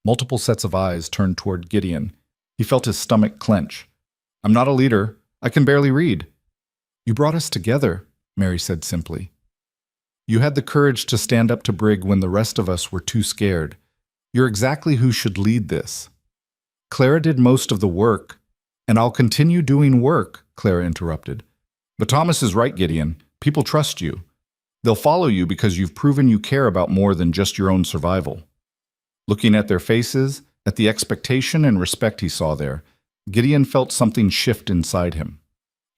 Multiple sets of eyes turned toward Gideon. He felt his stomach clench. "I'm not a leader. I can barely read." "You brought us together," Mary said simply. "You had the courage to stand up to Brig when the rest of us were too scared. You're exactly who should lead this." "Clara did most of the work, and I'll continue doing work," Clara interrupted. "But Thomas is right, Gideon. People trust you. They'll follow you because you've proven you care about more than just your own survival." Looking at their faces, at the expectation and respect he saw there, Gideon felt something shift inside him.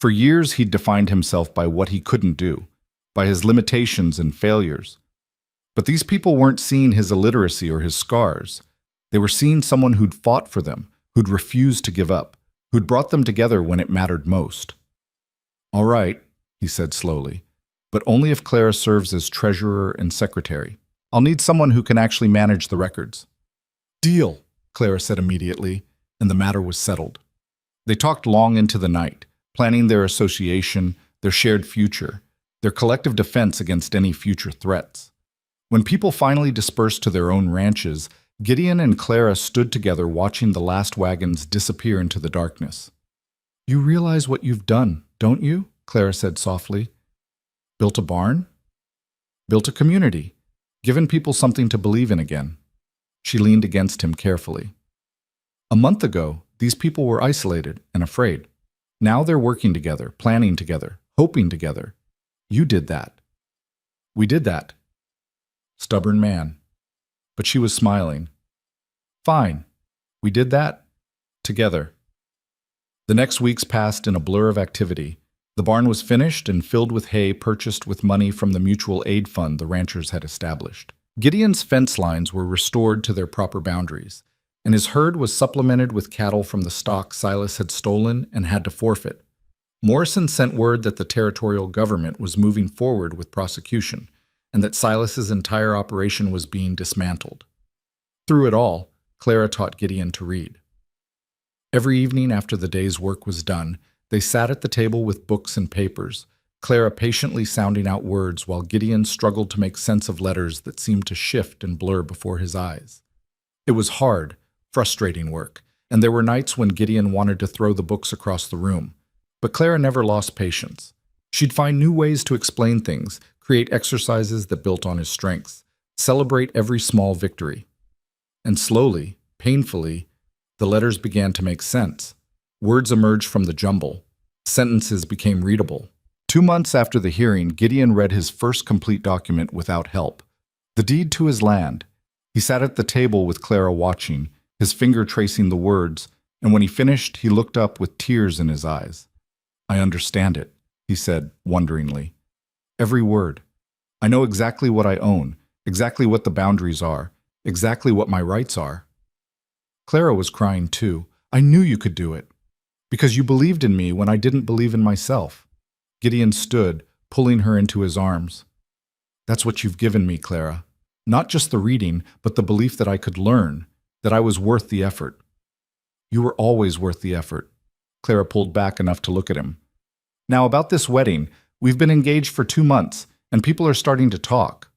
For years he'd defined himself by what he couldn't do, by his limitations and failures. But these people weren't seeing his illiteracy or his scars. They were seeing someone who'd fought for them, who'd refused to give up, who'd brought them together when it mattered most. "All right," he said slowly, "but only if Clara serves as treasurer and secretary. I'll need someone who can actually manage the records." "Deal," Clara said immediately, and the matter was settled. They talked long into the night, planning their association, their shared future, their collective defense against any future threats. When people finally dispersed to their own ranches, Gideon and Clara stood together watching the last wagons disappear into the darkness. "You realize what you've done, don't you?" Clara said softly. "Built a barn? Built a community. Given people something to believe in again." She leaned against him carefully. "A month ago, these people were isolated and afraid. Now they're working together, planning together, hoping together. You did that." "We did that." Stubborn man. But she was smiling. "Fine. We did that. Together." The next weeks passed in a blur of activity. The barn was finished and filled with hay purchased with money from the mutual aid fund the ranchers had established. Gideon's fence lines were restored to their proper boundaries, and his herd was supplemented with cattle from the stock Silas had stolen and had to forfeit. Morrison sent word that the territorial government was moving forward with prosecution, and that Silas's entire operation was being dismantled. Through it all, Clara taught Gideon to read. Every evening after the day's work was done, they sat at the table with books and papers, Clara patiently sounding out words while Gideon struggled to make sense of letters that seemed to shift and blur before his eyes. It was hard, frustrating work, and there were nights when Gideon wanted to throw the books across the room. But Clara never lost patience. She'd find new ways to explain things, create exercises that built on his strengths, celebrate every small victory. And slowly, painfully, the letters began to make sense. Words emerged from the jumble. Sentences became readable. 2 months after the hearing, Gideon read his first complete document without help. The deed to his land. He sat at the table with Clara watching, his finger tracing the words, and when he finished, he looked up with tears in his eyes. "I understand it," he said wonderingly. "Every word. I know exactly what I own, exactly what the boundaries are, exactly what my rights are." Clara was crying too. "I knew you could do it. Because you believed in me when I didn't believe in myself." Gideon stood, pulling her into his arms. "That's what you've given me, Clara. Not just the reading, but the belief that I could learn, that I was worth the effort." "You were always worth the effort." Clara pulled back enough to look at him. "Now about this wedding, we've been engaged for 2 months, and people are starting to talk."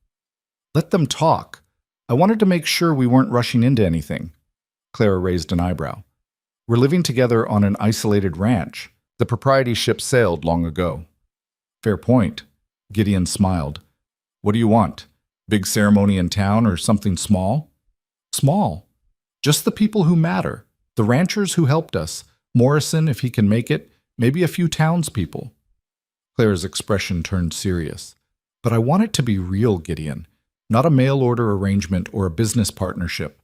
"Let them talk. I wanted to make sure we weren't rushing into anything." Clara raised an eyebrow. "We're living together on an isolated ranch. The proprietorship sailed long ago." "Fair point." Gideon smiled. "What do you want? Big ceremony in town or something small?" "Small. Just the people who matter. The ranchers who helped us. Morrison, if he can make it. Maybe a few townspeople." Clara's expression turned serious. "But I want it to be real, Gideon. Not a mail-order arrangement or a business partnership.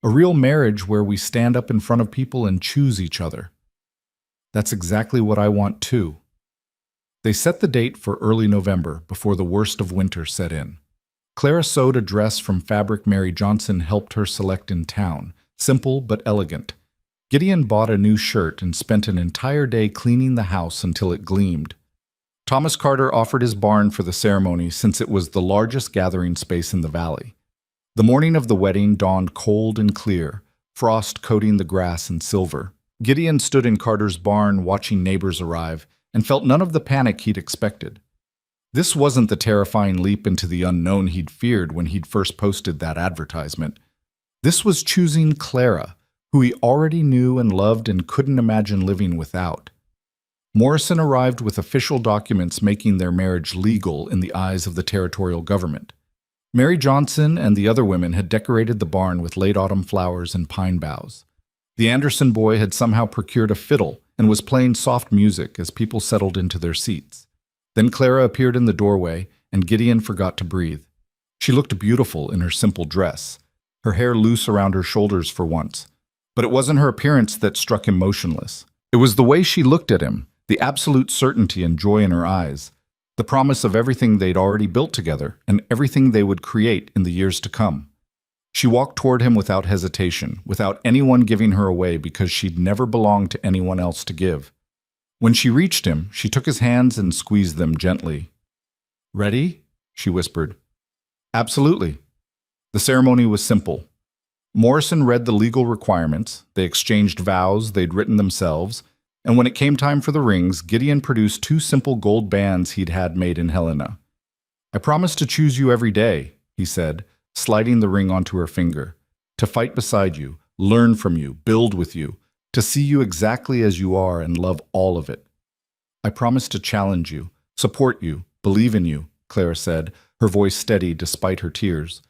A real marriage where we stand up in front of people and choose each other." "That's exactly what I want too." They set the date for early November before the worst of winter set in. Clara sewed a dress from fabric Mary Johnson helped her select in town, simple but elegant. Gideon bought a new shirt and spent an entire day cleaning the house until it gleamed. Thomas Carter offered his barn for the ceremony since it was the largest gathering space in the valley. The morning of the wedding dawned cold and clear, frost coating the grass in silver. Gideon stood in Carter's barn watching neighbors arrive and felt none of the panic he'd expected. This wasn't the terrifying leap into the unknown he'd feared when he'd first posted that advertisement. This was choosing Clara, who he already knew and loved and couldn't imagine living without. Morrison arrived with official documents making their marriage legal in the eyes of the territorial government. Mary Johnson and the other women had decorated the barn with late autumn flowers and pine boughs. The Anderson boy had somehow procured a fiddle and was playing soft music as people settled into their seats. Then Clara appeared in the doorway, and Gideon forgot to breathe. She looked beautiful in her simple dress, her hair loose around her shoulders for once. But it wasn't her appearance that struck him motionless. It was the way she looked at him, the absolute certainty and joy in her eyes, the promise of everything they'd already built together and everything they would create in the years to come. She walked toward him without hesitation, without anyone giving her away because she'd never belonged to anyone else to give. When she reached him, she took his hands and squeezed them gently. "Ready?" she whispered. "Absolutely." The ceremony was simple. Morrison read the legal requirements, they exchanged vows they'd written themselves, and when it came time for the rings, Gideon produced 2 simple gold bands he'd had made in Helena. "I promise to choose you every day," he said, sliding the ring onto her finger, "to fight beside you, learn from you, build with you, to see you exactly as you are and love all of it. I promise to challenge you, support you, believe in you," Clara said, her voice steady despite her tears,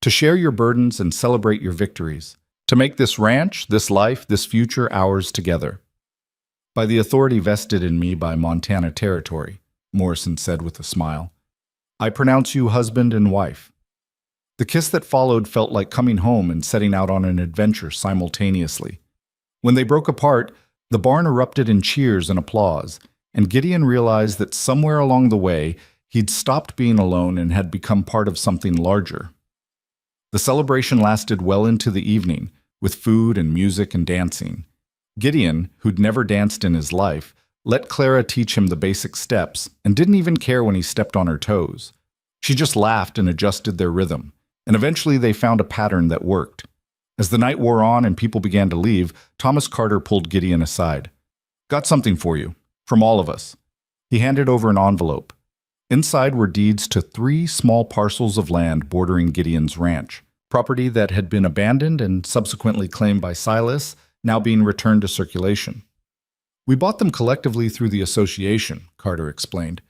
"to share your burdens and celebrate your victories, to make this ranch, this life, this future ours together." "By the authority vested in me by Montana Territory," Morrison said with a smile, "I pronounce you husband and wife." The kiss that followed felt like coming home and setting out on an adventure simultaneously. When they broke apart, the barn erupted in cheers and applause, and Gideon realized that somewhere along the way, he'd stopped being alone and had become part of something larger. The celebration lasted well into the evening, with food and music and dancing. Gideon, who'd never danced in his life, let Clara teach him the basic steps and didn't even care when he stepped on her toes. She just laughed and adjusted their rhythm, and eventually they found a pattern that worked. As the night wore on and people began to leave, Thomas Carter pulled Gideon aside. "Got something for you, from all of us." He handed over an envelope. Inside were deeds to 3 small parcels of land bordering Gideon's ranch, property that had been abandoned and subsequently claimed by Silas, now being returned to circulation. "We bought them collectively through the association," Carter explained.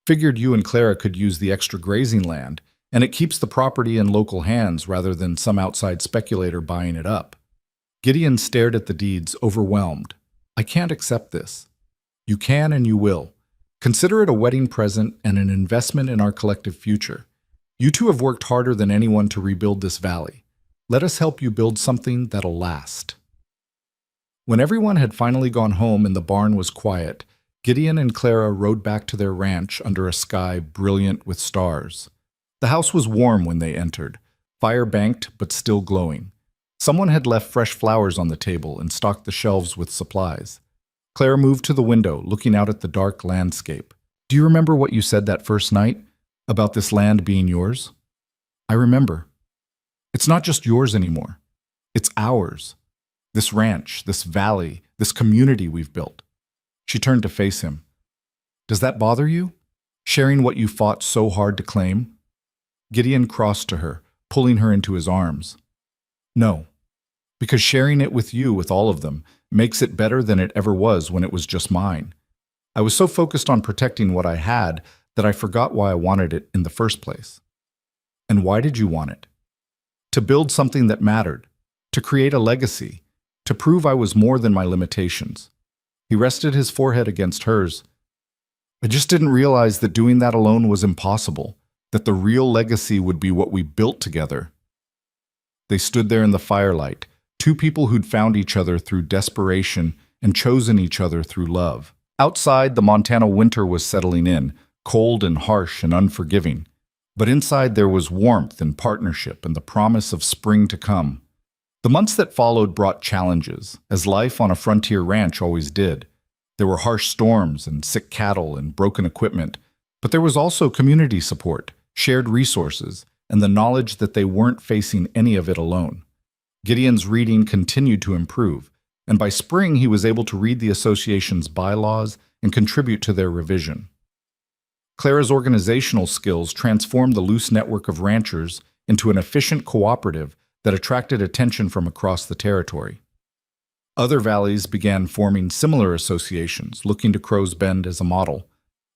"Figured you and Clara could use the extra grazing land, and it keeps the property in local hands rather than some outside speculator buying it up." Gideon stared at the deeds, overwhelmed. "I can't accept this." "You can and you will. Consider it a wedding present and an investment in our collective future. You two have worked harder than anyone to rebuild this valley. Let us help you build something that'll last." When everyone had finally gone home and the barn was quiet, Gideon and Clara rode back to their ranch under a sky brilliant with stars. The house was warm when they entered, fire-banked but still glowing. Someone had left fresh flowers on the table and stocked the shelves with supplies. Clara moved to the window, looking out at the dark landscape. "Do you remember what you said that first night? About this land being yours?" "I remember. It's not just yours anymore. It's ours. This ranch, this valley, this community we've built." She turned to face him. "Does that bother you? Sharing what you fought so hard to claim?" Gideon crossed to her, pulling her into his arms. "No, because sharing it with you, with all of them, makes it better than it ever was when it was just mine. I was so focused on protecting what I had that I forgot why I wanted it in the first place." "And why did you want it?" "To build something that mattered, to create a legacy, to prove I was more than my limitations." He rested his forehead against hers. "I just didn't realize that doing that alone was impossible, that the real legacy would be what we built together." They stood there in the firelight, 2 people who'd found each other through desperation and chosen each other through love. Outside, the Montana winter was settling in, cold and harsh and unforgiving. But inside there was warmth and partnership and the promise of spring to come. The months that followed brought challenges, as life on a frontier ranch always did. There were harsh storms and sick cattle and broken equipment, but there was also community support, shared resources, and the knowledge that they weren't facing any of it alone. Gideon's reading continued to improve, and by spring he was able to read the association's bylaws and contribute to their revision. Clara's organizational skills transformed the loose network of ranchers into an efficient cooperative that attracted attention from across the territory. Other valleys began forming similar associations, looking to Crow's Bend as a model.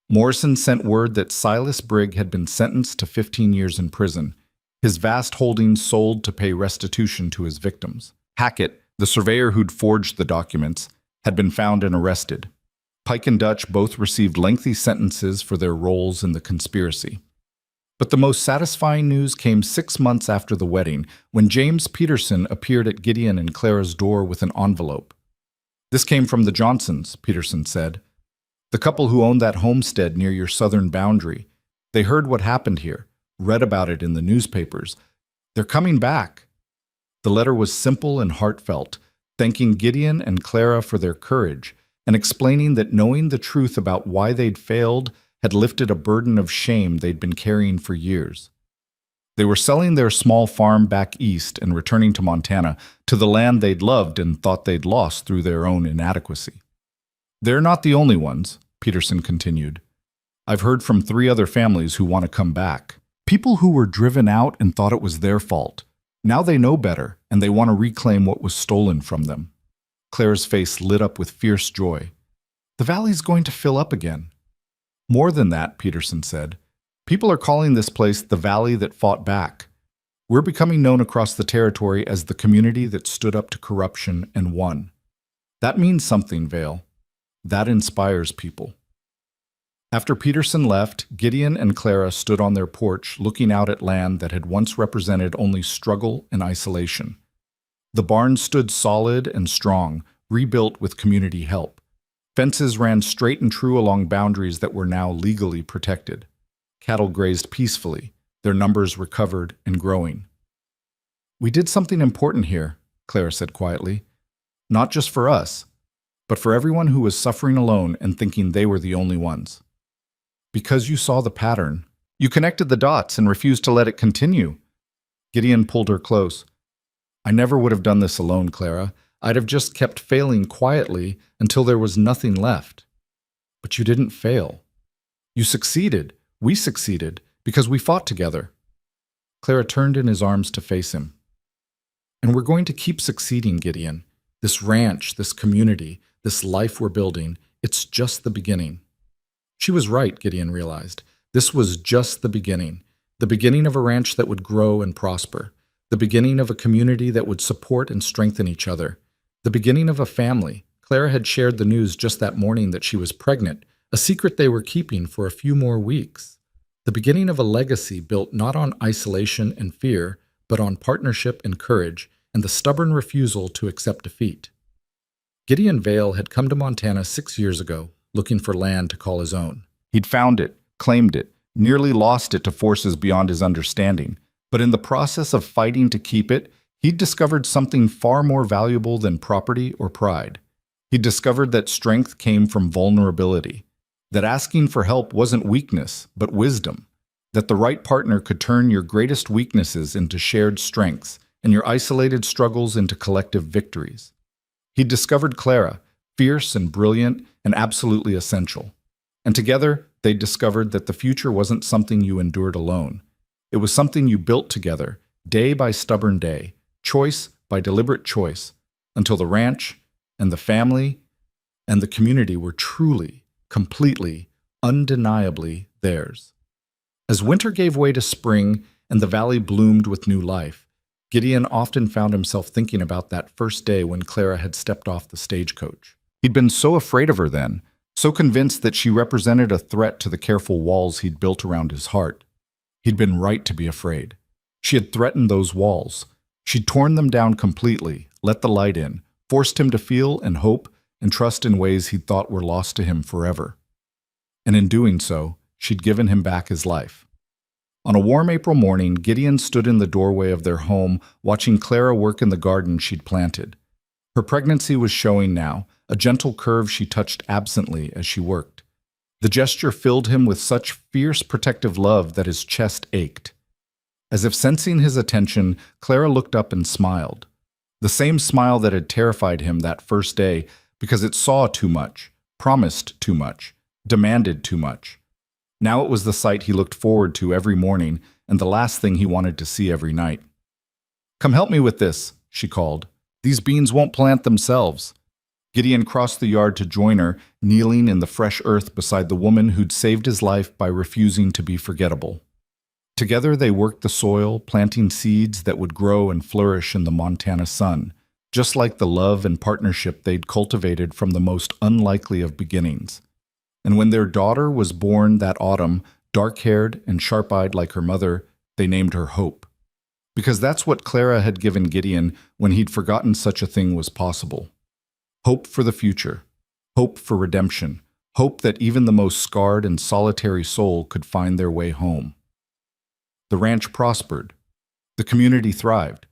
Morrison sent word that Silas Brig had been sentenced to 15 years in prison, his vast holdings sold to pay restitution to his victims. Hackett, the surveyor who'd forged the documents, had been found and arrested. Pike and Dutch both received lengthy sentences for their roles in the conspiracy. But the most satisfying news came 6 months after the wedding, when James Peterson appeared at Gideon and Clara's door with an envelope. "This came from the Johnsons," Peterson said. "The couple who owned that homestead near your southern boundary. They heard what happened here, read about it in the newspapers. They're coming back." The letter was simple and heartfelt, thanking Gideon and Clara for their courage, and explaining that knowing the truth about why they'd failed had lifted a burden of shame they'd been carrying for years. They were selling their small farm back east and returning to Montana, to the land they'd loved and thought they'd lost through their own inadequacy. "They're not the only ones," Peterson continued. "I've heard from 3 other families who want to come back. People who were driven out and thought it was their fault. Now they know better, and they want to reclaim what was stolen from them." Clara's face lit up with fierce joy. "The valley's going to fill up again." "More than that," Peterson said. "People are calling this place the valley that fought back. We're becoming known across the territory as the community that stood up to corruption and won. That means something, Vale. That inspires people." After Peterson left, Gideon and Clara stood on their porch looking out at land that had once represented only struggle and isolation. The barn stood solid and strong, rebuilt with community help. Fences ran straight and true along boundaries that were now legally protected. Cattle grazed peacefully, their numbers recovered and growing. "We did something important here," Clara said quietly. "Not just for us, but for everyone who was suffering alone and thinking they were the only ones. Because you saw the pattern. You connected the dots and refused to let it continue." Gideon pulled her close. "I never would have done this alone, Clara. I'd have just kept failing quietly until there was nothing left. But you didn't fail. You succeeded. We succeeded because we fought together. Clara turned in his arms to face him. And we're going to keep succeeding, Gideon. This ranch, this community, this life we're building, it's just the beginning. She was right, Gideon realized. This was just the beginning of a ranch that would grow and prosper, the beginning of a community that would support and strengthen each other, the beginning of a family. Clara had shared the news just that morning that she was pregnant, a secret they were keeping for a few more weeks. The beginning of a legacy built not on isolation and fear, but on partnership and courage, and the stubborn refusal to accept defeat. Gideon Vale had come to Montana 6 years ago, looking for land to call his own. He'd found it, claimed it, nearly lost it to forces beyond his understanding, but in the process of fighting to keep it, he'd discovered something far more valuable than property or pride. He'd discovered that strength came from vulnerability, that asking for help wasn't weakness, but wisdom, that the right partner could turn your greatest weaknesses into shared strengths and your isolated struggles into collective victories. He'd discovered Clara, fierce and brilliant and absolutely essential. And together, they'd discovered that the future wasn't something you endured alone. It was something you built together, day by stubborn day, choice by deliberate choice, until the ranch and the family and the community were truly, completely, undeniably theirs. As winter gave way to spring and the valley bloomed with new life, Gideon often found himself thinking about that first day when Clara had stepped off the stagecoach. He'd been so afraid of her then, so convinced that she represented a threat to the careful walls he'd built around his heart. He'd been right to be afraid. She had threatened those walls. She'd torn them down completely, let the light in, forced him to feel and hope and trust in ways he'd thought were lost to him forever. And in doing so, she'd given him back his life. On a warm April morning, Gideon stood in the doorway of their home, watching Clara work in the garden she'd planted. Her pregnancy was showing now, a gentle curve she touched absently as she worked. The gesture filled him with such fierce protective love that his chest ached. As if sensing his attention, Clara looked up and smiled. The same smile that had terrified him that first day because it saw too much, promised too much, demanded too much. Now it was the sight he looked forward to every morning and the last thing he wanted to see every night. "Come help me with this," she called. "These beans won't plant themselves." Gideon crossed the yard to join her, kneeling in the fresh earth beside the woman who'd saved his life by refusing to be forgettable. Together they worked the soil, planting seeds that would grow and flourish in the Montana sun, just like the love and partnership they'd cultivated from the most unlikely of beginnings. And when their daughter was born that autumn, dark-haired and sharp-eyed like her mother, they named her Hope. Because that's what Clara had given Gideon when he'd forgotten such a thing was possible. Hope for the future, hope for redemption, hope that even the most scarred and solitary soul could find their way home. The ranch prospered. The community thrived.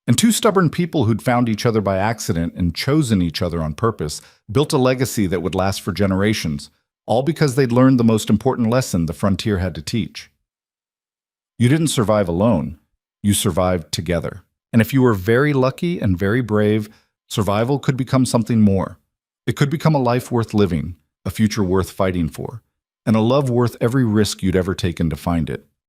And two stubborn people who'd found each other by accident and chosen each other on purpose built a legacy that would last for generations, all because they'd learned the most important lesson the frontier had to teach. You didn't survive alone. You survived together. And if you were very lucky and very brave, survival could become something more. It could become a life worth living, a future worth fighting for, and a love worth every risk you'd ever taken to find it.